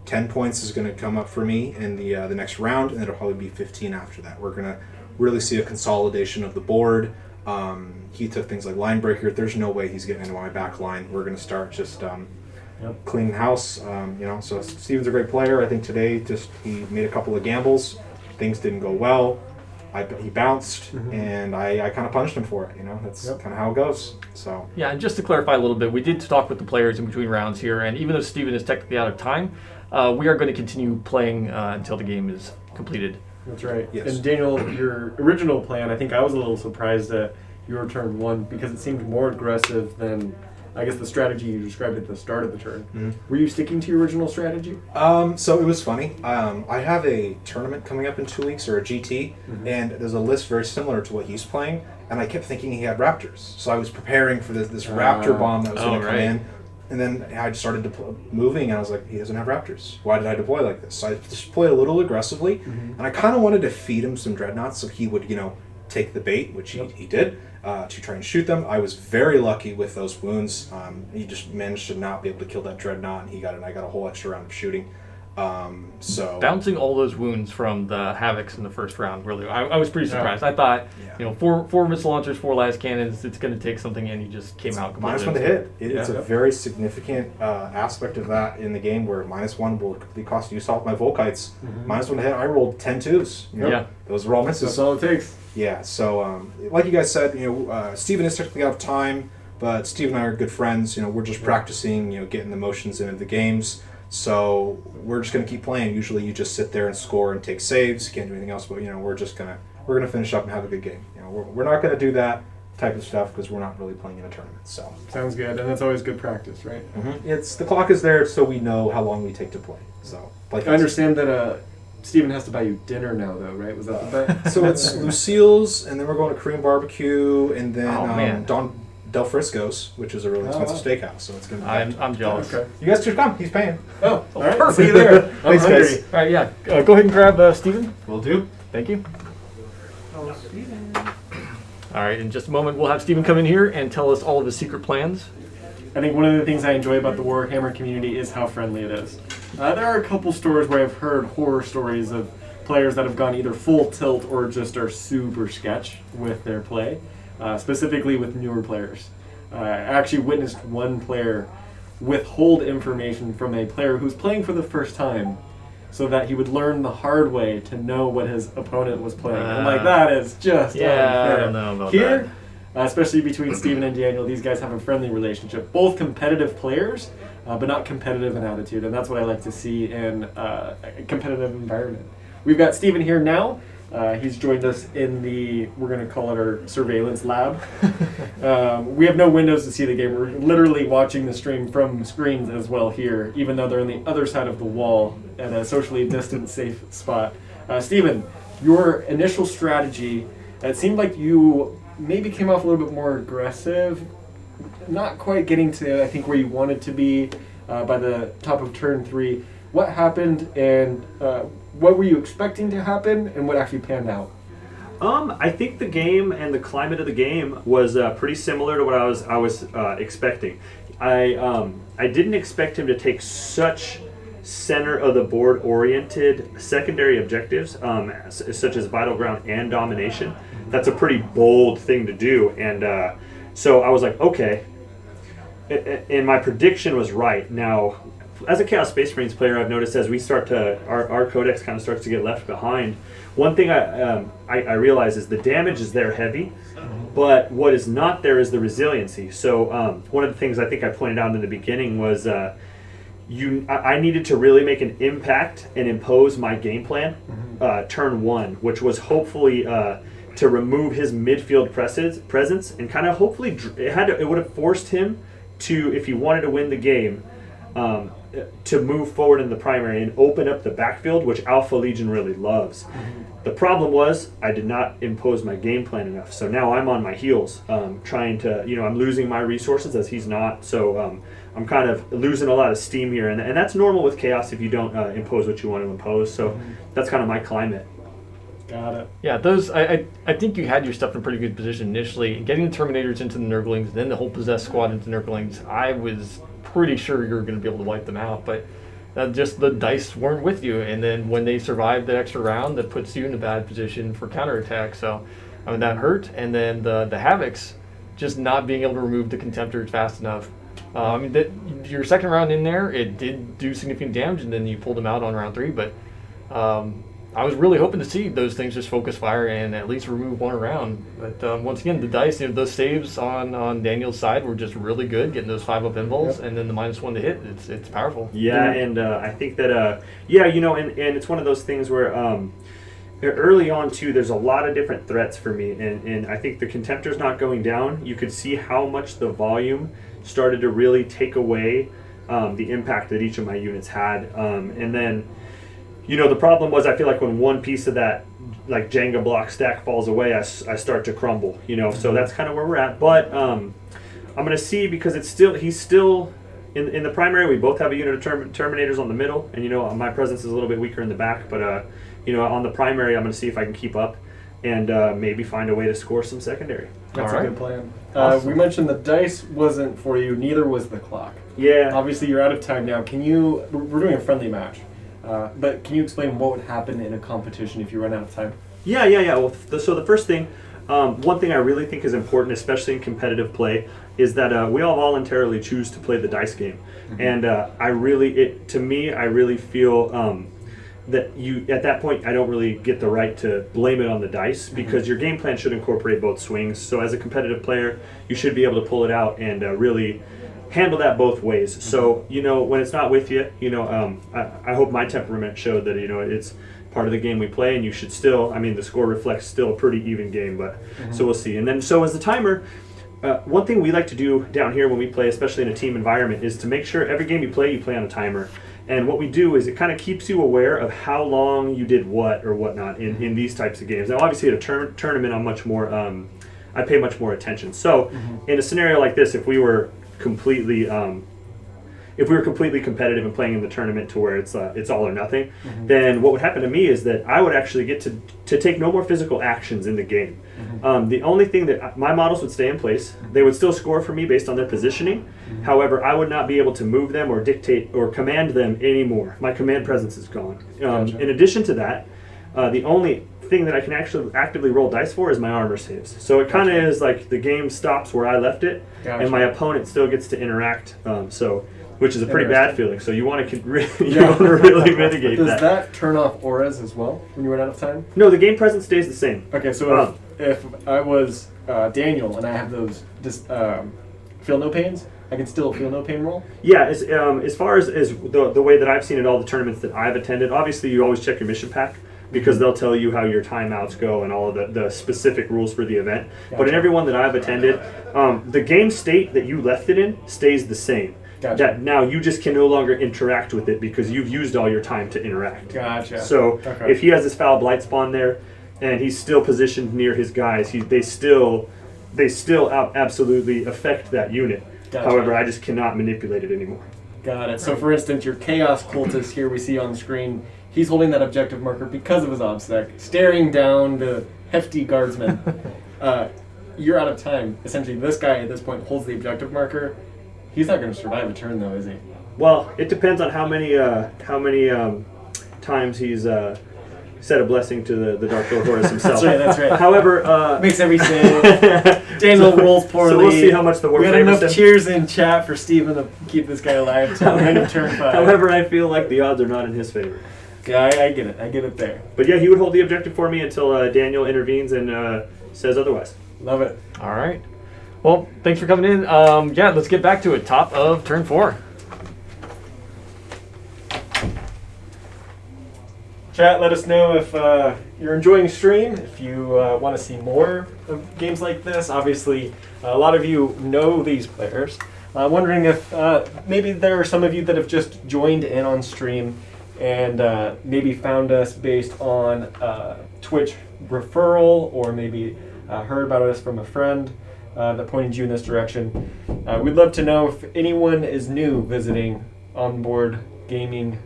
10 points is going to come up for me in the next round, and it'll probably be 15 after that. We're going to really see a consolidation of the board. He took things like line breaker. There's no way he's getting into my back line. We're going to start just cleaning house. You know, so Steven's a great player. I think today he made a couple of gambles. Things didn't go well. He bounced, and I kind of punished him for it. You know, that's kind of how it goes. So yeah, and just to clarify a little bit, we did talk with the players in between rounds here, and even though Steven is technically out of time, we are going to continue playing until the game is completed. That's right. Yes. And Daniel, your original plan, I think I was a little surprised that your turn 1 because it seemed more aggressive than, I guess, the strategy you described at the start of the turn. Were you sticking to your original strategy? So it was funny. I have a tournament coming up in 2 weeks, or a GT, and there's a list very similar to what he's playing, and I kept thinking he had Raptors. So I was preparing for this Raptor bomb that was going to come in, and then I started moving, and I was like, he doesn't have Raptors. Why did I deploy like this? So I just played a little aggressively, and I kind of wanted to feed him some Dreadnoughts so he would, you know, take the bait, which he did, to try and shoot them. I was very lucky with those wounds. He just managed to not be able to kill that Dreadnought, and I got a whole extra round of shooting. So bouncing all those wounds from the Havocs in the first round, really, I was pretty surprised. I thought, you know, four missile launchers, 4 las cannons, it's going to take something, and he just came out completely. -1 to hit. It's a very significant aspect of that in the game, where -1 will completely cost you. You saw with my Volkites, -1 to hit, I rolled 10 2s. You know? Yeah. Those were all misses. That's all it takes. Yeah, so like you guys said, you know, Steven is technically out of time, but Steve and I are good friends. You know, we're just practicing, you know, getting the motions into the games. So we're just going to keep playing. Usually you just sit there and score and take saves. You can't do anything else, but, you know, we're going to finish up and have a good game. You know, we're not going to do that type of stuff because we're not really playing in a tournament. So sounds good, and that's always good practice, right? It's the clock is there so we know how long we take to play. So like I understand that Steven has to buy you dinner now, though, right? Was that the bet? So it's Lucille's, and then we're going to Korean barbecue, and then Don Del Frisco's, which is a really expensive steakhouse. So it's going to be I'm jealous. Okay. You guys should come. He's paying. Oh, all right. Perfect. See you there. I'm Thanks, hungry. guys. All right, yeah. Go ahead and grab Steven. Will do. Thank you. All right, in just a moment, we'll have Steven come in here and tell us all of his secret plans. I think one of the things I enjoy about the Warhammer community is how friendly it is. There are a couple stores where I've heard horror stories of players that have gone either full tilt or just are super sketch with their play, specifically with newer players. I actually witnessed one player withhold information from a player who's playing for the first time so that he would learn the hard way to know what his opponent was playing. And like, that is just unfair. I don't know about Here, especially between Steven and Daniel, these guys have a friendly relationship. Both competitive players, but not competitive in attitude, and that's what I like to see in a competitive environment. We've got Steven here now. He's joined us in we're going to call it our surveillance lab. We have no windows to see the game. We're literally watching the stream from screens as well here, even though they're on the other side of the wall at a socially distant, safe spot. Steven, your initial strategy, it seemed like you maybe came off a little bit more aggressive, not quite getting to, I think, where you wanted to be by the top of turn 3. What happened, and what were you expecting to happen, and what actually panned out? I think the game and the climate of the game was pretty similar to what I was expecting. I didn't expect him to take such center of the board oriented secondary objectives, such as vital ground and domination. That's a pretty bold thing to do, and so I was like, okay. And my prediction was right. Now, as a Chaos Space Marines player, I've noticed as we start to, our codex kind of starts to get left behind, one thing I realize is the damage is there heavy, but what is not there is the resiliency. So one of the things I think I pointed out in the beginning was I needed to really make an impact and impose my game plan turn one, which was hopefully to remove his midfield presence and kind of hopefully it would have forced him to, if he wanted to win the game, to move forward in the primary and open up the backfield, which Alpha Legion really loves. The problem was I did not impose my game plan enough. So now I'm on my heels, trying to, I'm losing my resources as he's not. So I'm kind of losing a lot of steam here. And that's normal with Chaos if you don't impose what you want to impose. So that's kind of my climate. Got it. Yeah, those I think you had your stuff in a pretty good position initially. Getting the Terminators into the Nurglings, then the whole Possessed Squad into Nurglings, I was pretty sure you were going to be able to wipe them out, but just the dice weren't with you. And then when they survived that extra round, that puts you in a bad position for counterattack. So, I mean, that hurt. And then the Havocs, just not being able to remove the Contemptors fast enough. I mean, your second round in there, it did do significant damage, and then you pulled them out on round 3, but I was really hoping to see those things just focus fire and at least remove one around. But once again, the dice, those saves on Daniel's side were just really good, getting those 5-up invols, and then the -1 to hit. It's powerful. Yeah, and I think that, and it's one of those things where early on, too, there's a lot of different threats for me. And I think the Contemptor's not going down. You could see how much the volume started to really take away the impact that each of my units had. And then, the problem was I feel like when one piece of that like Jenga block stack falls away, I start to crumble, so that's kind of where we're at. But I'm going to see, because he's still in the primary. We both have a unit of Terminators on the middle, and my presence is a little bit weaker in the back, but on the primary I'm going to see if I can keep up and maybe find a way to score some secondary. That's All right. a good plan. Awesome. We mentioned the dice wasn't for you, neither was the clock. Yeah. Obviously you're out of time now. We're doing a friendly match. But can you explain what would happen in a competition if you run out of time? Yeah. Well, so the first thing, one thing I really think is important, especially in competitive play, is that we all voluntarily choose to play the dice game. And I really feel that at that point, I don't really get the right to blame it on the dice, because your game plan should incorporate both swings. So as a competitive player, you should be able to pull it out and really handle that both ways. So, when it's not with you, I hope my temperament showed that, it's part of the game we play, and you should still, the score reflects still a pretty even game, but so we'll see. And then, so as the timer, one thing we like to do down here when we play, especially in a team environment, is to make sure every game you play on a timer. And what we do is it kind of keeps you aware of how long you did what or whatnot in these types of games. Now, obviously, at a tournament, I'm much more, I pay much more attention. So, in a scenario like this, if we were completely competitive and playing in the tournament to where it's all or nothing, then what would happen to me is that I would actually get to take no more physical actions in the game. The only thing that my models would stay in place. They would still score for me based on their positioning. However, I would not be able to move them or dictate or command them anymore. My command presence is gone. Gotcha. In addition to that, the only thing that I can actually actively roll dice for is my armor saves. So it kind of is like the game stops where I left it, and my opponent still gets to interact. Which is a pretty bad feeling. So you want to really mitigate that. Does that turn off auras as well when you run out of time? No, the game presence stays the same. Okay, so if I was Daniel and I have those feel no pains, I can still feel no pain roll? Yeah, as far as the way that I've seen at all the tournaments that I've attended, obviously you always check your mission pack, because they'll tell you how your timeouts go and all of the specific rules for the event. Gotcha. But in every one that I've attended, the game state that you left it in stays the same. Gotcha. That now you just can no longer interact with it because you've used all your time to interact. Gotcha. So if he has his foul blight spawn there and he's still positioned near his guys, they still absolutely affect that unit. Gotcha. However, I just cannot manipulate it anymore. Got it. So for instance, your Chaos Cultist here we see on the screen, he's holding that objective marker because of his obstacle, staring down the hefty guardsman. You're out of time. Essentially, this guy at this point holds the objective marker. He's not going to survive a turn, though, is he? Well, it depends on how many times he's said a blessing to the Dark Lord Horus himself. That's right. However, Makes every save. Daniel rolls poorly. So we'll see how much the war We got favors enough him. cheers in chat for Steven to keep this guy alive till the end of turn 5. However, I feel like the odds are not in his favor. Yeah, I get it. I get it there. But yeah, he would hold the objective for me until Daniel intervenes and says otherwise. Love it. All right. Well, thanks for coming in. Yeah, let's get back to it. Top of turn 4. Chat, let us know if you're enjoying the stream, if you want to see more of games like this. Obviously, a lot of you know these players. Wondering if maybe there are some of you that have just joined in on stream and maybe found us based on Twitch referral, or maybe heard about us from a friend that pointed you in this direction. We'd love to know if anyone is new visiting Onboard Gaming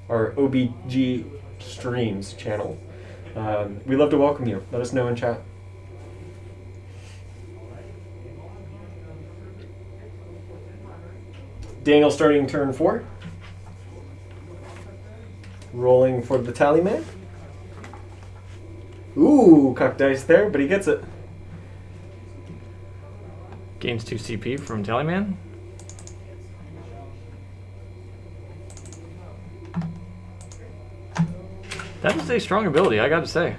or OBG Streams channel. We'd love to welcome you. Let us know in chat. Daniel starting turn 4. Rolling for the tally man. Ooh, cock dice there, but he gets it. Gains 2 CP from Tallyman. That is a strong ability, I gotta say.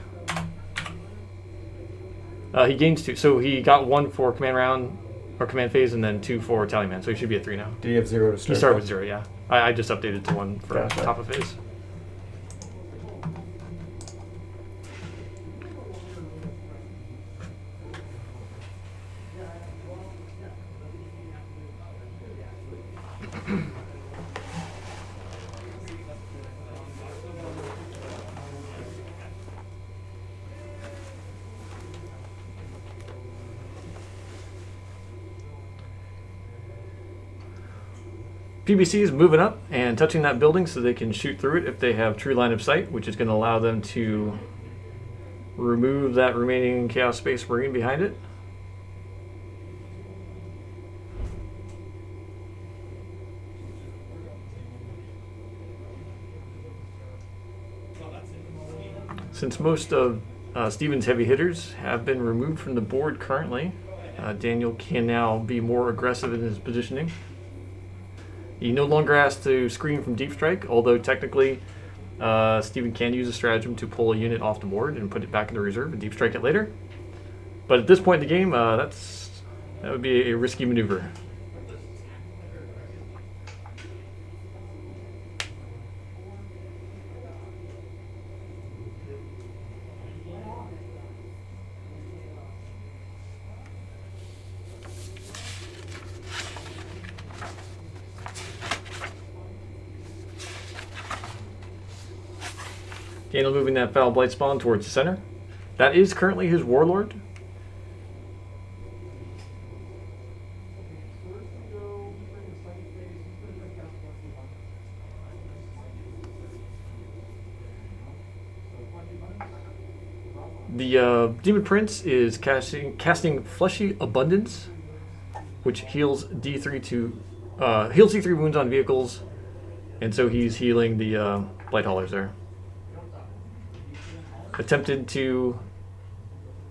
He gains 2, so he got 1 for command round or command phase, and then 2 for Tallyman, so he should be at 3 now. Do you have 0 to start? He started with 0, yeah. I just updated to 1 for Gotcha. top of phase. PBC is moving up and touching that building so they can shoot through it if they have true line of sight, which is going to allow them to remove that remaining Chaos Space Marine behind it. Since most of Steven's heavy hitters have been removed from the board currently, Daniel can now be more aggressive in his positioning. He no longer has to screen from Deep Strike, although technically Steven can use a stratagem to pull a unit off the board and put it back into reserve and Deep Strike it later. But at this point in the game, that would be a risky maneuver. Daniel moving that Foul Blight Spawn towards the center. That is currently his Warlord. The Demon Prince is casting Fleshy Abundance, which heals D3 heals D3 wounds on vehicles, and so he's healing the Blight Haulers there. Attempted to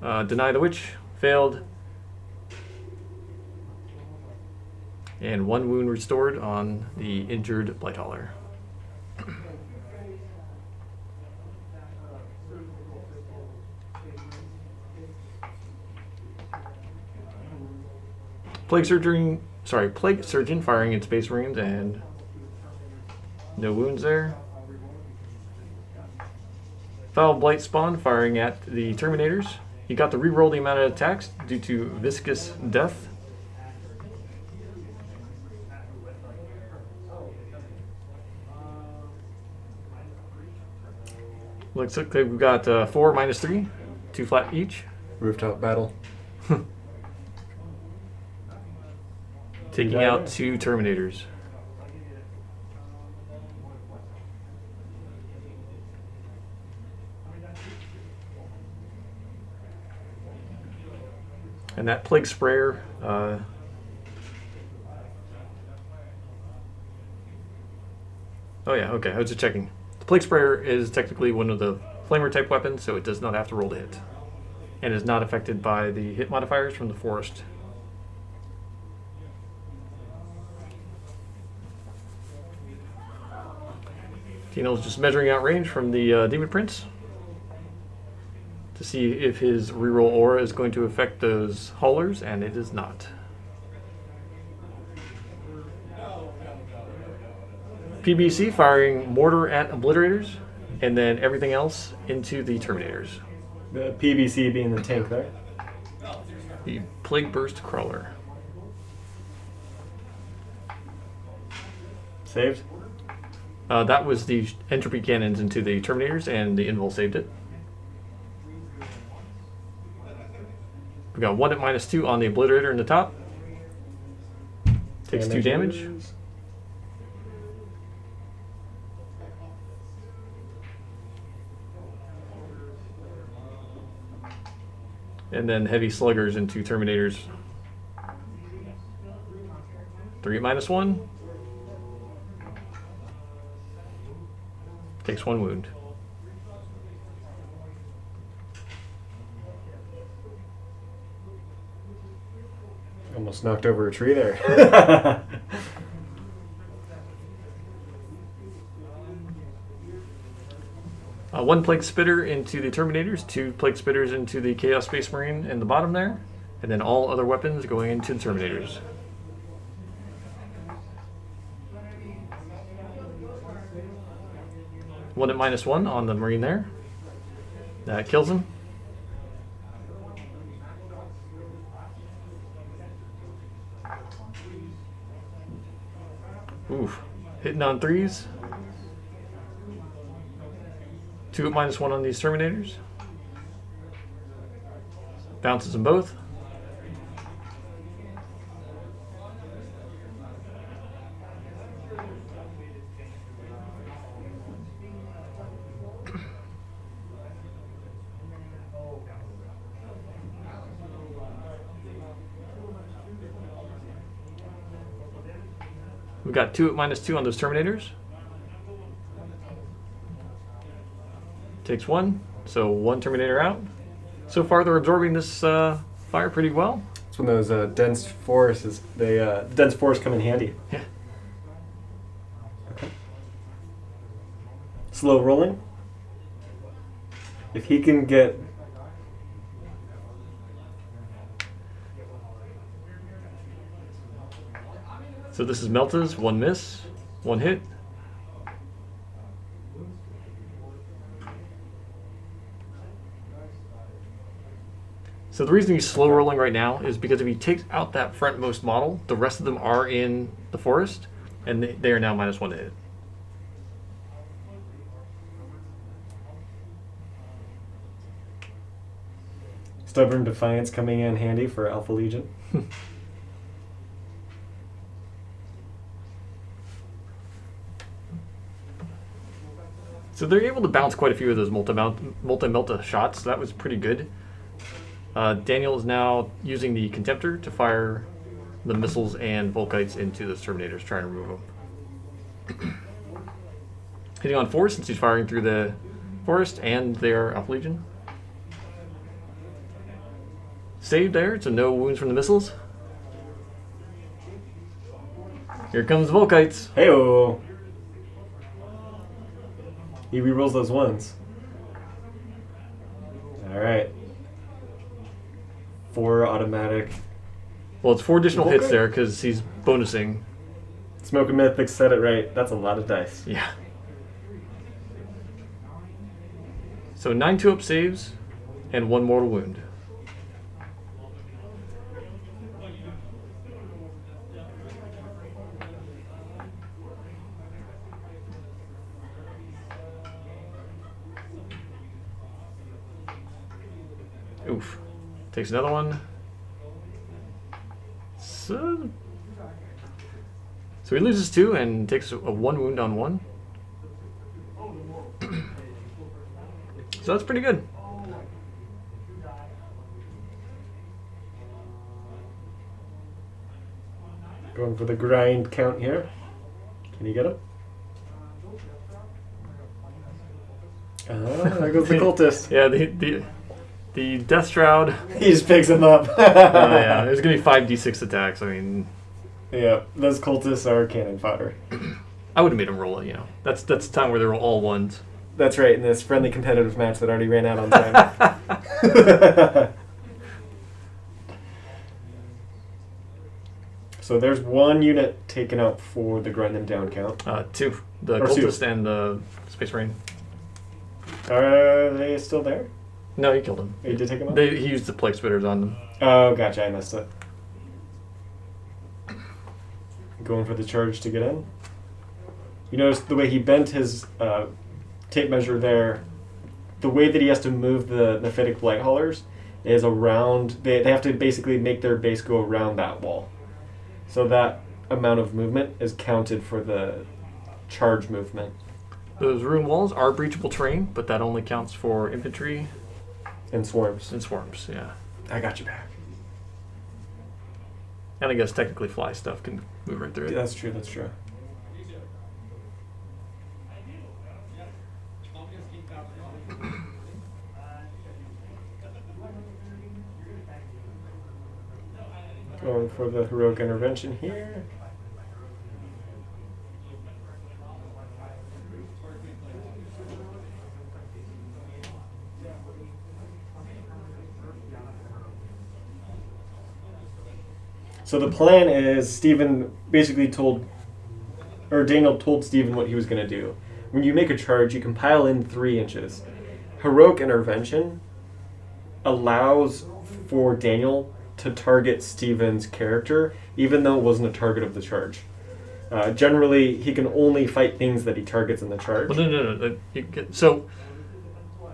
deny the witch, failed, and 1 wound restored on the injured Blight Hauler. Plague Surgeon firing in Space Marines and no wounds there. Foul Blight Spawn firing at the Terminators. He got to reroll the amount of attacks due to Viscous Death. Looks like we've got 4 -3, 2 flat each. Rooftop battle. Taking out 2 Terminators. And that Plague Sprayer Oh yeah, okay. I was just checking. The plague sprayer is technically one of the flamer type weapons, so it does not have to roll to hit, and is not affected by the hit modifiers from the forest. Tino's just measuring out range from the Demon Prince to see if his reroll aura is going to affect those haulers, and it is not. PBC firing mortar at obliterators, and then everything else into the terminators. The PBC being the tank there. The Plague Burst Crawler. Saved. That was the entropy cannons into the terminators, and the invul saved it. We got 1 at -2 on the obliterator in the top. Takes 2 damage. And then heavy sluggers into terminators. 3 at -1. Takes 1 wound. Almost knocked over a tree there. 1 Plague Spitter into the Terminators, 2 Plague Spitters into the Chaos Space Marine in the bottom there, and then all other weapons going into the Terminators. One at -1 on the Marine there. That kills him. Oof. Hitting on 3s. 2 at -1 on these Terminators. Bounces them both. We got 2 at -2 on those Terminators. Takes 1, so 1 Terminator out. So far, they're absorbing this fire pretty well. It's when those dense forests, dense forests come in handy. Yeah. Okay. Slow rolling. If he can get. So this is Melta's, 1 miss, 1 hit. So the reason he's slow rolling right now is because if he takes out that frontmost model, the rest of them are in the forest, and they are now -1 to hit. Stubborn Defiance coming in handy for Alpha Legion. So they're able to bounce quite a few of those multi-melta shots. So that was pretty good. Daniel is now using the Contemptor to fire the missiles and Volkites into those Terminators, trying to remove them. Hitting on 4 since he's firing through the forest and their Alpha Legion. Saved there, so no wounds from the missiles. Here comes the Volkites. Hey-oh! He rerolls those ones. Alright. 4 automatic. Well, it's 4 additional Volkite? hits there because he's bonusing. Smoke and Mythic said it right. That's a lot of dice. Yeah. So 9 2-up saves and 1 mortal wound. Oof. Takes another one. So he loses 2 and takes a 1 wound on 1. So that's pretty good. Going for the grind count here. Can you get him? There goes the cultist. Yeah, the Death Shroud. He just picks him up. Yeah, there's going to be 5d6 attacks. I mean... Yeah, those cultists are cannon fodder. I would have made them roll it, you know. That's the time where they were all ones. That's right, in this friendly competitive match that already ran out on time. So there's one unit taken out for the grind them down count. 2. The Or two. cultist and the Space Marine. Are they still there? No, he killed him. He did take them out? He used the plague spitters on them. Oh, gotcha, I missed it. Going for the charge to get in. You notice the way he bent his tape measure there, the way that he has to move the Nephitic Blight Haulers is around, they have to basically make their base go around that wall. So that amount of movement is counted for the charge movement. Those rune walls are breachable terrain, but that only counts for infantry And swarms. and swarms, yeah. I got you back. And I guess technically fly stuff can move right through it. That's true, that's true. Going for the heroic intervention here. So the plan is Stephen basically Daniel told Stephen what he was going to do. When you make a charge, you can pile in 3 inches. Heroic intervention allows for Daniel to target Stephen's character, even though it wasn't a target of the charge. Generally, he can only fight things that he targets in the charge. Well, no. So,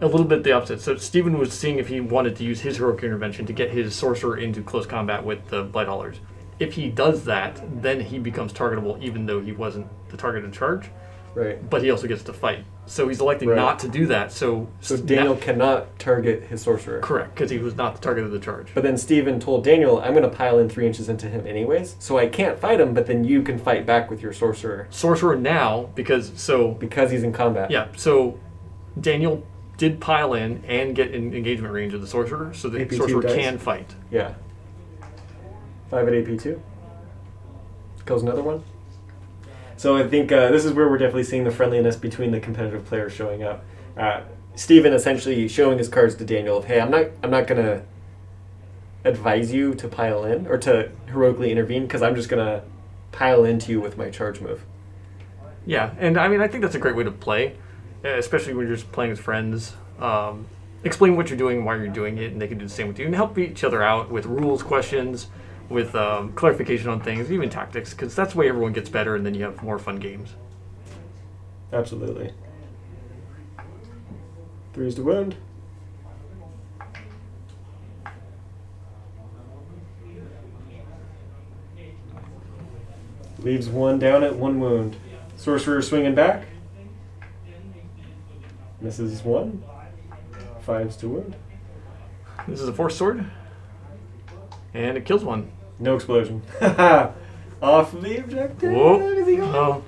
a little bit the opposite. So, Stephen was seeing if he wanted to use his heroic intervention to get his sorcerer into close combat with the Blight Haulers. If he does that, then he becomes targetable, even though he wasn't the target of the charge. Right. But he also gets to fight. So, he's electing Right. not to do that. So Daniel cannot target his sorcerer. Correct, because he was not the target of the charge. But then Stephen told Daniel, I'm going to pile in 3 inches into him anyways, so I can't fight him, but then you can fight back with your sorcerer. Sorcerer now, because Because he's in combat. yeah, so Daniel did pile in and get in engagement range of the sorcerer, so the AP2 sorcerer dice. can fight. Yeah. 5 at AP2. Kills another one. So I think this is where we're definitely seeing the friendliness between the competitive players showing up. Stephen essentially showing his cards to Daniel of, hey, I'm not going to advise you to pile in or to heroically intervene because I'm just going to pile into you with my charge move. Yeah, and I mean, I think that's a great way to play, especially when you're just playing with friends. Explain what you're doing, why you're doing it, and they can do the same with you, and help each other out with rules, questions, with clarification on things, even tactics, because that's the way everyone gets better, and then you have more fun games. Absolutely. 3 is to wound. Leaves 1 down at 1 wound. Sorcerer swinging back. Misses 1. 5's to wound. This is a force sword, and it kills one. No explosion. Off the objective. Whoa. Is he gone? Oh,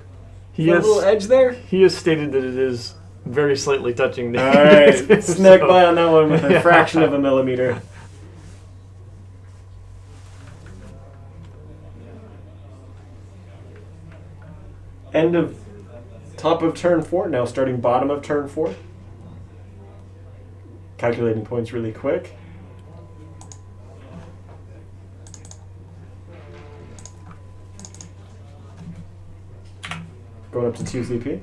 he Got a has little edge there. he has stated that it is very slightly touching. All right, snuck So- by on that one with a Yeah. fraction of a millimeter. Top of turn 4, now starting bottom of turn 4. Calculating points really quick. Going up to 2 CP.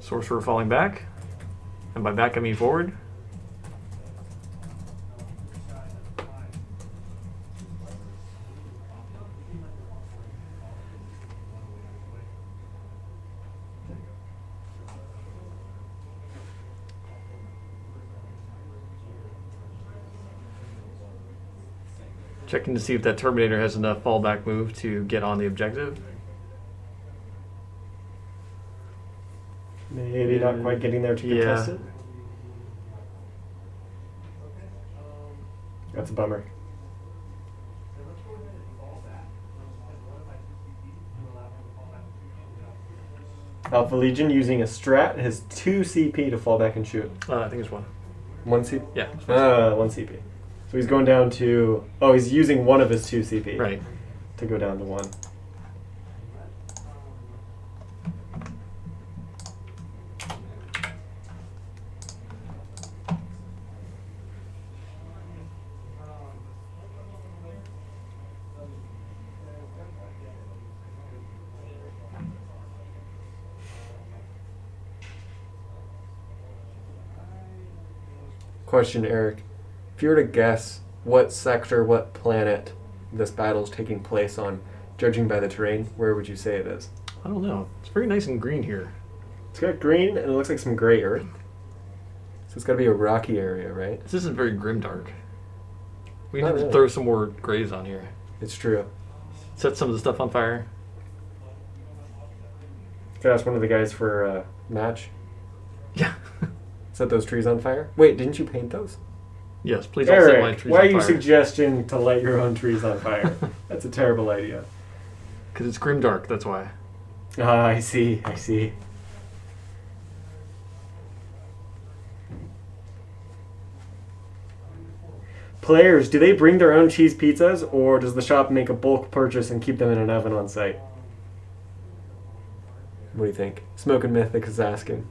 Sorcerer falling back, and by back I mean forward. Checking to see if that Terminator has enough fallback move to get on the objective. Maybe not quite getting there to contest it. That's a bummer. Alpha Legion using a strat has 2 CP to fall back and shoot. I think it's 1. 1 CP? Yeah. 1 CP. So he's going down to... Oh, he's using one of his 2 CP. Right. To go down to 1. Question, Eric. If you were to guess what sector, what planet this battle is taking place on, judging by the terrain, where would you say it is? I don't know. It's very nice and green here. It's got green and it looks like some gray earth. So it's got to be a rocky area, right? This isn't very grimdark. We Not need to really. throw some more grays on here. It's true. Set some of the stuff on fire. Could ask one of the guys for a match. Yeah. Set those trees on fire. Wait, didn't you paint those? Yes, please all set my Eric, trees why on are you fire. suggesting to light your own trees on fire? That's a terrible idea. Because it's grimdark, that's why. Ah, I see. I see. Players, do they bring their own cheese pizzas, or does the shop make a bulk purchase and keep them in an oven on site? What do you think? Smoking Mythic is asking.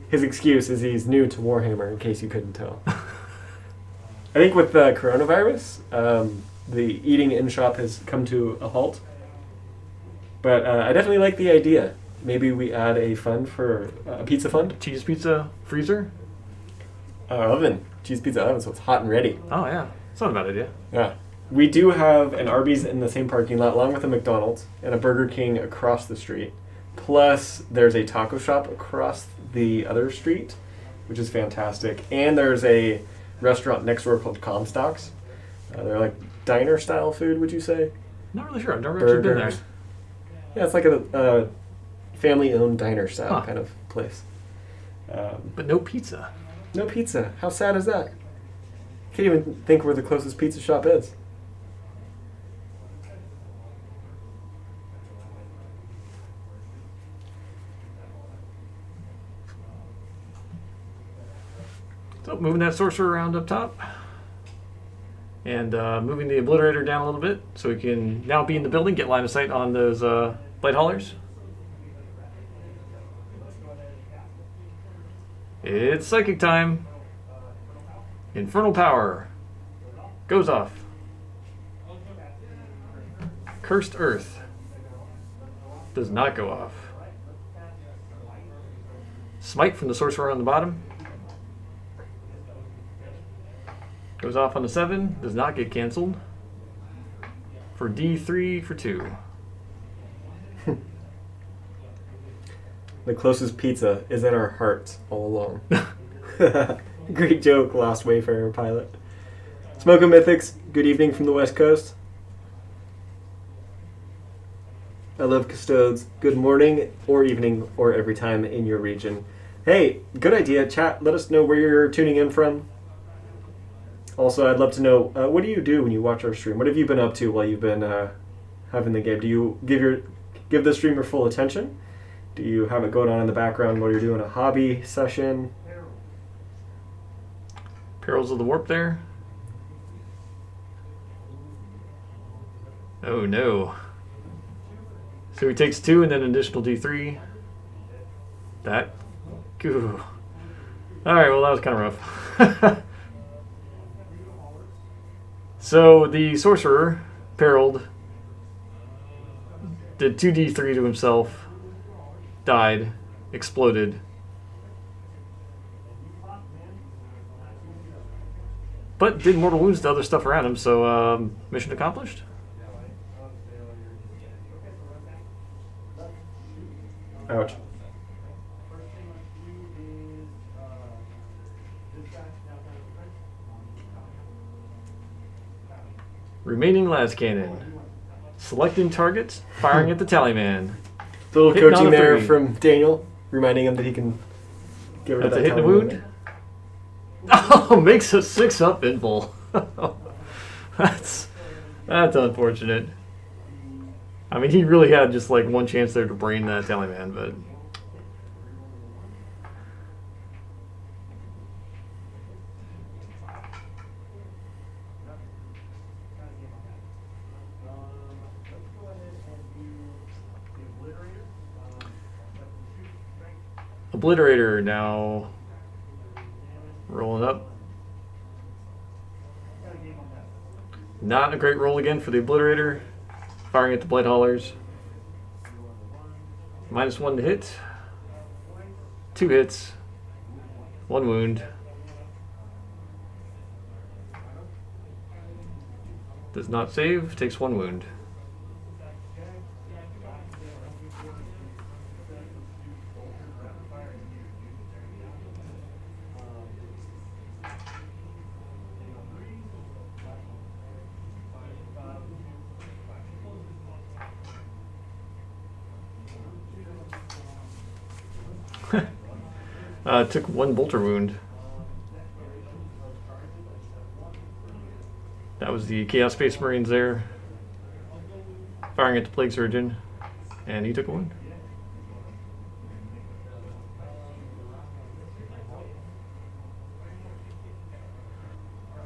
His excuse is he's new to Warhammer, in case you couldn't tell. I think with the coronavirus, the eating in shop has come to a halt. But I definitely like the idea. Maybe we add a fund for a pizza fund. Cheese pizza freezer? Oven. Cheese pizza oven, so it's hot and ready. Oh, yeah. It's not a bad idea. Yeah. We do have an Arby's in the same parking lot, along with a McDonald's and a Burger King across the street. Plus, there's a taco shop across the other street, which is fantastic. And there's a restaurant next door called Comstocks. They're like diner-style food, would you say? Not really sure. I've never actually been there. Burgers. Yeah, it's like a family-owned diner-style Huh. kind of place. But no pizza. No pizza. How sad is that? Can't even think where the closest pizza shop is. So moving that sorcerer around up top. And moving the obliterator down a little bit so we can now be in the building, get line of sight on those light haulers. It's psychic time. Infernal power goes off. Cursed Earth does not go off. Smite from the sorcerer on the bottom goes off on the 7, does not get canceled. For D3 for 2. The closest pizza is in our hearts all along. Great joke, Lost Wayfarer pilot. Smoking Mythics, good evening from the West Coast. I love Custodes. Good morning or evening or every time in your region. Hey, good idea. Chat, let us know where you're tuning in from. Also, I'd love to know, what do you do when you watch our stream? What have you been up to while you've been having the game? Do you give the streamer full attention? Do you have it going on in the background while you're doing a hobby session? Perils of the Warp there. Oh no. So he takes 2 and then an additional D3. That. Ooh. Alright, well that was kind of rough. So the sorcerer, perilled, did 2d3 to himself, died, exploded. But did mortal wounds to other stuff around him, so mission accomplished. Ouch. Remaining las cannon. Selecting targets, firing at the tallyman. A little Hitting on coaching a there 3. from Daniel. reminding him that he can get rid of That's that a hit and a talent wound. limit. Oh, makes a 6-up invul. That's unfortunate. I mean, he really had just like one chance there to brain that Tallyman, but Obliterator now rolling up. Not a great roll again for the Obliterator. Firing at the Blight Haulers. -1 to hit. 2 hits. 1 wound. Does not save. Takes 1 wound. Took 1 bolter wound. That was the Chaos Space Marines there. Firing at the Plague Surgeon. And he took 1.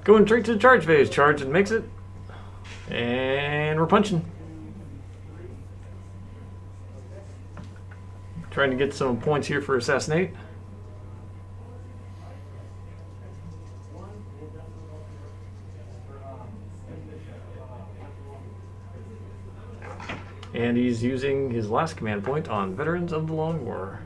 Going straight to the charge phase. Charge and makes it. And we're punching. Trying to get some points here for Assassinate. And he's using his last command point on Veterans of the Long War.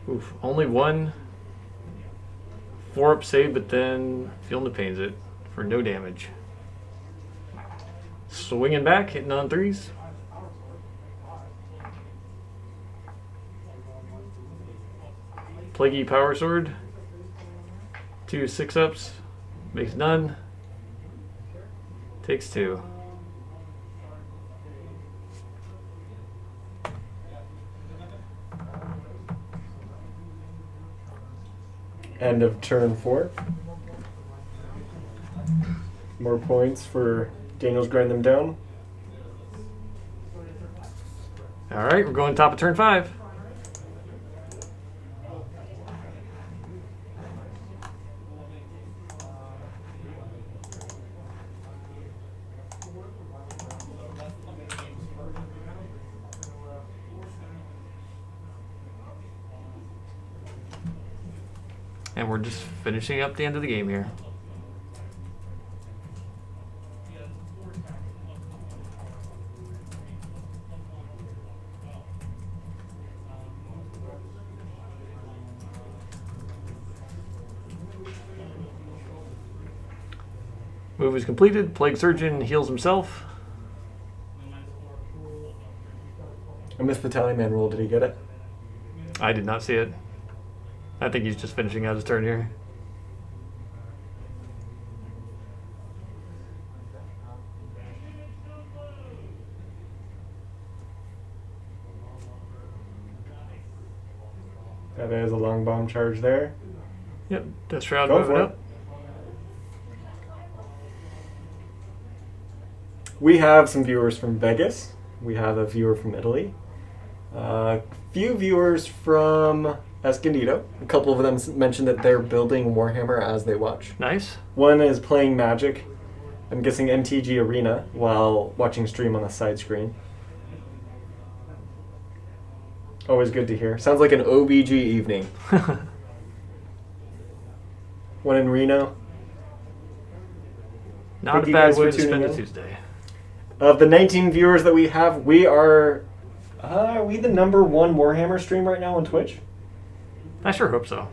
Oof, only 1 4-up save, but then feeling the pains it for no damage. Swinging back, hitting on 3s. Plaguey Power Sword. 2 6-ups. Makes none. Takes 2. End of turn 4. More points for Daniel's grind them down. Alright, we're going top of turn 5. And we're just finishing up the end of the game here. Move is completed. Plague Surgeon heals himself. I missed the Tallyman roll. Did he get it? I did not see it. I think he's just finishing out his turn here. That is a long bomb charge there. Yep, Death Shroud Go moving for it. up. We have some viewers from Vegas. We have a viewer from Italy. A few viewers from Escondido. A couple of them mentioned that they're building Warhammer as they watch. Nice. One is playing Magic. I'm guessing MTG Arena while watching stream on the side screen. Always good to hear. Sounds like an OBG evening. One in Reno. Not Thank a you bad guys way for to tuning spend a in. Tuesday. Of the 19 viewers that we have, we are we the number 1 Warhammer stream right now on Twitch? I sure hope so.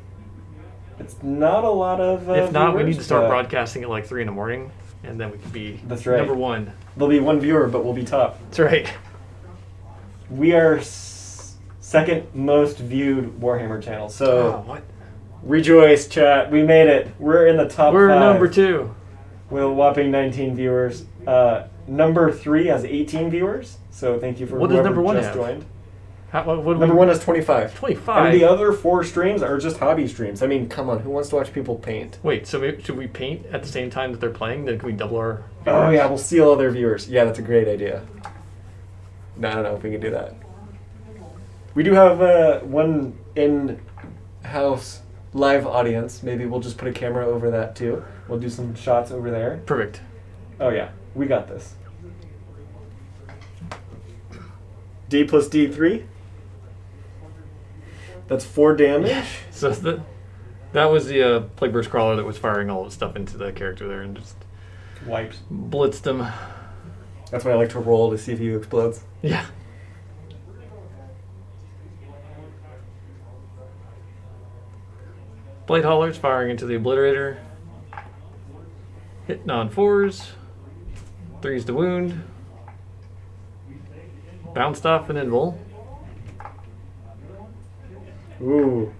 It's not a lot of If not, we viewers, need to start but broadcasting at like 3 in the morning, and then we could be That's right. number 1. There'll be 1 viewer, but we'll be top. That's right. We are second most viewed Warhammer channel. So Oh, what? Rejoice, chat. We made it. We're in the top We're 5. number 2. With a whopping 19 viewers. Number 3 has 18 viewers. So thank you for What does whoever number 1 just have? joined. What Number 1 has 25. 25. And the other 4 streams are just hobby streams. I mean, come on. Who wants to watch people paint? Wait, so should we paint at the same time that they're playing? Then can we double our Oh, viewers? yeah. We'll steal all their viewers. Yeah, that's a great idea. No, I don't know if we can do that. We do have one in-house live audience. Maybe we'll just put a camera over that too. We'll do some shots over there. Perfect. Oh yeah, we got this. D plus D3. That's 4 damage. So that was the Plague Burst Crawler that was firing all the stuff into the character there and just Wipes. blitzed him. That's why I like to roll to see if he explodes. Yeah. Blade Haulers firing into the Obliterator. Hitting on 4s. 3s to wound. Bounced off an invul. Ooh.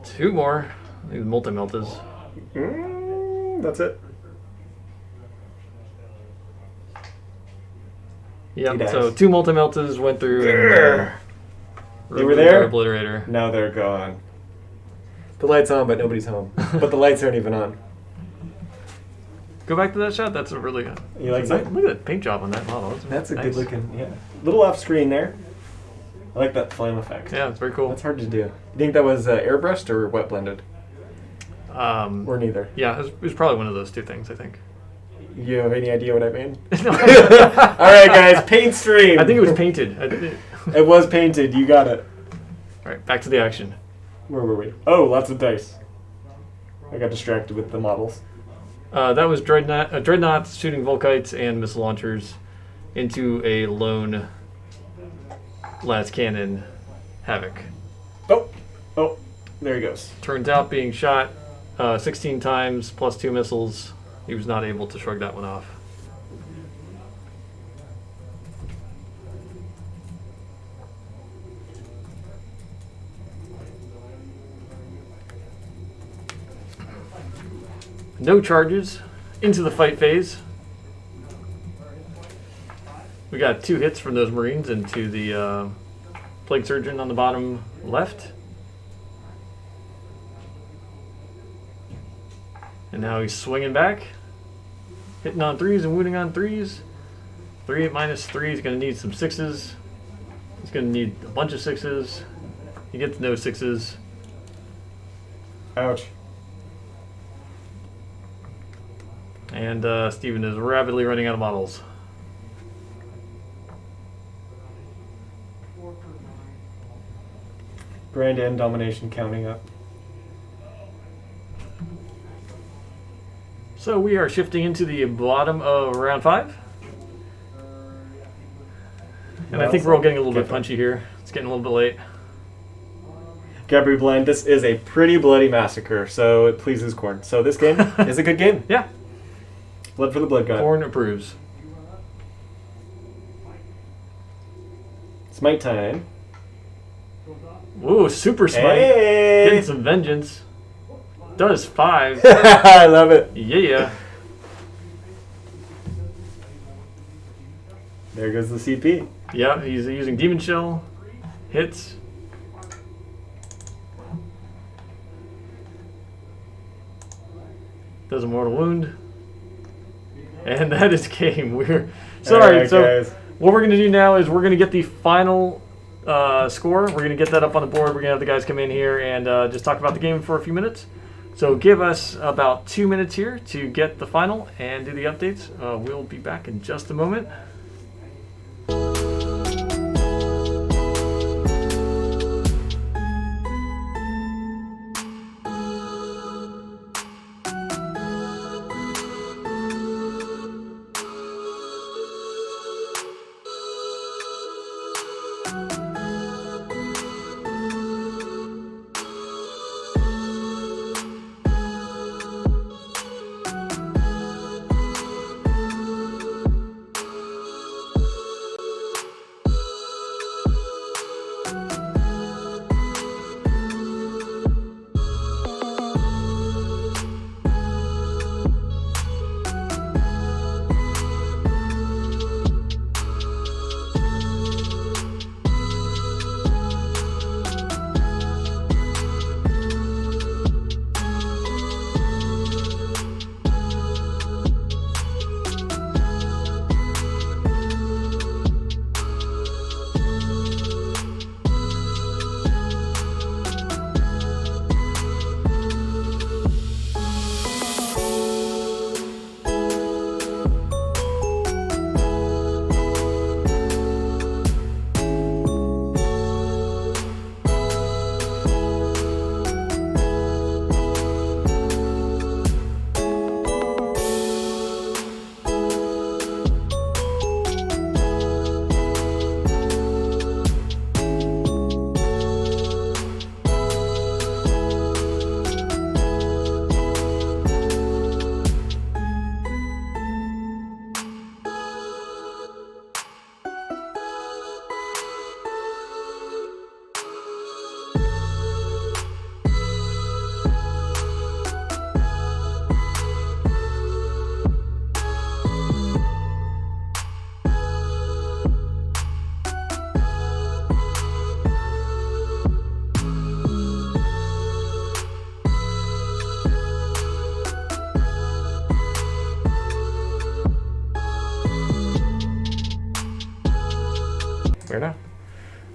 2 more. These multi-meltas. That's it. He Yep, dies. so 2 multi-meltas went through and They were removed there? our Obliterator. Now they're gone. The light's on, but nobody's home. But the lights aren't even on. Go back to that shot. That's a really You like that? Look at that paint job on that model. That's a nice. good looking, yeah. Little off screen there. I like that flame effect. Yeah, it's very cool. That's hard to do. You think that was airbrushed or wet blended? Or neither? Yeah, it was probably one of those 2 things, I think. You have any idea what I mean? No. All right, guys, paint stream. I think it was painted. It was painted. You got it. All right, back to the action. Where were we? Oh, lots of dice. I got distracted with the models. That was Dreadnoughts shooting Volkites and missile launchers into a lone las cannon Havoc. Oh, there he goes. Turns out being shot 16 times plus 2 missiles, he was not able to shrug that one off. No charges. Into the fight phase. We got 2 hits from those Marines into the Plague Surgeon on the bottom left. And now he's swinging back. Hitting on 3s and wounding on 3s. 3 minus 3 is going to need some 6s. He's going to need a bunch of 6s. He gets no 6s. Ouch. And Steven is rapidly running out of models. Grand End domination counting up. So we are shifting into the bottom of round 5. And I think we're all getting a little bit punchy here. It's getting a little bit late. Gabri Blind, this is a pretty bloody massacre, so it pleases Corn. So this game is a good game. Yeah. Blood for the Blood God. Corn approves. Smite time. Ooh, super smite. Hey! Getting some vengeance. Does 5. I love it. Yeah. There goes the CP. Yeah, he's using Demon Shell. Hits. Does a mortal wound. And that is game. We're sorry. Alright, So guys. what we're gonna do now is we're gonna get the final score. We're gonna get that up on the board. We're gonna have the guys come in here and just talk about the game for a few minutes. So give us about 2 minutes here to get the final and do the updates. We'll be back in just a moment.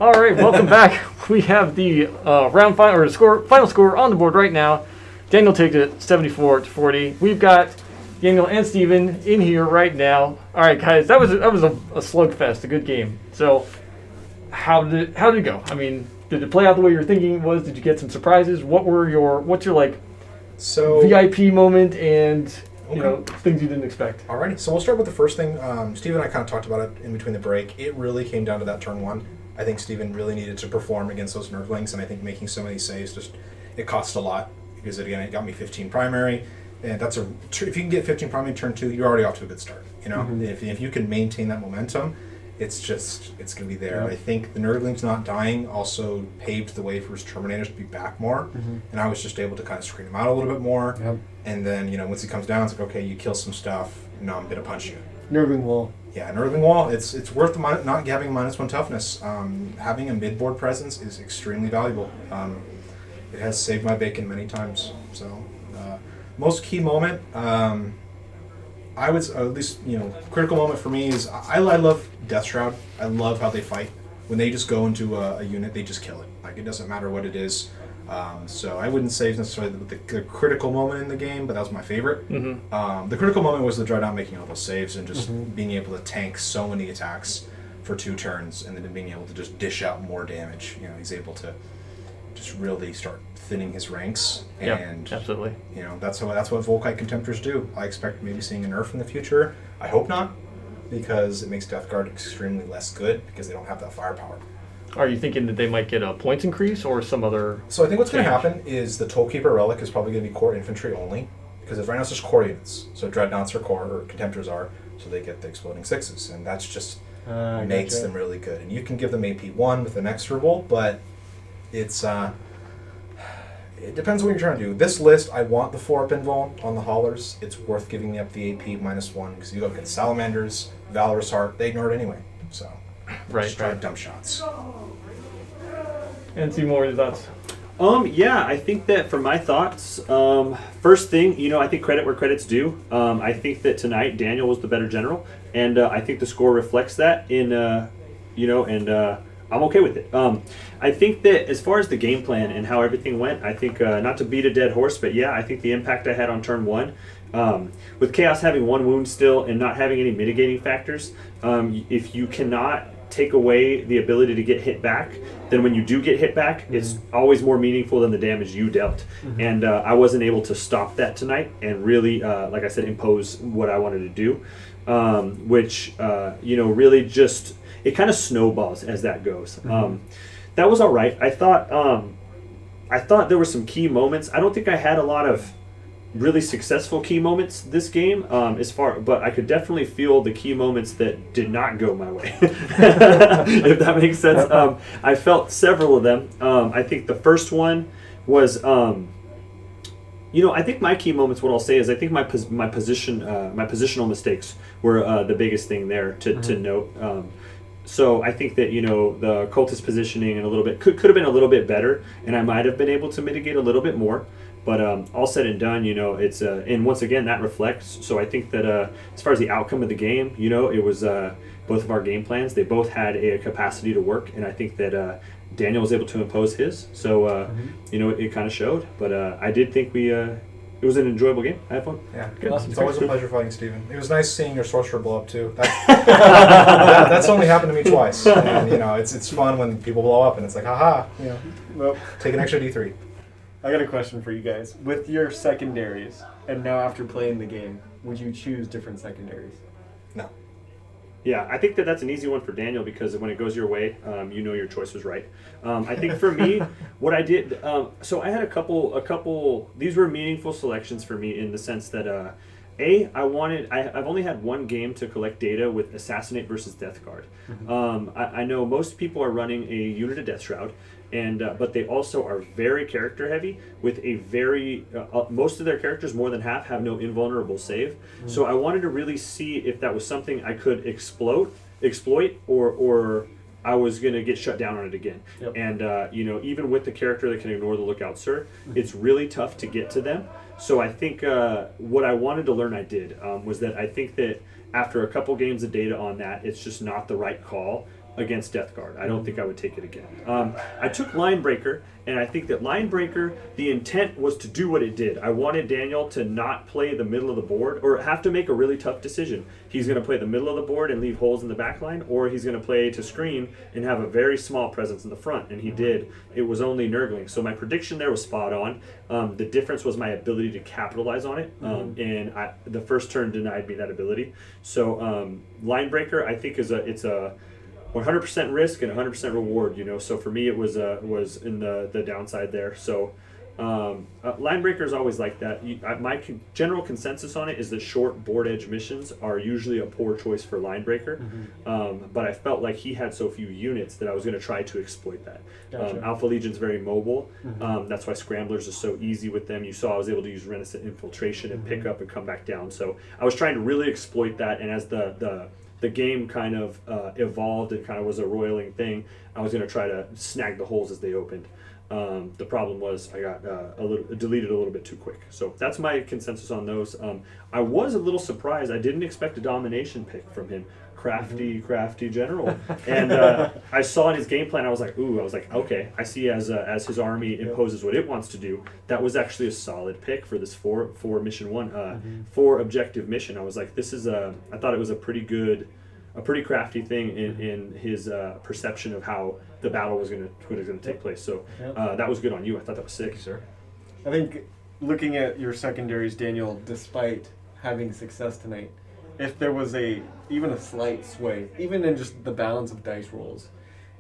All right, welcome back. We have the final score on the board right now. Daniel takes it 74-40. We've got Daniel and Steven in here right now. All right, guys, that was a slugfest, a good game. So, how did it go? I mean, did it play out the way you were thinking it was? Did you get some surprises? What's your like VIP moment and things you didn't expect? Alrighty, so we'll start with the first thing. Steve and I kind of talked about it in between the break. It really came down to that turn one. I think Steven really needed to perform against those Nurglings, and I think making so many saves it cost a lot because again it got me 15 primary, and if you can get 15 primary turn 2, you're already off to a good start. If you can maintain that momentum, it's going to be there. I think the Nurglings not dying also paved the way for his Terminators to be back more, and I was just able to kind of screen him out a little bit more. Yep. And then once he comes down, it's like, okay, you kill some stuff. No, I'm gonna punch you. Nurgling Wall. Yeah, Nurgling Wall. It's worth not having -1 toughness. Having a mid-board presence is extremely valuable. It has saved my bacon many times. So, most key moment, I would at least critical moment for me is I love Death Shroud. I love how they fight. When they just go into a unit, they just kill it. Like it doesn't matter what it is. So I wouldn't say it's necessarily the critical moment in the game, but that was my favorite. The critical moment was the Dreadnought making all those saves and just being able to tank so many attacks for 2 turns, and then being able to just dish out more damage. He's able to just really start thinning his ranks. And absolutely. That's what Volkite Contemptors do. I expect maybe seeing a nerf in the future. I hope not, because it makes Death Guard extremely less good because they don't have that firepower. Are you thinking that they might get a points increase or some other? So I think what's going to happen is the Tollkeeper Relic is probably going to be core infantry only, because right now it's just core units. So Dreadnoughts are core, or Contemptors are, so they get the exploding 6s, and that's just makes them really good. And you can give them AP1 with an exorable, but it depends what you're trying to do. This list, I want the 4-up invul on the haulers. It's worth giving up the AP -1 because you go against Salamanders, Valorous Heart, they ignore it anyway. So just try dump shots. And see more of your thoughts. Yeah, I think that for my thoughts, first thing, I think credit where credit's due. I think that tonight Daniel was the better general, and I think the score reflects that I'm okay with it. I think that as far as the game plan and how everything went, I think, not to beat a dead horse, but yeah, I think the impact I had on turn 1, with Chaos having 1 wound still and not having any mitigating factors, if you cannot take away the ability to get hit back, then when you do get hit back, it's always more meaningful than the damage you dealt. And I wasn't able to stop that tonight and really, like I said, impose what I wanted to do, which, really just, it kind of snowballs as that goes. That was all right. I thought there were some key moments. I don't think I had a lot of really successful key moments this game, but I could definitely feel the key moments that did not go my way, if that makes sense. I felt several of them. I think the first one was, I think my key moments, what I'll say is I think my positional mistakes were the biggest thing there to note. So I think that, the cultist positioning and a little bit could have been a little bit better, and I might have been able to mitigate a little bit more. But all said and done, it's and once again that reflects. So I think that as far as the outcome of the game, it was both of our game plans. They both had a capacity to work, and I think that Daniel was able to impose his. So it kind of showed. But I did think it was an enjoyable game. I had fun. Yeah, good. Awesome. It's always a pleasure fighting Steven. It was nice seeing your sorcerer blow up too. That's only happened to me twice. And, it's fun when people blow up and it's like, haha. Well, take an extra D3. I got a question for you guys. With your secondaries, and now after playing the game, would you choose different secondaries? No. Yeah, I think that's an easy one for Daniel because when it goes your way, your choice was right. I think for me, what I did, so I had a couple. These were meaningful selections for me in the sense that, I've only had 1 game to collect data with Assassinate versus Death Guard. I know most people are running a unit of Death Shroud, and but they also are very character heavy with a very most of their characters, more than half, have no invulnerable save. So I wanted to really see if that was something I could exploit or I was going to get shut down on it again. Yep. And even with the character that can ignore the Lookout Sir, it's really tough to get to them. So I think what I wanted to learn I did was that I think that after a couple games of data on that, it's just not the right call. against Death Guard. I don't think I would take it again. I took Linebreaker, and I think that Linebreaker, the intent was to do what it did. I wanted Daniel to not play the middle of the board, or have to make a really tough decision. He's going to play the middle of the board and leave holes in the back line, or he's going to play to screen and have a very small presence in the front, and he did. It was only Nurgling. So my prediction there was spot on. The difference was my ability to capitalize on it, and the first turn denied me that ability. So Linebreaker, I think, it's a 100% risk and 100% reward, so for me it was in the downside there. So Linebreaker is always like that. My general consensus on it is that short board edge missions are usually a poor choice for Linebreaker, but I felt like he had so few units that I was going to try to exploit that. Gotcha. Alpha Legion's very mobile, that's why Scramblers are so easy with them. You saw I was able to use Renaissance Infiltration and pick up and come back down, so I was trying to really exploit that, and as the game kind of evolved and kind of was a roiling thing, I was going to try to snag the holes as they opened. The problem was I got deleted a little bit too quick. So that's my consensus on those. I was a little surprised. I didn't expect a domination pick from him. Crafty general. And I saw in his game plan, I was like, okay, I see as his army imposes what it wants to do. That was actually a solid pick for this for mission one, for objective mission. I was like, I thought it was a pretty crafty thing in his perception of how the battle was going to take place. So that was good on you. I thought that was sick. Thank you, sir. I think looking at your secondaries, Daniel, despite having success tonight, if there was even a slight sway, even in just the balance of dice rolls,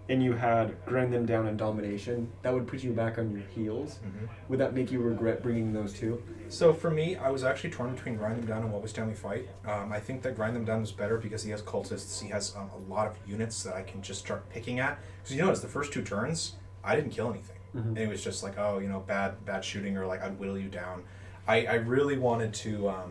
and you had grind them down in domination, that would put you back on your heels. Would that make you regret bringing those two? So for me, I was actually torn between Grind Them Down and What We Stanley Fight. I think that Grind Them Down was better because he has cultists, he has a lot of units that I can just start picking at. Because you notice the first 2 turns, I didn't kill anything. And it was just like, bad shooting, or like I'd whittle you down. I really wanted to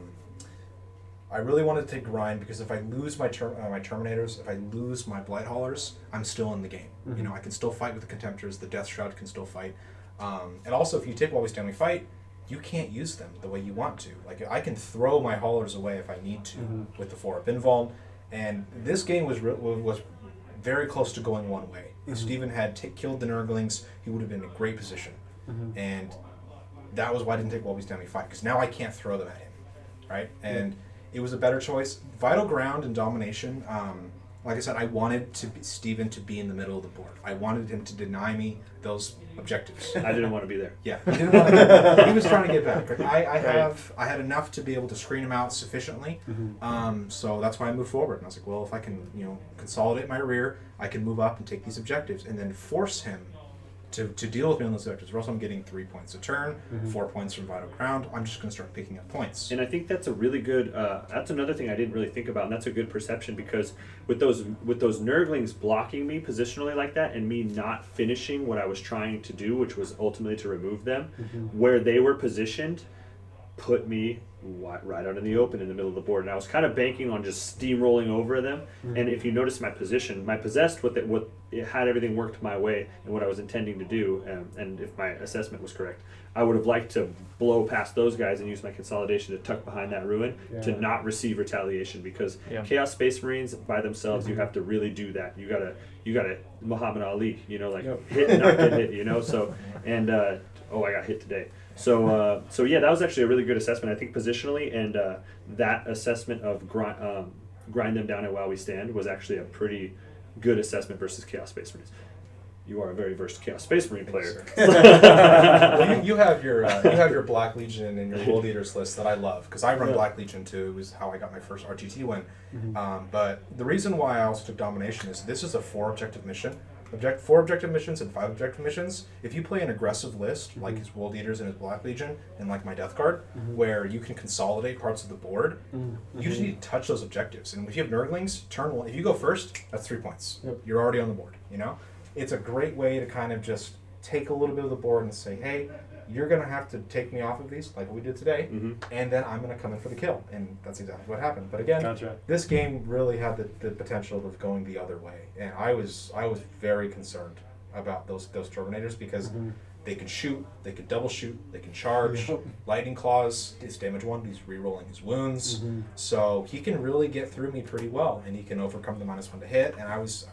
take Grind, because if I lose my Terminators, if I lose my Blight Haulers, I'm still in the game. I can still fight with the Contemptors, the Death Shroud can still fight. And also, if you take While We Stand We Fight, you can't use them the way you want to. Like, I can throw my Haulers away if I need to with the 4-up Invuln. And this game was very close to going one way. If Steven had killed the Nurglings, he would have been in a great position. And that was why I didn't take While We Stand We Fight, because now I can't throw them at him, right? And it was a better choice. Vital Ground and Domination, like I said, I wanted Steven to be in the middle of the board. I wanted him to deny me those objectives. I didn't want to be there. Yeah, he didn't want to. He was trying to get back. I had enough to be able to screen him out sufficiently. So that's why I moved forward. And I was like, well, if I can, consolidate my rear, I can move up and take these objectives, and then force him to deal with me on those objectives. Or else I'm getting 3 points a turn, 4 points from Vital Ground. I'm just going to start picking up points. And I think that's a really good. That's another thing I didn't really think about, and that's a good perception, because with those Nurglings blocking me positionally like that, and me not finishing what I was trying to do, which was ultimately to remove them, where they were positioned, put me right out in the open in the middle of the board, and I was kind of banking on just steamrolling over them. And if you notice my position, my possessed, what it had everything worked my way and what I was intending to do, and if my assessment was correct, I would have liked to blow past those guys and use my consolidation to tuck behind that ruin to not receive retaliation, because Chaos Space Marines by themselves, you have to really do that. You gotta Muhammad Ali, hit and not get hit, so, and I got hit today. So yeah, that was actually a really good assessment, I think, positionally, and that assessment of grind them down and While We Stand was actually a pretty good assessment versus Chaos Space Marines. You are a very versed Chaos Space Marine player. Well, you have your Black Legion and your World Eaters list that I love, because I run Black Legion too. It was how I got my first RGT win. But the reason why I also took Domination is this is a 4 objective mission. 4 objective missions and 5 objective missions. If you play an aggressive list, like his World Eaters and his Black Legion, and like my Death Guard, where you can consolidate parts of the board, you just need to touch those objectives. And if you have Nurglings, turn 1, if you go first, that's 3 points. You're already on the board, It's a great way to kind of just take a little bit of the board and say, hey, you're going to have to take me off of these, like we did today, and then I'm going to come in for the kill. And that's exactly what happened. But again, this game really had the potential of going the other way. And I was very concerned about those Terminators, because They can shoot, they can double shoot, they can charge. Lightning claws is damage 1, he's re-rolling his wounds. So he can really get through me pretty well, and he can overcome the -1 to hit, and I was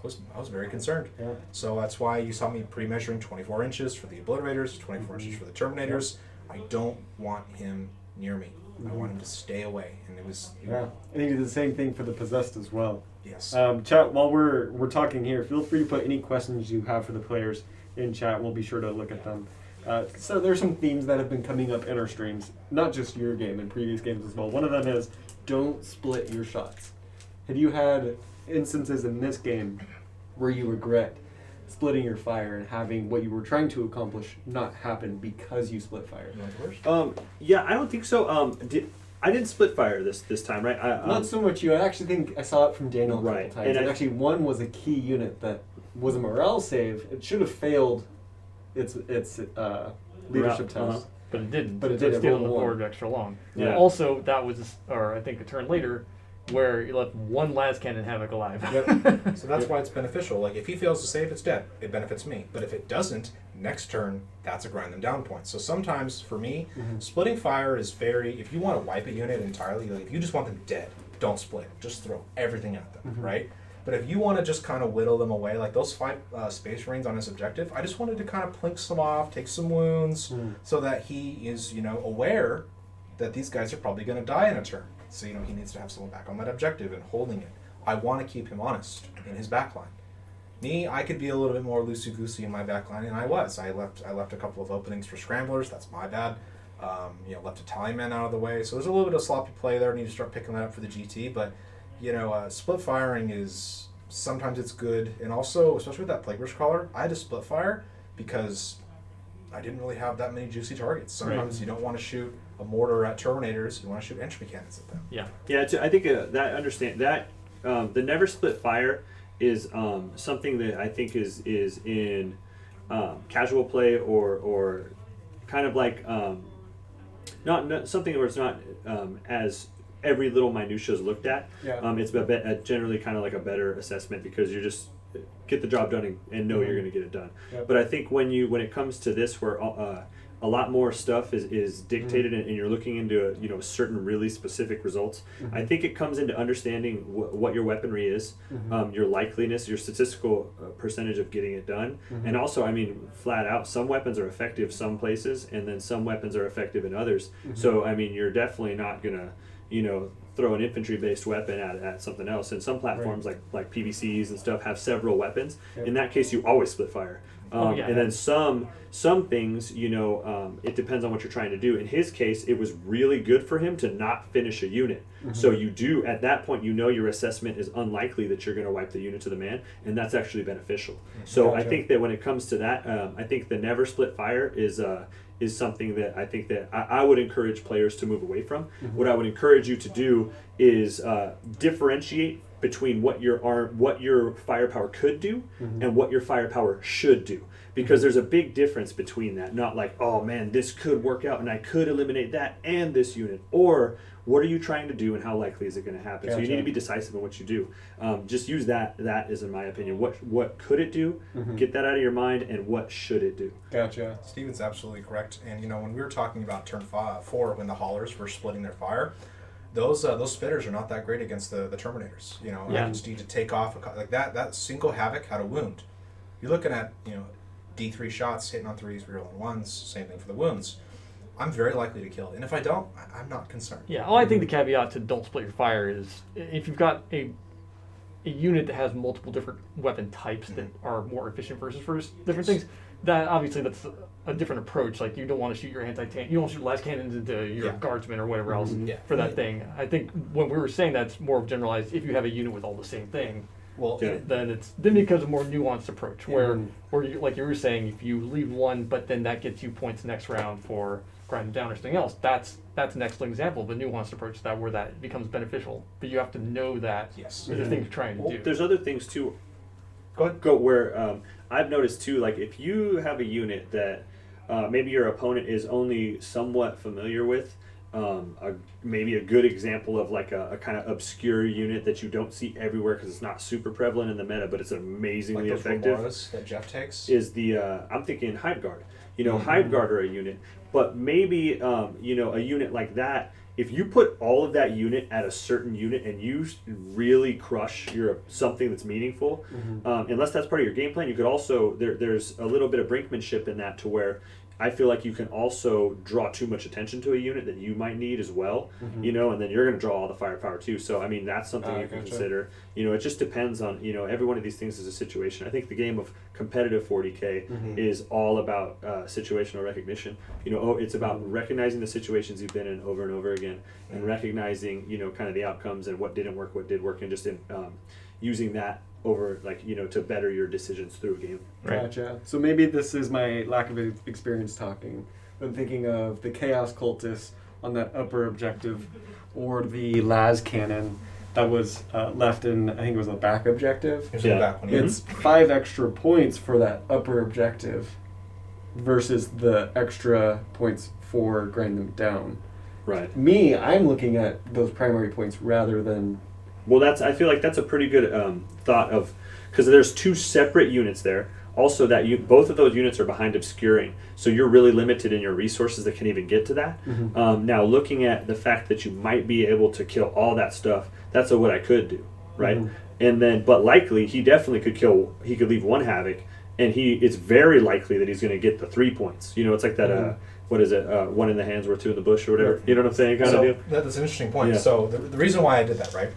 very concerned. Yeah. So that's why you saw me pre-measuring 24 inches for the Obliterators, 24 inches for the Terminators. I don't want him near me. I want him to stay away, and it was... Yeah, and he did the same thing for the Possessed as well. Yes. Chat, while we're talking here, feel free to put any questions you have for the players in chat. We'll be sure to look at them. So there's some themes that have been coming up in our streams, not just your game, in previous games as well. One of them is, don't split your shots. Have you had instances in this game where you regret splitting your fire and having what you were trying to accomplish not happen because you split fire? Yeah, I don't think so. I didn't split fire this time, right? Not so much you. I actually think I saw it from Daniel a couple Right. times. And And actually, one was a key unit that was a morale save. It should have failed its leadership test. Uh-huh. But it didn't. But it So did, it stayed on rolled the a board one. extra long. Yeah. And also, that was, or I think a turn later, where you left one las cannon havoc alive. Yep. So that's why it's beneficial. Like, if he fails to save, it's dead. It benefits me. But if it doesn't, next turn, that's a grind them down point. So sometimes, for me, splitting fire is very... If you want to wipe a unit entirely, like if you just want them dead, don't split. Just throw everything at them, right? But if you want to just kind of whittle them away, like those 5 Space Marines on his objective, I just wanted to kind of plink some off, take some wounds, so that he is, aware that these guys are probably going to die in a turn. So, he needs to have someone back on that objective and holding it. I want to keep him honest in his backline. Me, I could be a little bit more loosey-goosey in my backline, and I was. I left a couple of openings for scramblers. That's my bad. Left a tallyman out of the way. So there's a little bit of sloppy play there. I need to start picking that up for the GT. But, split firing is... Sometimes it's good. And also, especially with that Plague Rush Crawler, I had to split fire because I didn't really have that many juicy targets. Sometimes you don't want to shoot a mortar at Terminators. You want to shoot entry cannons at them. Yeah. Yeah, I think the never split fire is something that I think is in casual play or kind of like not something where it's not as every little minutia is looked at. Yeah. It's generally kind of like a better assessment because you just get the job done and know you're going to get it done. Yep. But I think when it comes to this, where a lot more stuff is dictated and you're looking into certain really specific results, I think it comes into understanding what your weaponry is, your likeliness, your statistical percentage of getting it done, and also, flat out, some weapons are effective some places, and then some weapons are effective in others. So you're definitely not gonna throw an infantry-based weapon at something else. And some platforms like PVCs and stuff have several weapons. Yep. In that case, you always split fire. And then some things, it depends on what you're trying to do. In his case, it was really good for him to not finish a unit. So you do, at that point, your assessment is unlikely that you're going to wipe the unit to the man, and that's actually beneficial. So Gotcha. I think that when it comes to that, I think the never split fire is something that I think that I would encourage players to move away from. What I would encourage you to do is differentiate between what your firepower could do and what your firepower should do, because there's a big difference between that. Not like, oh man, this could work out and I could eliminate that and this unit, or what are you trying to do and how likely is it going to happen? So you need to be decisive in what you do. Just use that is, in my opinion, what could it do, get that out of your mind, and what should it do. Gotcha. Steven's absolutely correct. And when we were talking about turn 4, when the haulers were splitting their fire, those spitters are not that great against the Terminators. I just need to take off like that. That single havoc had a wound. You're looking at D3 shots hitting on 3s, rerolling 1s. Same thing for the wounds. I'm very likely to kill it, and if I don't, I'm not concerned. Yeah, I think the caveat to don't split your fire is if you've got a unit that has multiple different weapon types that are more efficient versus different things, that obviously that's a different approach. Like, you don't want to shoot your anti-tank, you don't shoot las cannons into your guardsmen or whatever else for that thing. I think when we were saying that's more generalized. If you have a unit with all the same thing, Well, then it becomes a more nuanced approach where you, like you were saying, if you leave one, but then that gets you points next round for grinding down or something else. That's an excellent example of a nuanced approach where that becomes beneficial. But you have to know that Yes. there's a thing you're trying to do. There's other things too. Go ahead. Where I've noticed too, like if you have a unit that maybe your opponent is only somewhat familiar with, maybe a good example of like a kind of obscure unit that you don't see everywhere because it's not super prevalent in the meta, but it's amazingly like those effective. Remoras that Jeff takes. Is the I'm thinking Hive Guard. Hive Guard are a unit, but maybe a unit like that. If you put all of that unit at a certain unit and you really crush something that's meaningful, unless that's part of your game plan, you could also there's a little bit of brinkmanship in that to where I feel like you can also draw too much attention to a unit that you might need as well, and then you're going to draw all the firepower too. So, I mean, that's something you can consider. It just depends on, every one of these things is a situation. I think the game of competitive 40K is all about situational recognition. It's about recognizing the situations you've been in over and over again and recognizing, kind of the outcomes and what didn't work, what did work, and just using that over to better your decisions through a game. Right. Gotcha. So maybe this is my lack of experience talking. I'm thinking of the Chaos Cultists on that upper objective, or the Las Cannon that was left in, I think it was the back objective. The back one, It's 5 extra points for that upper objective versus the extra points for grind them down. Right. I'm looking at those primary points rather than... Well, I feel like that's a pretty good thought of, because there's 2 separate units there. Also, both of those units are behind obscuring, so you're really limited in your resources that can even get to that. Now, looking at the fact that you might be able to kill all that stuff, that's what I could do, right? And then, but likely he definitely could kill. He could leave 1 havoc, and it's very likely that he's going to get the 3 points. It's like that. What is it? 1 in the hands worth 2 in the bush, or whatever. You know what I'm saying? Kind of deal. That's an interesting point. Yeah. So the reason why I did that, right?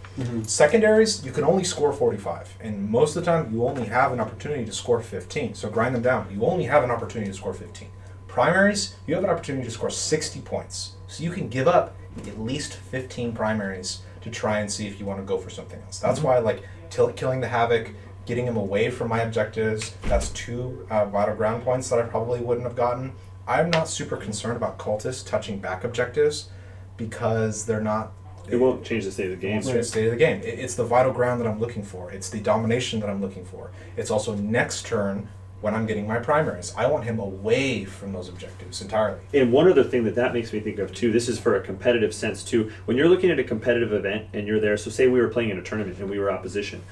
Secondaries, you can only score 45, and most of the time you only have an opportunity to score 15. So grind them down. You only have an opportunity to score 15. Primaries, you have an opportunity to score 60 points. So you can give up at least 15 primaries to try and see if you want to go for something else. That's why, killing the havoc, getting him away from my objectives. That's 2 vital ground points that I probably wouldn't have gotten. I'm not super concerned about cultists touching back objectives because they're not... It won't change the state of the game. It won't change the state of the game. It's the vital ground that I'm looking for. It's the domination that I'm looking for. It's also next turn when I'm getting my primaries. I want him away from those objectives entirely. And one other thing that makes me think of too, this is for a competitive sense too, when you're looking at a competitive event and you're there, so say we were playing in a tournament and we were opposition,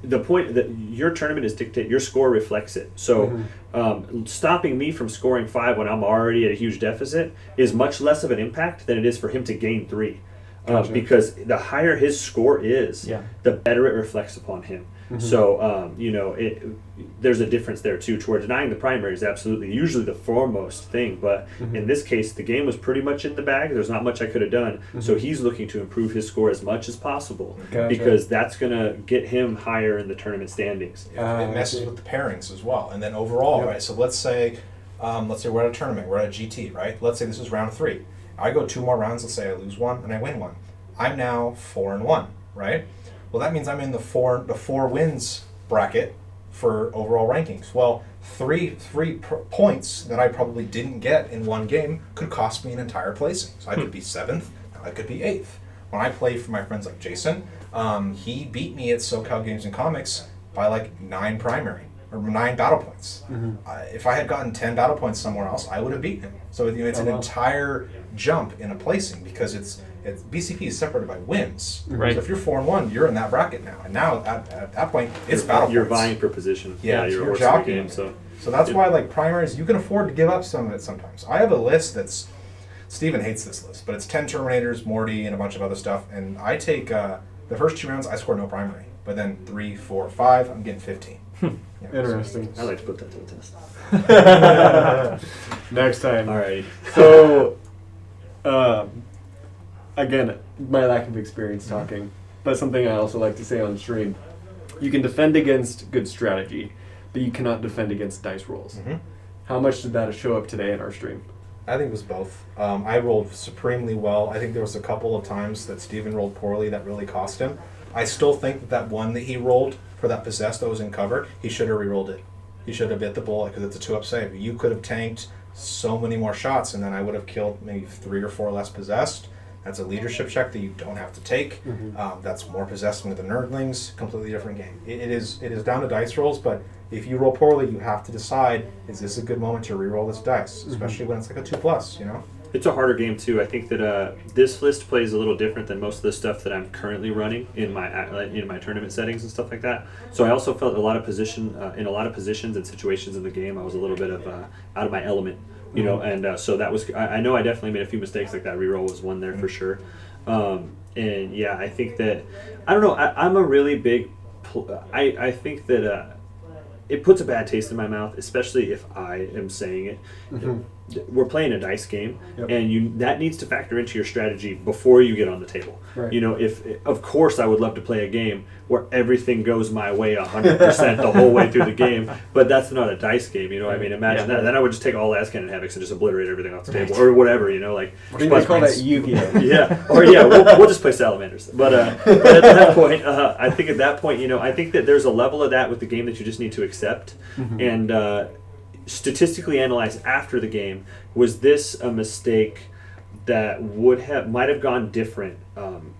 the point that your tournament is dictate, your score reflects it. So stopping me from scoring 5 when I'm already at a huge deficit is much less of an impact than it is for him to gain 3. Because the higher his score is, the better it reflects upon him. So, there's a difference there too. Toward denying the primary is absolutely usually the foremost thing, but in this case, the game was pretty much in the bag. There's not much I could have done. So he's looking to improve his score as much as possible because that's going to get him higher in the tournament standings. It messes with the pairings as well. And then overall, right? So let's say we're at a tournament, we're at a GT, right? Let's say this is round 3. I go 2 more rounds, let's say I lose 1 and I win 1. I'm now 4-1, right? Well, that means I'm in the four wins bracket for overall rankings. Well, three points that I probably didn't get in one game could cost me an entire placing. So I could be 7th, I could be 8th. When I play for my friends like Jason, he beat me at SoCal Games and Comics by 9 primary or 9 battle points. If I had gotten 10 battle points somewhere else, I would have beaten him. So it's an entire jump in a placing because it's BCP is separated by wins. Right. So if you're 4-1, you're in that bracket now. And now at that point, it's battle You're points. vying for position. Yeah, you're you're a horse in the jockeying. game. So that's why primaries, you can afford to give up some of it sometimes. I have a list that's, Steven hates this list, but it's 10 Terminators, Morty, and a bunch of other stuff. And I take, the first 2 rounds, I score no primary. But then 3, 4, 5, I'm getting 15. Interesting. I like to put that to the test. Next time. All right. So, again, my lack of experience talking, but something I also like to say on stream. You can defend against good strategy, but you cannot defend against dice rolls. How much did that show up today in our stream? I think it was both. I rolled supremely well. I think there was a couple of times that Steven rolled poorly that really cost him. I still think that one that he rolled for that possess that was in cover, he should have re-rolled it. He should have bit the bullet because it's a 2-up save. You could have tanked so many more shots and then I would have killed maybe 3 or 4 less possessed. That's a leadership check that you don't have to take. That's more possessed with the nerdlings. Completely different game. It is down to dice rolls, but if you roll poorly, you have to decide, is this a good moment to re-roll this dice? Especially when it's like a 2+, It's a harder game too. I think that this list plays a little different than most of the stuff that I'm currently running in my tournament settings and stuff like that. So I also felt in a lot of positions and situations in the game, I was a little bit of out of my element, you know. And so that was I know I definitely made a few mistakes like that. Reroll was one there for sure. And yeah, I think that I don't know. I'm a really big. I think that it puts a bad taste in my mouth, especially if I am saying it. We're playing a dice game, and that needs to factor into your strategy before you get on the table. Right. You know, if of course I would love to play a game where everything goes my way 100% the whole way through the game, but that's not a dice game. You know, I mean, imagine that. Then I would just take all Azcan Havocs and just obliterate everything off the table, or whatever. You know, like They call that Yu-Gi-Oh. we'll just play salamanders. But at that point, I think at that point, you know, I think that there's a level of that with the game that you just need to accept and statistically analyze after the game. Was this a mistake that might have gone different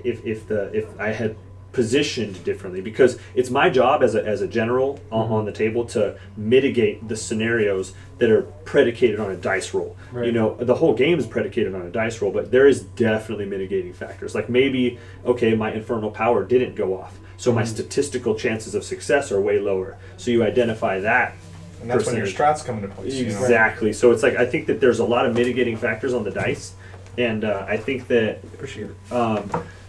if I had positioned differently? Because it's my job as a general on the table to mitigate the scenarios that are predicated on a dice roll. Right. You know, the whole game is predicated on a dice roll, but there is definitely mitigating factors. Like maybe, okay, my infernal power didn't go off, so my statistical chances of success are way lower. So you identify that. And that's when your strats come into place. Exactly. So it's like I think that there's a lot of mitigating factors on the dice, and I think that Appreciate it.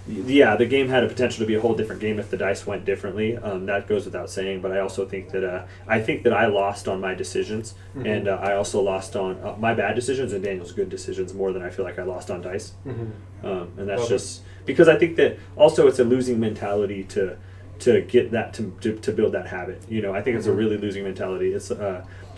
the game had a potential to be a whole different game if the dice went differently. That goes without saying. But I also think that I lost on my decisions, and I also lost on my bad decisions and Daniel's good decisions more than I feel like I lost on dice. And that's just because I think that also it's a losing mentality to get that to build that habit. You know, I think it's a really losing mentality. It's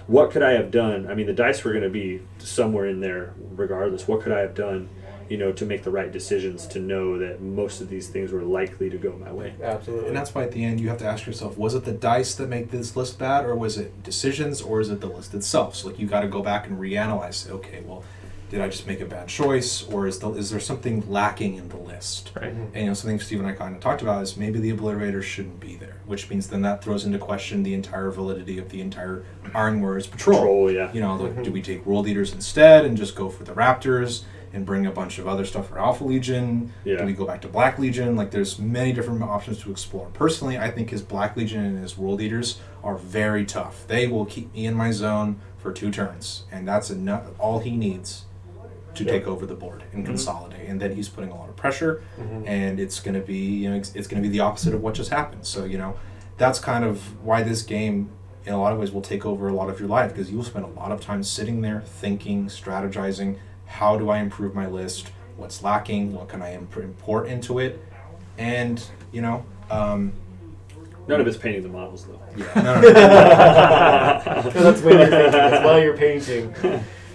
what could I have done? I mean, the dice were going to be somewhere in there regardless. What could I have done, you know, to make the right decisions, to know that most of these things were likely to go my way? Absolutely. And that's why at the end you have to ask yourself, was it the dice that make this list bad, or was it decisions, or is it the list itself? So like you got to go back and reanalyze. Say, okay, well, did I just make a bad choice, or is there something lacking in the list? Right. And you know, something Steve and I kind of talked about is maybe the obliterators shouldn't be there, which means then that throws into question the entire validity of the entire Iron Warriors patrol. Yeah. You know, like, do we take World Eaters instead and just go for the Raptors and bring a bunch of other stuff for Alpha Legion? Yeah. Do we go back to Black Legion? Like, there's many different options to explore. Personally, I think his Black Legion and his World Eaters are very tough. They will keep me in my zone for 2 turns, and that's enough. All he needs to take over the board and consolidate, and then he's putting a lot of pressure, and it's going to be, you know, it's going to be the opposite of what just happened. So, you know, that's kind of why this game in a lot of ways will take over a lot of your life, because you'll spend a lot of time sitting there thinking, strategizing, how do I improve my list, what's lacking, what can I import into it, and, you know, None of it's painting the models, though. yeah, That's when you're thinking. That's while you're painting.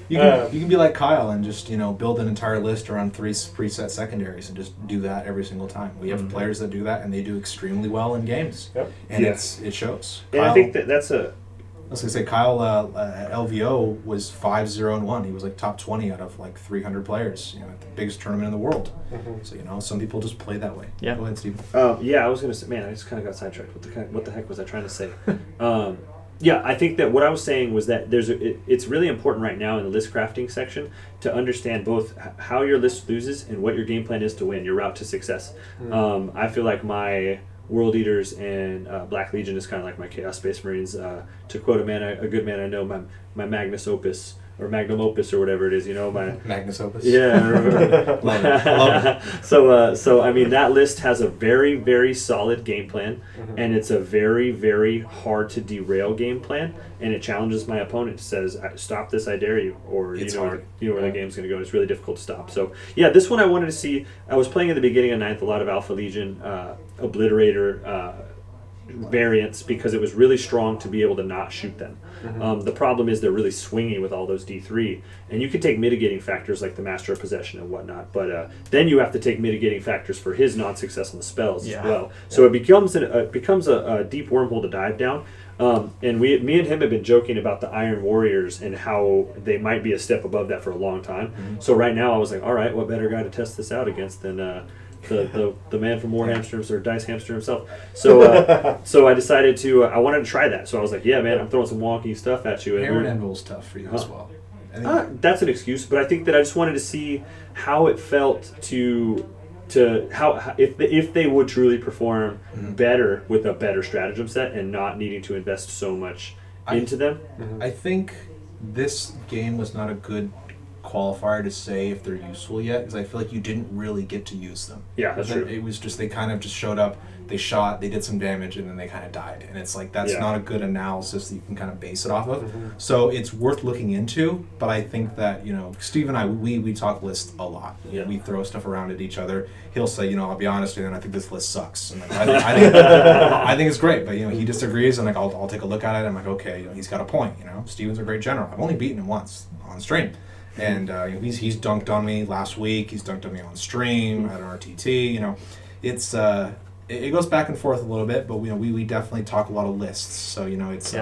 You can be like Kyle and just, you know, build an entire list around 3 preset secondaries and just do that every single time. We have players that do that, and they do extremely well in games. Yep. And it shows. And Kyle, I think that's a... I was going to say, Kyle at LVO was 5-0-1. He was like top 20 out of like 300 players, you know, at the biggest tournament in the world. So, you know, some people just play that way. Yeah. Go ahead, Steve. I was going to say, man, I just kind of got sidetracked. What the heck was I trying to say? Yeah, I think that what I was saying was that it's really important right now in the list crafting section to understand both how your list loses and what your game plan is to win, your route to success. I feel like my World Eaters and Black Legion is kind of like my Chaos Space Marines. To quote a good man I know, my Magnus Opus, or Magnum Opus, or whatever it is, you know, my Magnus Opus. Yeah. Love it. Love it. So I mean, that list has a very, very solid game plan, and it's a very, very hard to derail game plan, and it challenges my opponent. It says, "Stop this, I dare you," or It's you know hard. where the game's going to go. It's really difficult to stop. So yeah, this one I wanted to see. I was playing at the beginning of 9th a lot of Alpha Legion Obliterator variants because it was really strong to be able to not shoot them. The problem is they're really swingy with all those D3, and you can take mitigating factors like the Master of Possession and whatnot, but then you have to take mitigating factors for his non-success on the spells as well. So it becomes a deep wormhole to dive down. And me and him have been joking about the Iron Warriors and how they might be a step above that for a long time. So right now I was like, all right, what better guy to test this out against than the man from Warhamsters or Dicehammer himself. So so I decided I wanted to try that. So I was like, yeah, man, I'm throwing some wonky stuff at you. Aaron Anvil's tough for you as well. I think That's an excuse, but I think that I just wanted to see how it felt to how if they would truly perform better with a better stratagem set and not needing to invest so much into them. I think this game was not a good qualifier to say if they're useful yet, because I feel like you didn't really get to use them. Yeah, that's true. It was just, they kind of just showed up, they shot, they did some damage, and then they kind of died. And it's like, that's not a good analysis that you can kind of base it off of. So it's worth looking into, but I think that, you know, Steve and I, we talk lists a lot. Yeah. We throw stuff around at each other. He'll say, you know, I'll be honest with you, and I think this list sucks. And like, I think it's great, but, you know, he disagrees, and like, I'll take a look at it, and I'm like, okay, you know, he's got a point, you know. Steven's a great general. I've only beaten him once on stream. And you know, he's dunked on me last week. He's dunked on me on stream at an RTT. You know, it's it goes back and forth a little bit, but you know, we definitely talk a lot of lists. So you know, it's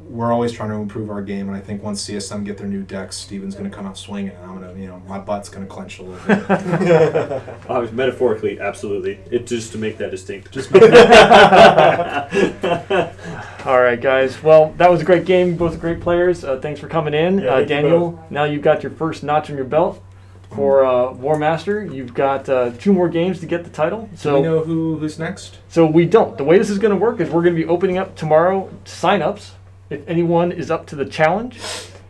we're always trying to improve our game. And I think once CSM get their new decks, Steven's going to come out swinging, and I'm gonna, you know, my butt's going to clench a little bit. Metaphorically, absolutely. It just to make that distinct. Just All right, guys. Well, that was a great game. Both great players. Thanks for coming in. Yeah, thank you Daniel, now you've got your first notch on your belt for Warmaster. You've got 2 more games to get the title. Do we know who's next? So we don't. The way this is going to work is we're going to be opening up tomorrow sign-ups. If anyone is up to the challenge,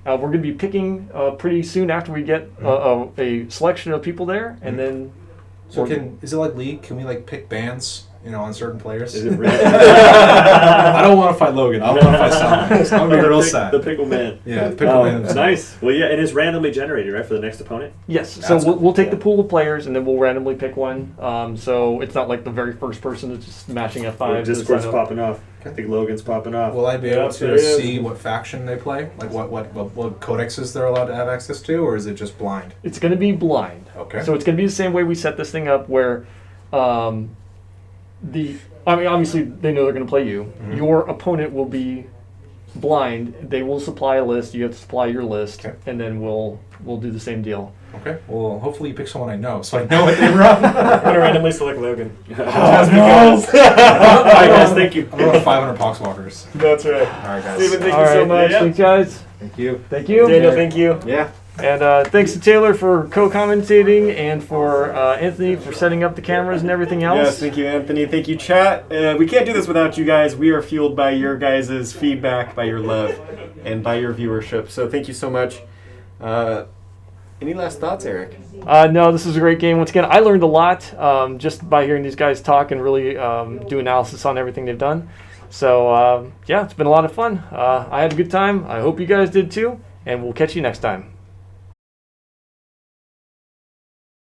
we're going to be picking pretty soon after we get a selection of people there, and then. So is it like League? Can we like pick bands, you know, on certain players? Is it really? I don't want to fight Logan. I don't want to fight Salman. I'm gonna be real sad. The pickle man. Yeah, the pickle man. Nice. Well, yeah, and it's randomly generated, right, for the next opponent? Yes, so That's we'll take the Yeah. pool of players and then we'll randomly pick one. So it's not like the very first person that's just matching F5. Discord's popping off. I think Logan's popping off. Will I be able there to it is. see what faction they play? Like what codexes they're allowed to have access to, or is it just blind? It's going to be blind. Okay. So it's going to be the same way we set this thing up where obviously they know they're going to play you. Mhm. Your opponent will be blind. They will supply a list. You have to supply your list, Okay. and then we'll do the same deal. Okay. Well, hopefully you pick someone I know, so I know what they run. I'm gonna randomly select Logan. Oh, All right, guys, thank you. I'm going 500 Poxwalkers. That's right. All right, guys. Steven, thank All you so right, much. thanks, guys. Thank you. Thank you. Daniel, thank you. Yeah. And thanks to Taylor for co-commentating and for Anthony for setting up the cameras and everything else. Yes, thank you, Anthony. Thank you, chat. We can't do this without you guys. We are fueled by your guys' feedback, by your love, and by your viewership. So thank you so much. Any last thoughts, Eric? No, this was a great game. Once again, I learned a lot just by hearing these guys talk and really do analysis on everything they've done. So, yeah, it's been a lot of fun. I had a good time. I hope you guys did too. And we'll catch you next time.